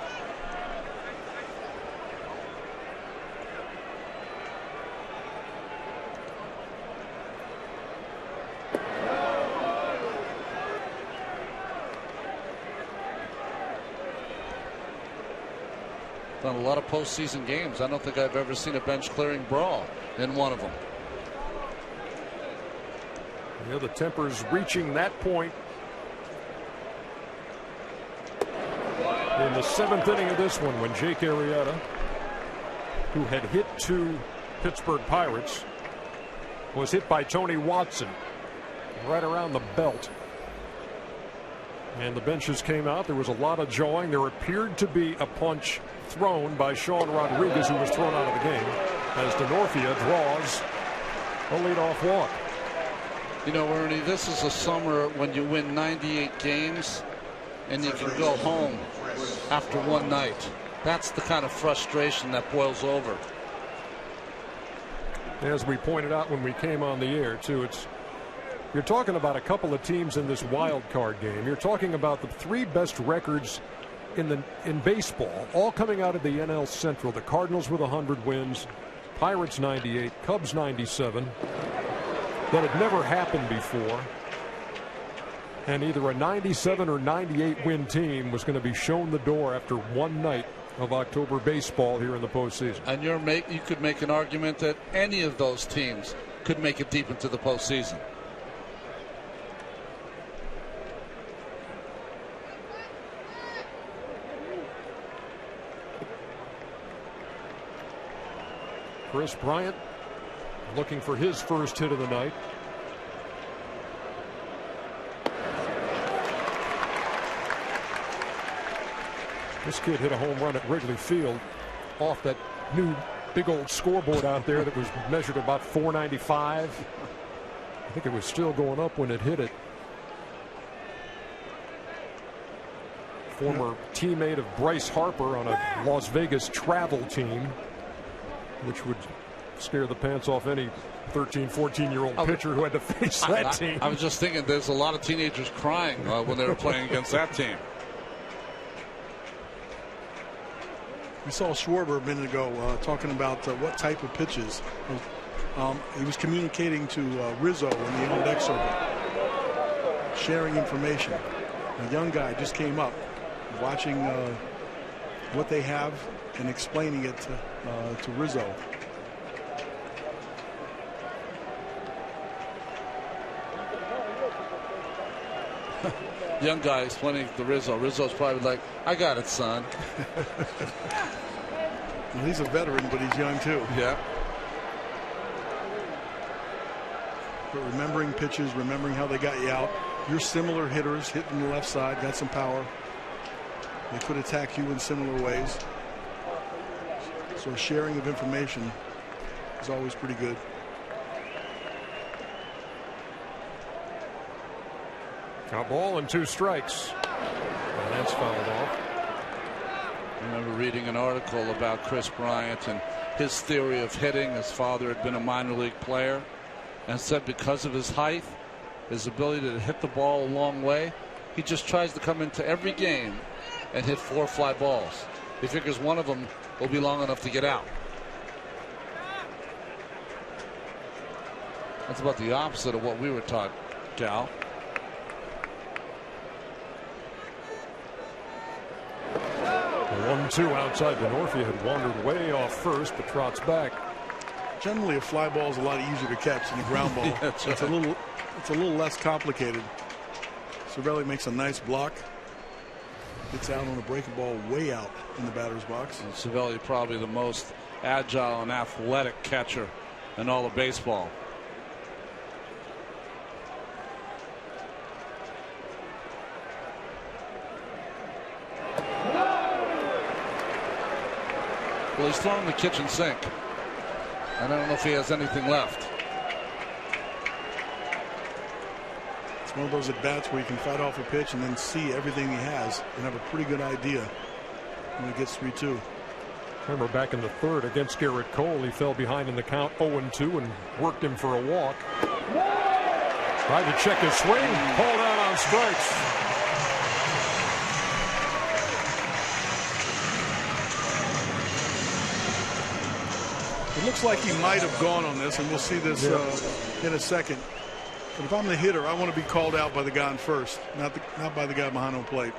E: Done a lot of postseason games. I don't think I've ever seen a bench clearing brawl in one of them.
C: Yeah, the temper's reaching that point in the 7th inning of this one, when Jake Arrieta, who had hit 2 Pittsburgh Pirates, was hit by Tony Watson right around the belt. And the benches came out. There was a lot of jawing. There appeared to be a punch thrown by Sean Rodriguez, who was thrown out of the game, as Denorfia draws a leadoff walk.
E: You know, Ernie, this is a summer when you win 98 games and you can go home after one night. That's the kind of frustration that boils over.
C: As we pointed out when we came on the air, too, you're talking about a couple of teams in this wild card game. You're talking about the 3 best records in baseball, all coming out of the NL Central. The Cardinals with 100 wins, Pirates 98, Cubs 97. That had never happened before. And either a 97 or 98 win team was going to be shown the door after one night of October baseball here in the postseason.
E: And you could make an argument that any of those teams could make it deep into the postseason.
C: Chris Bryant looking for his first hit of the night. This kid hit a home run at Wrigley Field off that new big old scoreboard out there that was measured about 495. I think it was still going up when it hit it. Former teammate of Bryce Harper on a Las Vegas travel team, which would scare the pants off any 13, 14-year-old pitcher who had to face that team.
E: I was just thinking there's a lot of teenagers crying when they were playing against that team.
G: We saw Schwarber a minute ago talking about what type of pitches. He was communicating to Rizzo in the on-deck circle, sharing information. A young guy just came up, watching what they have and explaining it to Rizzo.
E: Young guy explaining to Rizzo. Rizzo's probably like, I got it, son.
G: Well, he's a veteran, but he's young too.
E: Yeah.
G: But remembering pitches, remembering how they got you out. You're similar hitters, hitting the left side, got some power. They could attack you in similar ways. So sharing of information is always pretty good.
C: A ball and 2 strikes. And that's fouled off.
E: I remember reading an article about Chris Bryant and his theory of hitting. His father had been a minor league player and said because of his height, his ability to hit the ball a long way, he just tries to come into every game and hit 4 fly balls. He figures one of them will be long enough to get out. That's about the opposite of what we were taught, Cal.
C: 1-2 outside. Denorfia had wandered way off first, but trots back.
G: Generally, a fly ball is a lot easier to catch than a ground ball.
E: Yeah,
G: it's a little less complicated. Cervelli makes a nice block. Gets out on a breaking ball way out in the batter's box.
E: And Cervelli probably the most agile and athletic catcher in all of baseball. Well, he's throwing the kitchen sink. I don't know if he has anything left.
G: It's one of those at bats where you can fight off a pitch and then see everything he has and have a pretty good idea when it gets 3-2.
C: Remember back in the third against Garrett Cole, he fell behind in the count 0-2 and worked him for a walk. Tried to check his swing, called out on strikes.
G: It looks like he might have gone on this, and we'll see this in a second. But if I'm the hitter, I want to be called out by the guy on first, not by the guy behind home plate.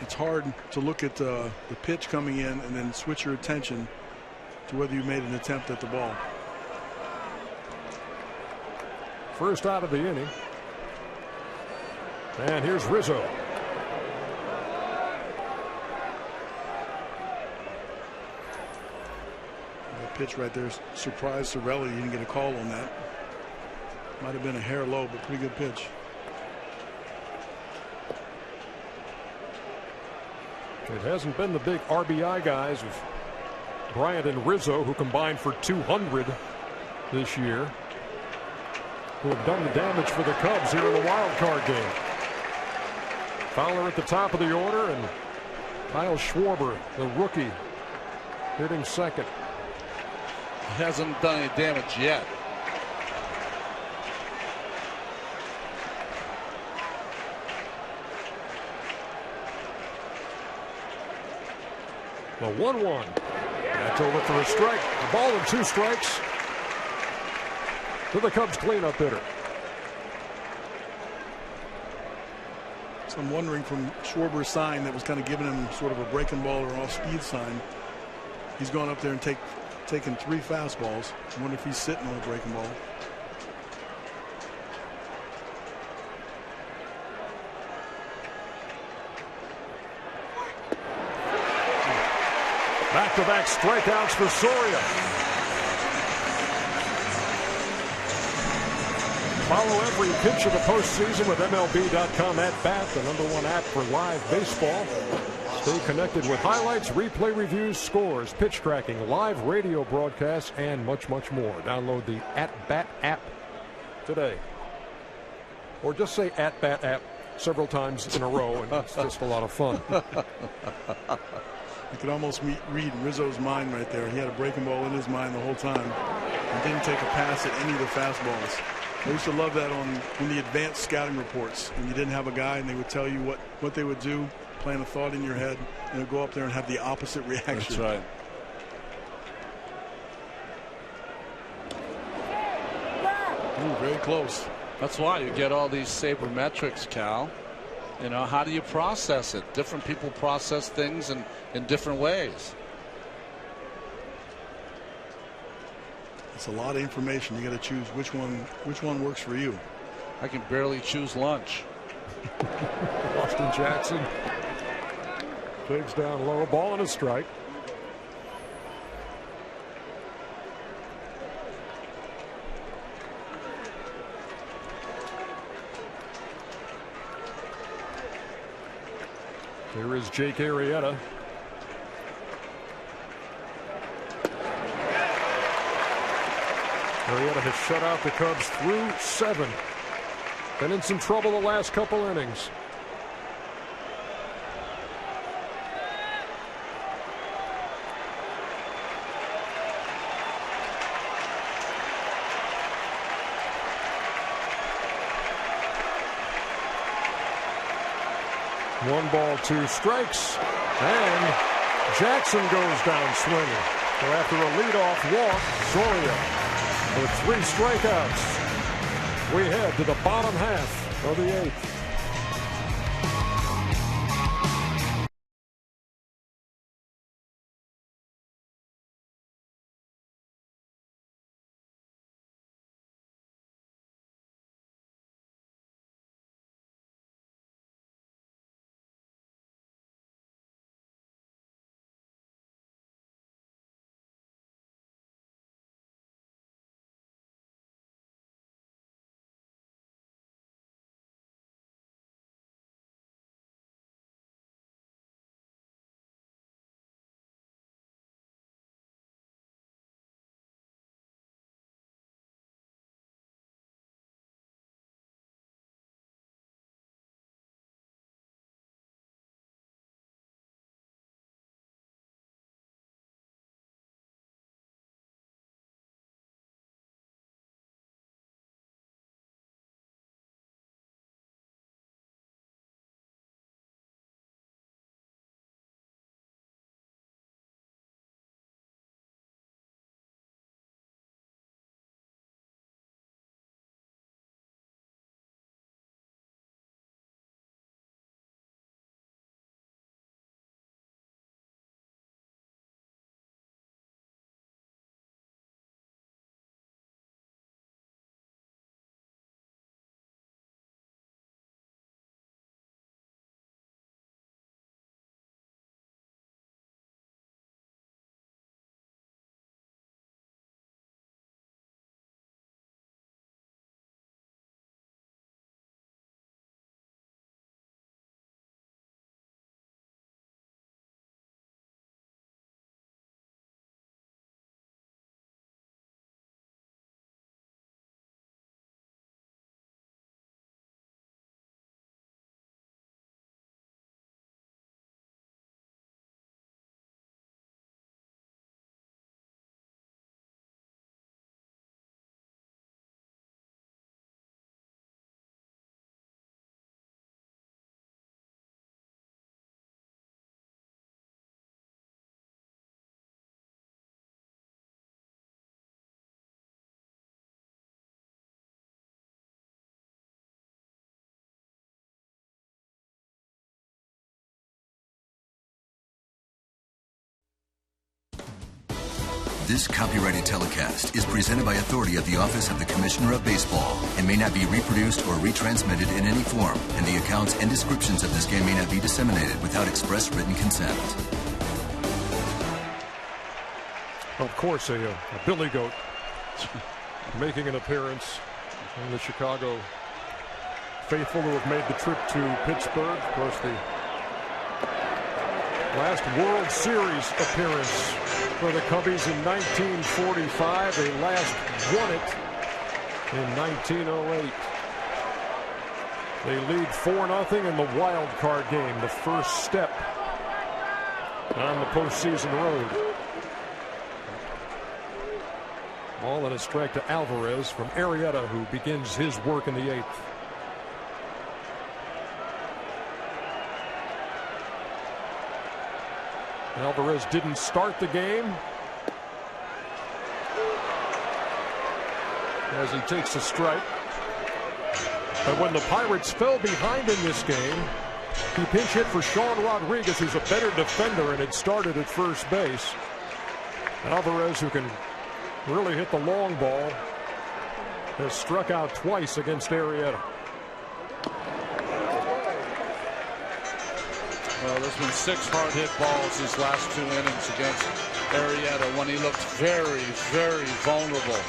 G: It's hard to look at the pitch coming in and then switch your attention to whether you made an attempt at the ball.
C: First out of the inning. And here's Rizzo.
G: Pitch right there surprised Cervelli. He didn't get a call on that. Might have been a hair low, but pretty good pitch.
C: It hasn't been the big RBI guys of Bryant and Rizzo, who combined for 200 this year, who have done the damage for the Cubs here in the wild card game. Fowler at the top of the order, and Kyle Schwarber, the rookie, hitting second.
E: Hasn't done any damage yet.
C: The 1-1. That's over for a strike. A ball and 2 strikes to the Cubs cleanup hitter.
G: So I'm wondering, from Schwarber's sign that was kind of giving him sort of a breaking ball or off speed sign, he's gone up there and taken 3 fastballs. I wonder if he's sitting on a breaking ball.
C: Back-to-back strikeouts for Soria. Follow every pitch of the postseason with MLB.com at bat, the #1 app for live baseball. Stay connected with highlights, replay reviews, scores, pitch tracking, live radio broadcasts, and much, much more. Download the At Bat app today. Or just say At Bat app several times in a row, and it's just a lot of fun.
G: You could almost read Rizzo's mind right there. He had a breaking ball in his mind the whole time and didn't take a pass at any of the fastballs. I used to love that in the advanced scouting reports, when you didn't have a guy and they would tell you what they would do, plant a thought in your head, and go up there and have the opposite reaction.
E: That's right.
G: Ooh, very close.
E: That's why you get all these sabermetrics, Cal. You know, how do you process it? Different people process things in different ways.
G: It's a lot of information. You got to choose which one works for you.
E: I can barely choose lunch.
C: Austin Jackson takes down low, ball and a strike. Here is Jake Arrieta. Arrieta has shut out the Cubs through 7. Been in some trouble the last couple innings. One ball, 2 strikes, and Jackson goes down swinging. So after a leadoff walk, Soria with 3 strikeouts. We head to the bottom half of the 8th.
J: This copyrighted telecast is presented by authority of the Office of the Commissioner of Baseball and may not be reproduced or retransmitted in any form, and the accounts and descriptions of this game may not be disseminated without express written consent.
C: Of course, a Billy Goat making an appearance in the Chicago faithful who have made the trip to Pittsburgh. Of course, the last World Series appearance for the Cubbies in 1945. They last won it in 1908. They lead 4-0 in the wild card game, the first step on the postseason road. Ball and a strike to Alvarez from Arrieta, who begins his work in the 8th. Alvarez didn't start the game as he takes a strike. But when the Pirates fell behind in this game, he pinch hit for Sean Rodriguez, who's a better defender and had started at first base. Alvarez, who can really hit the long ball, has struck out twice against Arrieta.
E: Well, there's been 6 hard-hit balls his last 2 innings against Arrieta when he looked very, very vulnerable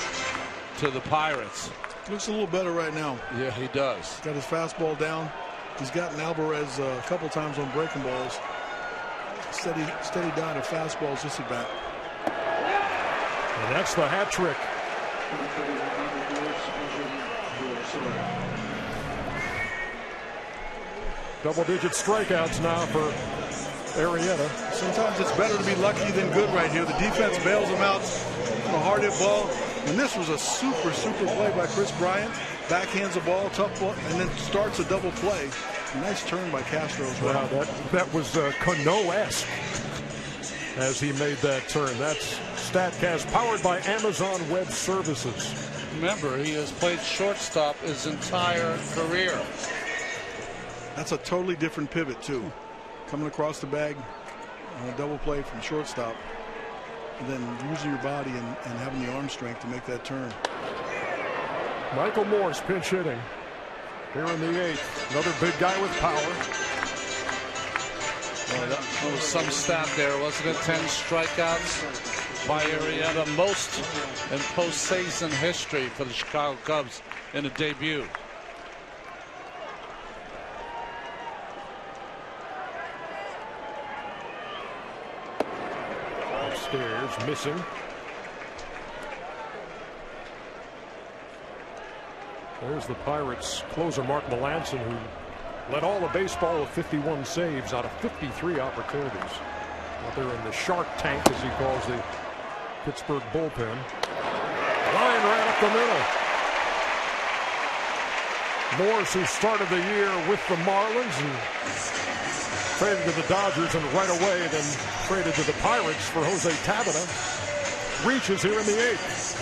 E: to the Pirates.
G: Looks a little better right now.
E: Yeah, he does.
G: Got his fastball down. He's gotten Alvarez a couple times on breaking balls. Steady down to fastballs this at bat.
C: And that's the hat trick. Double-digit strikeouts now for Arrieta.
G: Sometimes it's better to be lucky than good right here. The defense bails him out on a hard hit ball. And this was a super play by Chris Bryant. Backhands the ball, tough ball, and then starts a double play. Nice turn by Castro as well.
C: Wow, that was Cano-esque as he made that turn. That's StatCast, powered by Amazon Web Services.
E: Remember, he has played shortstop his entire career.
G: That's a totally different pivot, too. Coming across the bag on a double play from shortstop, and then using your body and having the arm strength to make that turn.
C: Michael Morse pinch hitting here in the 8th. Another big guy with power.
E: Well, that was some stat there, wasn't it? 10 strikeouts by Arrieta, most in postseason history for the Chicago Cubs in a debut.
C: Upstairs, missing. There's the Pirates closer, Mark Melancon, who led all of baseball with 51 saves out of 53 opportunities. Out there in the shark tank, as he calls the Pittsburgh bullpen. Line right up the middle. Morse, who started the year with the Marlins and traded to the Dodgers and right away then traded to the Pirates for Jose Tabata, reaches here in the 8th.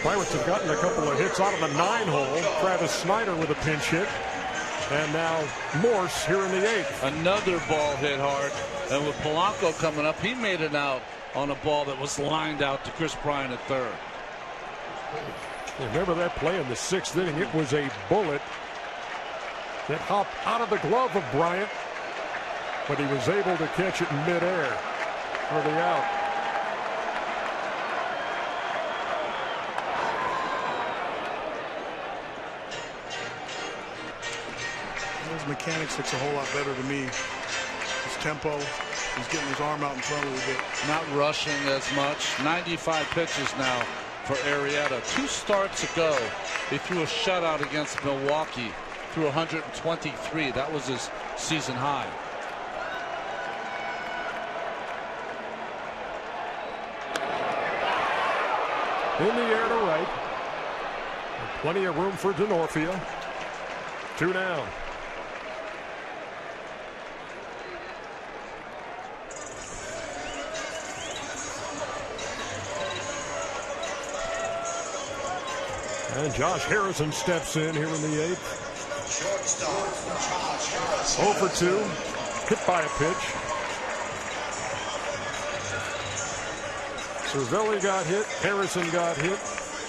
C: Pirates have gotten a couple of hits out of the 9-hole. Travis Snyder with a pinch hit. And now Morse here in the 8th.
E: Another ball hit hard. And with Polanco coming up, he made it out on a ball that was lined out to Chris Bryant at third.
C: Remember that play in the 6th inning? It was a bullet that hopped out of the glove of Bryant, but he was able to catch it in midair for the out.
G: His mechanics looks a whole lot better to me. His tempo, he's getting his arm out in front a little bit.
E: Not rushing as much. 95 pitches now for Arrieta. 2 starts ago, he threw a shutout against Milwaukee. Threw 123. That was his season high.
C: In the air to right. Plenty of room for Denorfia. 2 down. And Josh Harrison steps in here in the 8th. 0 for 2, hit by a pitch. Cervelli got hit. Harrison got hit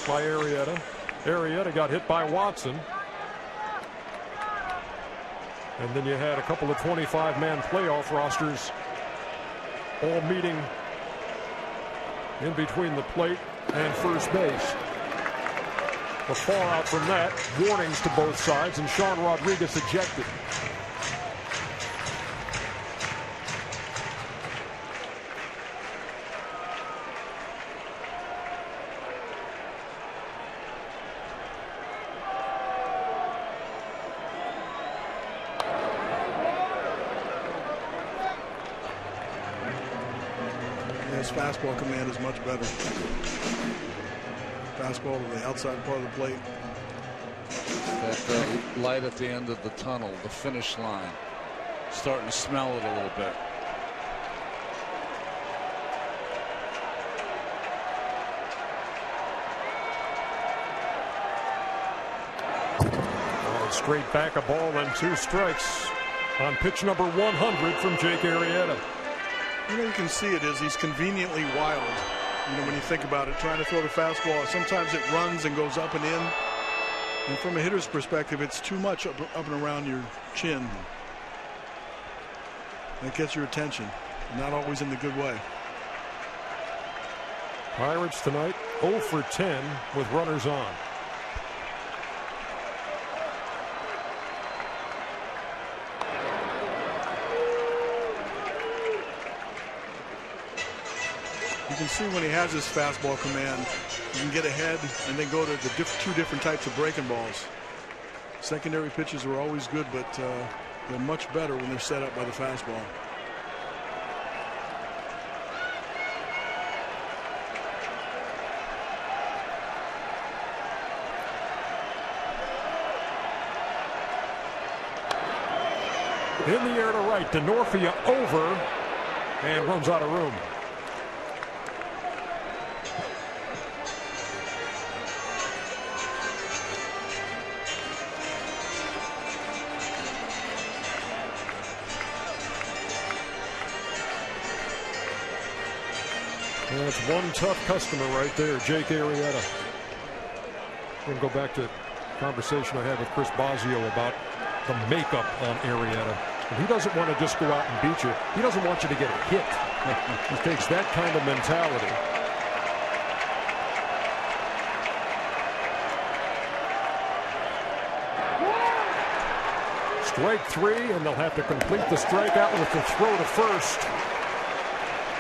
C: by Arrieta. Arrieta got hit by Watson. And then you had a couple of 25-man playoff rosters all meeting in between the plate and first base. The fallout from that, warnings to both sides, and Sean Rodriguez ejected.
G: His fastball command is much better. Fastball to the outside part of the plate.
E: That light at the end of the tunnel, the finish line, starting to smell it a little bit.
C: Oh, straight back, a ball and 2 strikes on pitch number 100 from Jake Arrieta.
G: You know, you can see it as he's conveniently wild. You know, when you think about it, trying to throw the fastball, sometimes it runs and goes up and in. And from a hitter's perspective, it's too much up and around your chin. That gets your attention, not always in the good way.
C: Pirates tonight 0 for 10 with runners on.
G: You can see when he has his fastball command, you can get ahead and then go to the 2 different types of breaking balls. Secondary pitches are always good, but they're much better when they're set up by the fastball.
C: In the air to right, DeNorfia over and runs out of room. That's one tough customer right there, Jake Arrieta. We're going to go back to a conversation I had with Chris Bosio about the makeup on Arrieta. And he doesn't want to just go out and beat you. He doesn't want you to get a hit. He takes that kind of mentality. Strike 3, and they'll have to complete the strikeout with the throw to first.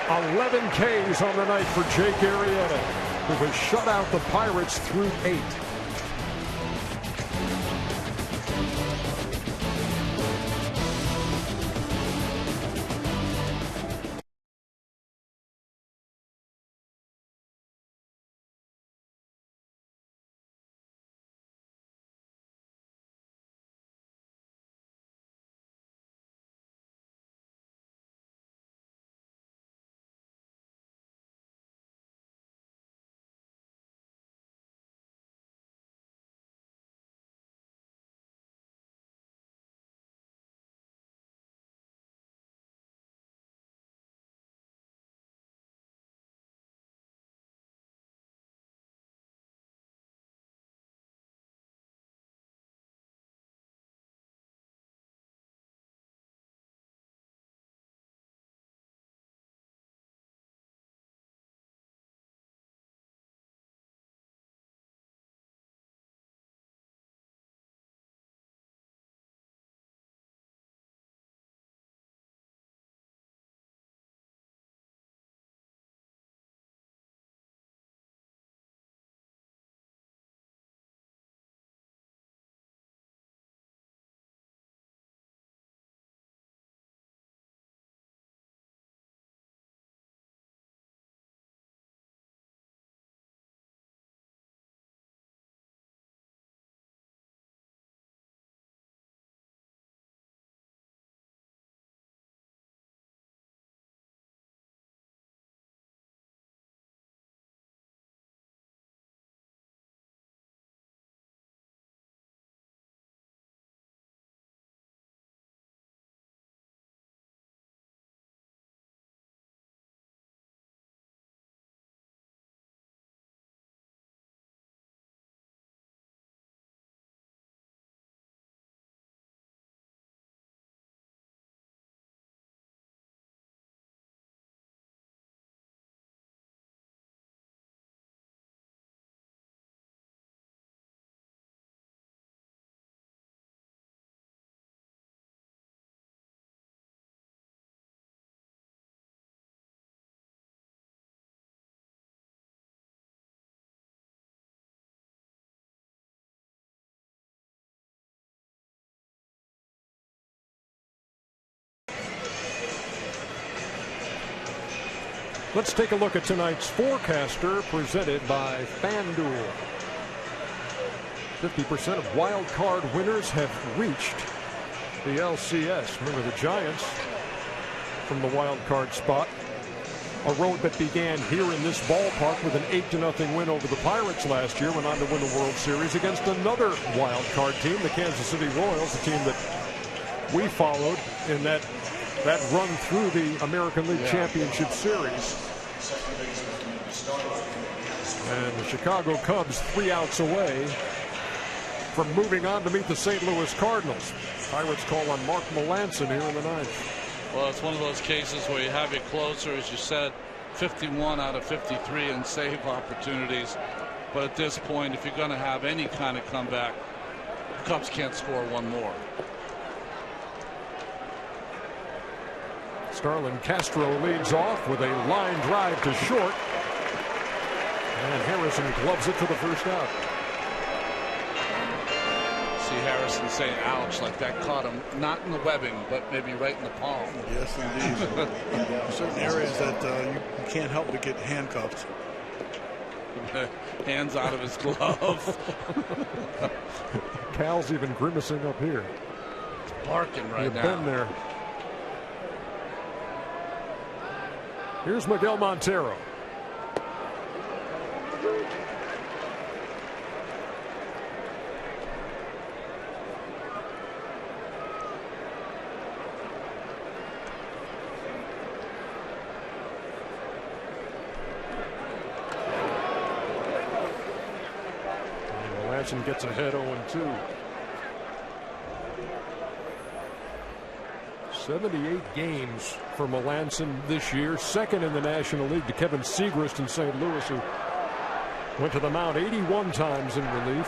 C: 11 Ks on the night for Jake Arrieta, who has shut out the Pirates through 8. Let's take a look at tonight's forecaster presented by FanDuel. 50% of wild card winners have reached the LCS. Remember the Giants from the wild card spot. A road that began here in this ballpark with an 8-0 win over the Pirates last year, went on to win the World Series against another wild card team, the Kansas City Royals, a team that we followed in that run through the American League Championship Series. And the Chicago Cubs 3 outs away from moving on to meet the St. Louis Cardinals. Pirates call on Mark Melancon here in the ninth.
E: Well, it's one of those cases where you have your closer, as you said, 51 out of 53 in save opportunities. But at this point, if you're going to have any kind of comeback, the Cubs can't score one more.
C: Starlin Castro leads off with a line drive to short. And Harrison gloves it for the first out.
E: See Harrison saying ouch, like that caught him not in the webbing but maybe right in the palm.
G: Yes, indeed. Certain areas that you can't help but get handcuffed.
E: Hands out of his glove.
C: Cal's even grimacing up here.
E: Barking right now.
C: Been there. Here's Miguel Montero. Gets ahead 0-2. 78 games for Melancon this year, second in the National League to Kevin Segrist in St. Louis, who went to the mound 81 times in relief.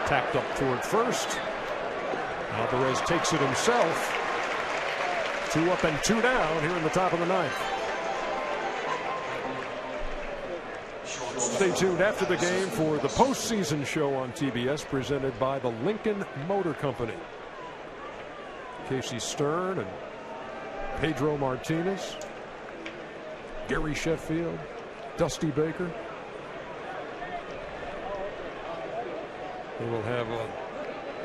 C: Tacked up toward first. Alvarez takes it himself. 2 up and 2 down here in the top of the ninth. Stay tuned after the game for the postseason show on TBS presented by the Lincoln Motor Company. Casey Stern and Pedro Martinez, Gary Sheffield, Dusty Baker. We will have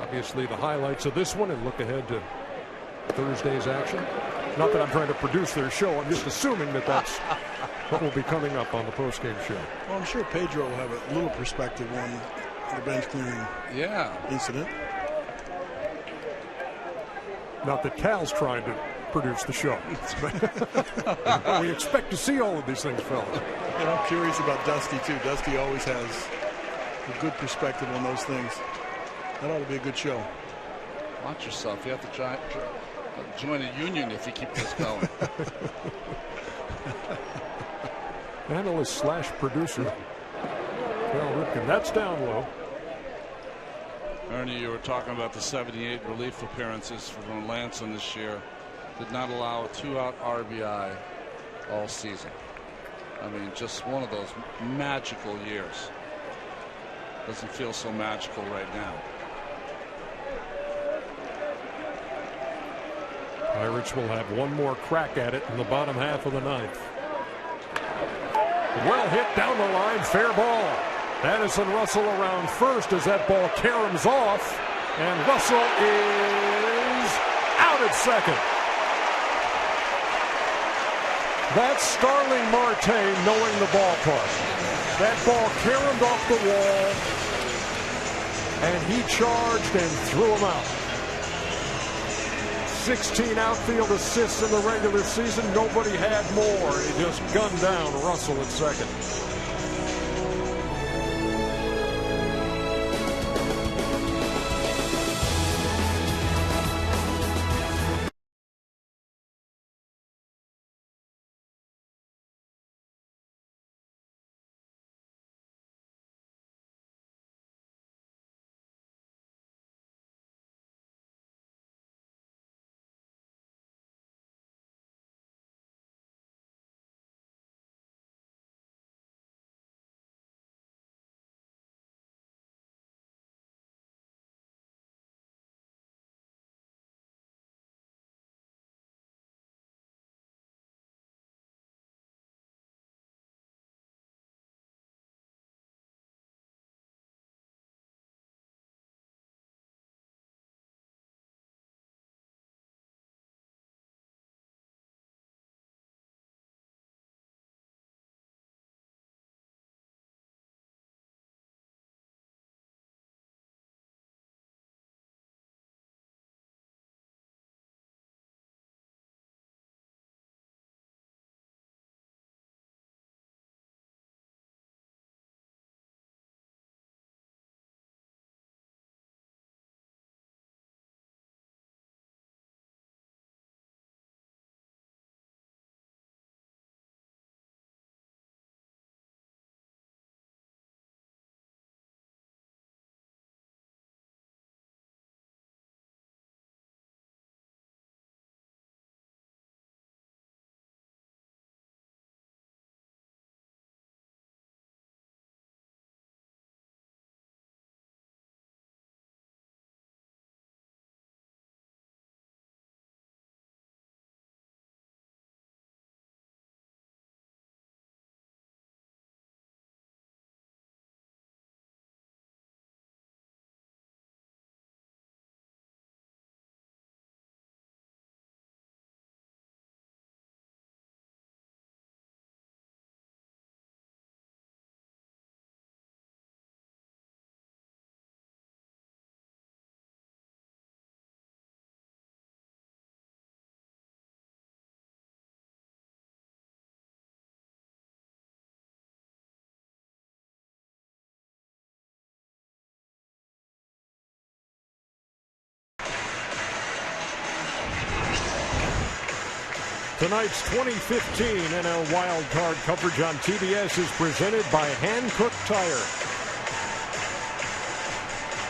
C: obviously the highlights of this one and look ahead to Thursday's action. Not that I'm trying to produce their show, I'm just assuming that that's what will be coming up on the postgame show.
G: Well, I'm sure Pedro will have a little perspective on the bench clearing incident.
C: Not that Cal's trying to produce the show. We expect to see all of these things, fellas.
G: And I'm curious about Dusty, too. Dusty always has a good perspective on those things. That ought to be a good show.
E: Watch yourself. You have to try join a union if you keep this going.
C: Analyst slash producer Cal Ripken. That's down low.
E: Ernie, you were talking about the 78 relief appearances for Melancon this year. Did not allow a 2-out RBI all season. I mean, just one of those magical years. Doesn't feel so magical right now.
C: Pirates will have one more crack at it in the bottom half of the ninth. Well hit down the line, fair ball. Addison Russell around first as that ball caroms off, and Russell is out at second. That's Starling Marte knowing the ballpark. That ball caromed off the wall, and he charged and threw him out. 16 outfield assists in the regular season. Nobody had more. He just gunned down Russell at second. Tonight's 2015 NL Wild Card coverage on TBS is presented by Hankook Tire.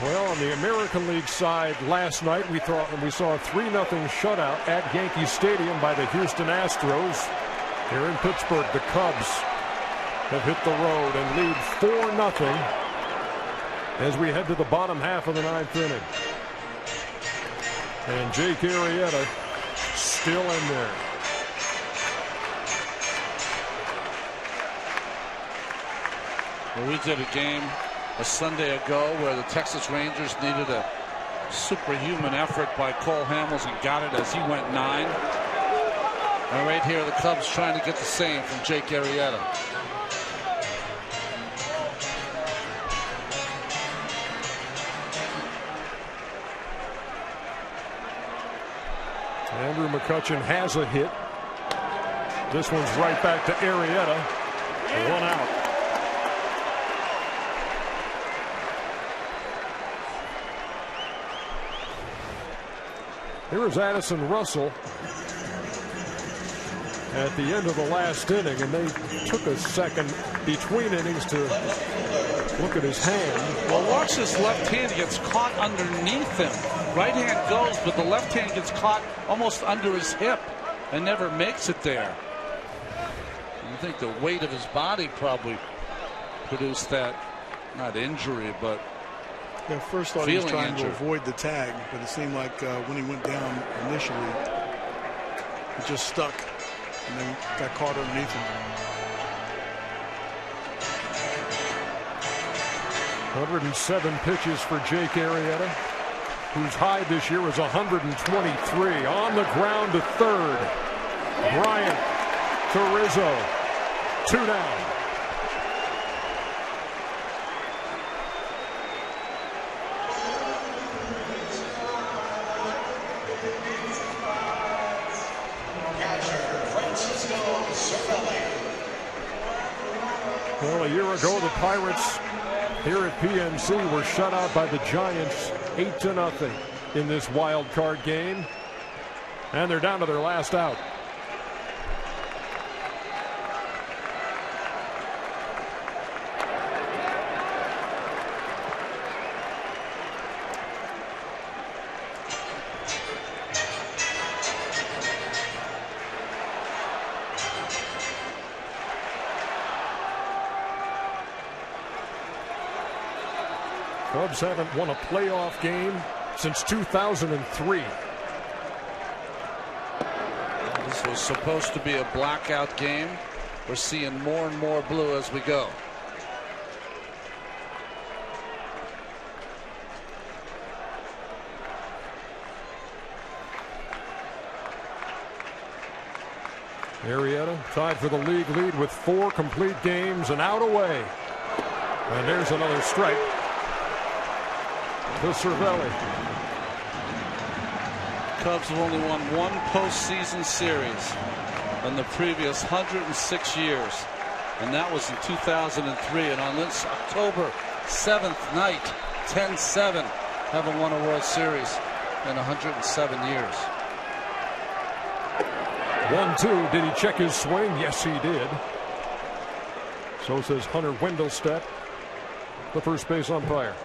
C: Well, on the American League side last night, we saw a 3-0 shutout at Yankee Stadium by the Houston Astros. Here in Pittsburgh, the Cubs have hit the road and lead 4-0 as we head to the bottom half of the 9th inning. And Jake Arrieta still in there.
E: Well, we did a game a Sunday ago where the Texas Rangers needed a superhuman effort by Cole Hamels and got it as he went 9. And right here, the Cubs trying to get the same from Jake Arrieta.
C: Andrew McCutchen has a hit. This one's right back to Arrieta. 1 out. Here is Addison Russell at the end of the last inning, and they took a second between innings to look at his hand.
E: Well, watch this left hand gets caught underneath him. Right hand goes, but the left hand gets caught almost under his hip and never makes it there. I think the weight of his body probably produced that, not injury, but
G: yeah, first thought he was trying
E: injured.
G: to avoid the tag, but it seemed like when he went down initially, it just stuck and then got caught underneath him.
C: 107 pitches for Jake Arrieta, whose high this year was 123. On the ground to third. Bryant to Rizzo. 2 down. Well, a year ago, the Pirates here at PNC were shut out by the Giants 8-0 in this wild card game. And they're down to their last out. Cubs haven't won a playoff game since 2003.
E: This was supposed to be a blackout game. We're seeing more and more blue as we go.
C: Arrieta tied for the league lead with 4 complete games and out away. And there's another strike to Cervelli.
E: Cubs have only won 1 postseason series in the previous 106 years, and that was in 2003. And on this October 7th night, 10-7, haven't won a World Series in 107 years.
C: 1-2. Did he check his swing? Yes, he did. So says Hunter Wendelstedt, the first base umpire.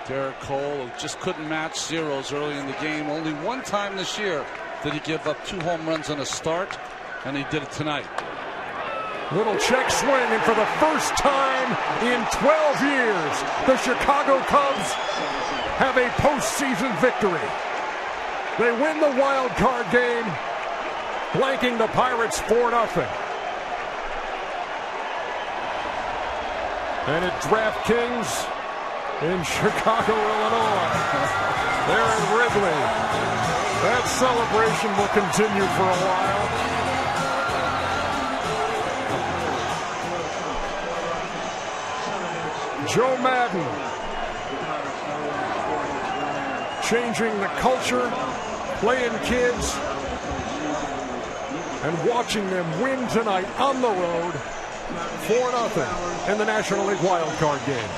E: Derek Cole just couldn't match zeros early in the game. Only 1 time this year did he give up 2 home runs on a start, and he did it tonight.
C: Little check swing, and for the first time in 12 years, the Chicago Cubs have a postseason victory. They win the wild card game, blanking the Pirates 4-0. And at DraftKings in Chicago, Illinois, there in Wrigley, that celebration will continue for a while. Joe Madden changing the culture, playing kids, and watching them win tonight on the road 4-0 in the National League wild card game.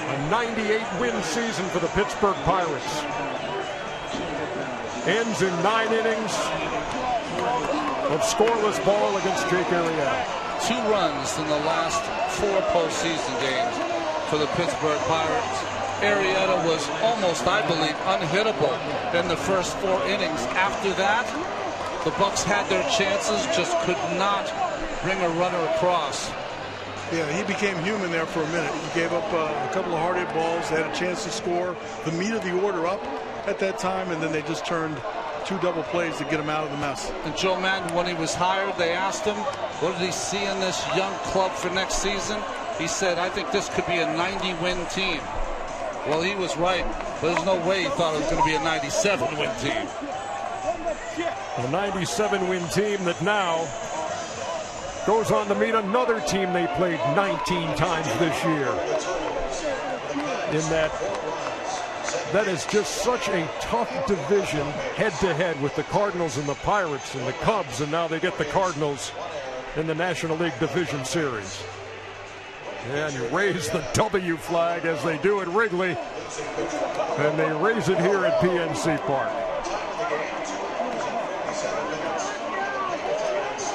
C: A 98-win season for the Pittsburgh Pirates. Ends in 9 innings of scoreless ball against Jake Arrieta.
E: 2 runs in the last 4 postseason games for the Pittsburgh Pirates. Arrieta was almost, I believe, unhittable in the first 4 innings. After that, the Bucks had their chances, just could not bring a runner across.
G: Yeah, he became human there for a minute. He gave up a couple of hard hit balls. They had a chance to score the meat of the order up at that time, and then they just turned 2 double plays to get him out of the mess.
E: And Joe Madden, when he was hired, they asked him, what did he see in this young club for next season? He said, I think this could be a 90-win team. Well, he was right, but there's no way he thought it was going to be a 97-win team.
C: A 97-win team that now goes on to meet another team they played 19 times this year. In that is just such a tough division head-to-head with the Cardinals and the Pirates and the Cubs, and now they get the Cardinals in the National League Division Series. And you raise the W flag as they do at Wrigley, and they raise it here at PNC Park.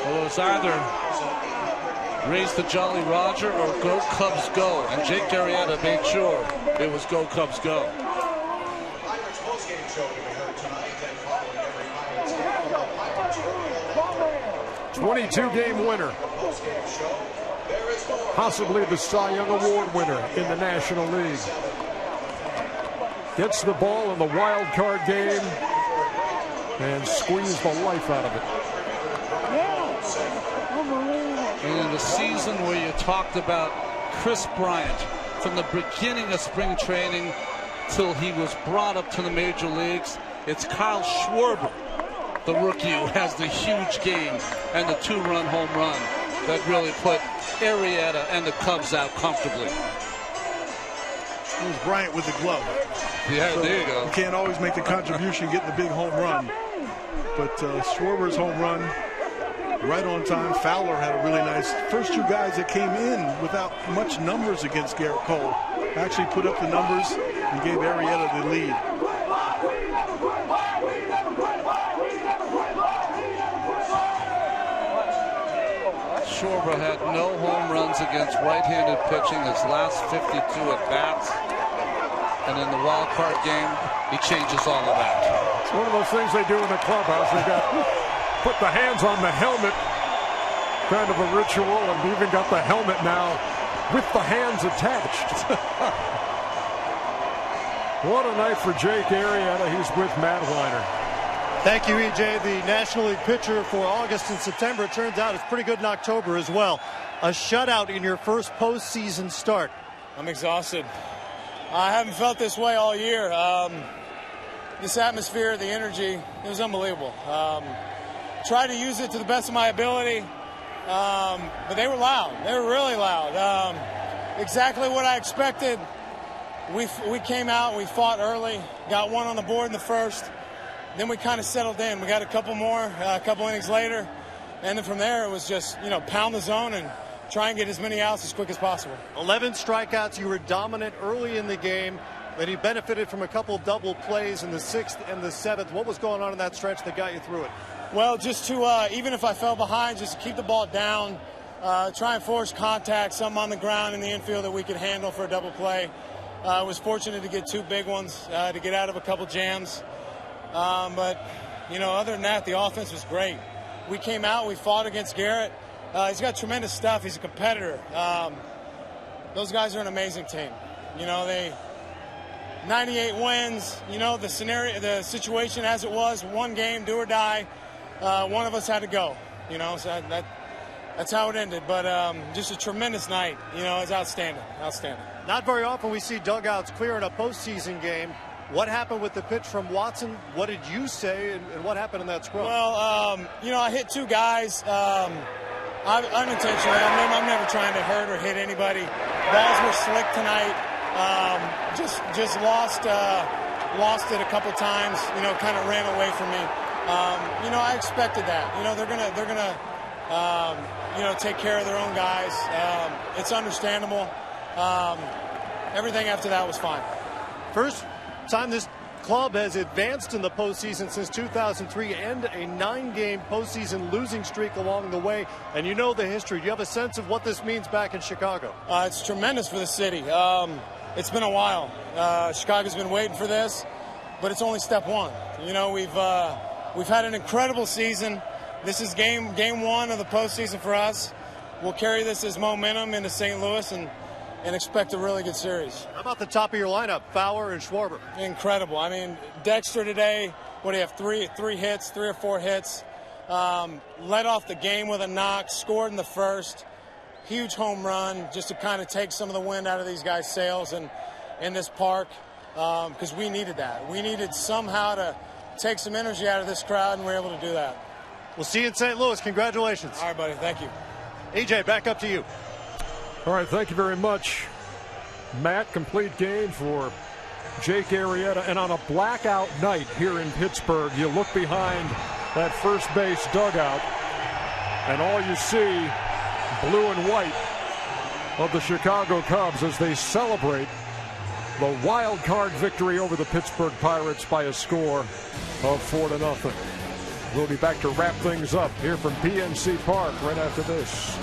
E: Well, it's either raise the Jolly Roger or go Cubs go, and Jake Arrieta made sure it was go Cubs go.
C: 22-game winner, possibly the Cy Young Award winner in the National League. Gets the ball in the wild card game and squeezed the life out of it.
E: And in the season where you talked about Chris Bryant from the beginning of spring training till he was brought up to the major leagues, it's Kyle Schwarber, the rookie, who has the huge game and the 2-run home run that really put Arrieta and the Cubs out comfortably.
G: It was Bryant with the glove.
E: Yeah,
G: so
E: there you go.
G: You can't always make the contribution getting the big home run. But Schwarber's home run, right on time. Fowler had a really nice first 2 guys that came in without much numbers against Garrett Cole. Actually put up the numbers and gave Arrieta the lead.
E: Schwarber had no home runs against right-handed pitching his last 52 at-bats. And in the wild card game, he changes all of that.
C: It's one of those things they do in the clubhouse. They got put the hands on the helmet, kind of a ritual, and even got the helmet now with the hands attached. What a night for Jake Arrieta. He's with Matt Weiner.
F: Thank you, EJ. The National League pitcher for August and September. It turns out it's pretty good in October as well. A shutout in your first postseason start.
K: I'm exhausted. I haven't felt this way all year. This atmosphere, the energy, it was unbelievable. Tried to use it to the best of my ability, but they were loud. They were really loud. Exactly what I expected. We came out, we fought early, got 1 on the board in the first. Then we kind of settled in. We got a couple more, a couple innings later. And then from there, it was just, pound the zone and try and get as many outs as quick as possible.
F: 11 strikeouts. You were dominant early in the game. Then you benefited from a couple double plays in the 6th and the 7th. What was going on in that stretch that got you through it?
K: Well, just to, even if I fell behind, just to keep the ball down, try and force contact, something on the ground in the infield that we could handle for a double play. I was fortunate to get 2 big ones, to get out of a couple jams. But, other than that, the offense was great. We came out, we fought against Garrett. He's got tremendous stuff. He's a competitor. Those guys are an amazing team. They 98 wins. The scenario, the situation as it was, 1 game, do or die. One of us had to go. So that's how it ended. But just a tremendous night. It's outstanding. Outstanding.
F: Not very often we see dugouts clear in a postseason game. What happened with the pitch from Watson? What did you say, and what happened in that scrum?
K: Well, I hit 2 guys unintentionally. I'm never trying to hurt or hit anybody. Balls were slick tonight. Just lost it a couple times. Kind of ran away from me. I expected that. They're gonna take care of their own guys. It's understandable. Everything after that was fine.
F: First time this club has advanced in the postseason since 2003, and a 9-game postseason losing streak along the way. And you know the history. Do you have a sense of what this means back in Chicago?
K: It's tremendous for the city. It's been a while. Chicago's been waiting for this, but it's only step one. You know, we've had an incredible season. This is game one of the postseason for us. We'll carry this as momentum into St. Louis and expect a really good series.
F: How about the top of your lineup, Fowler and Schwarber?
K: Incredible. I mean, Dexter today, what do you have, three or four hits, led off the game with a knock, scored in the first, huge home run just to kind of take some of the wind out of these guys' sails in this park, because we needed that. We needed somehow to take some energy out of this crowd, and we were able to do that.
F: We'll see you in St. Louis. Congratulations.
K: All right, buddy. Thank you.
F: AJ, back up to you.
C: All right, thank you very much, Matt. Complete game for Jake Arrieta. And on a blackout night here in Pittsburgh, you look behind that first base dugout, and all you see, blue and white of the Chicago Cubs as they celebrate the wild card victory over the Pittsburgh Pirates by a score of 4-0. We'll be back to wrap things up here from PNC Park right after this.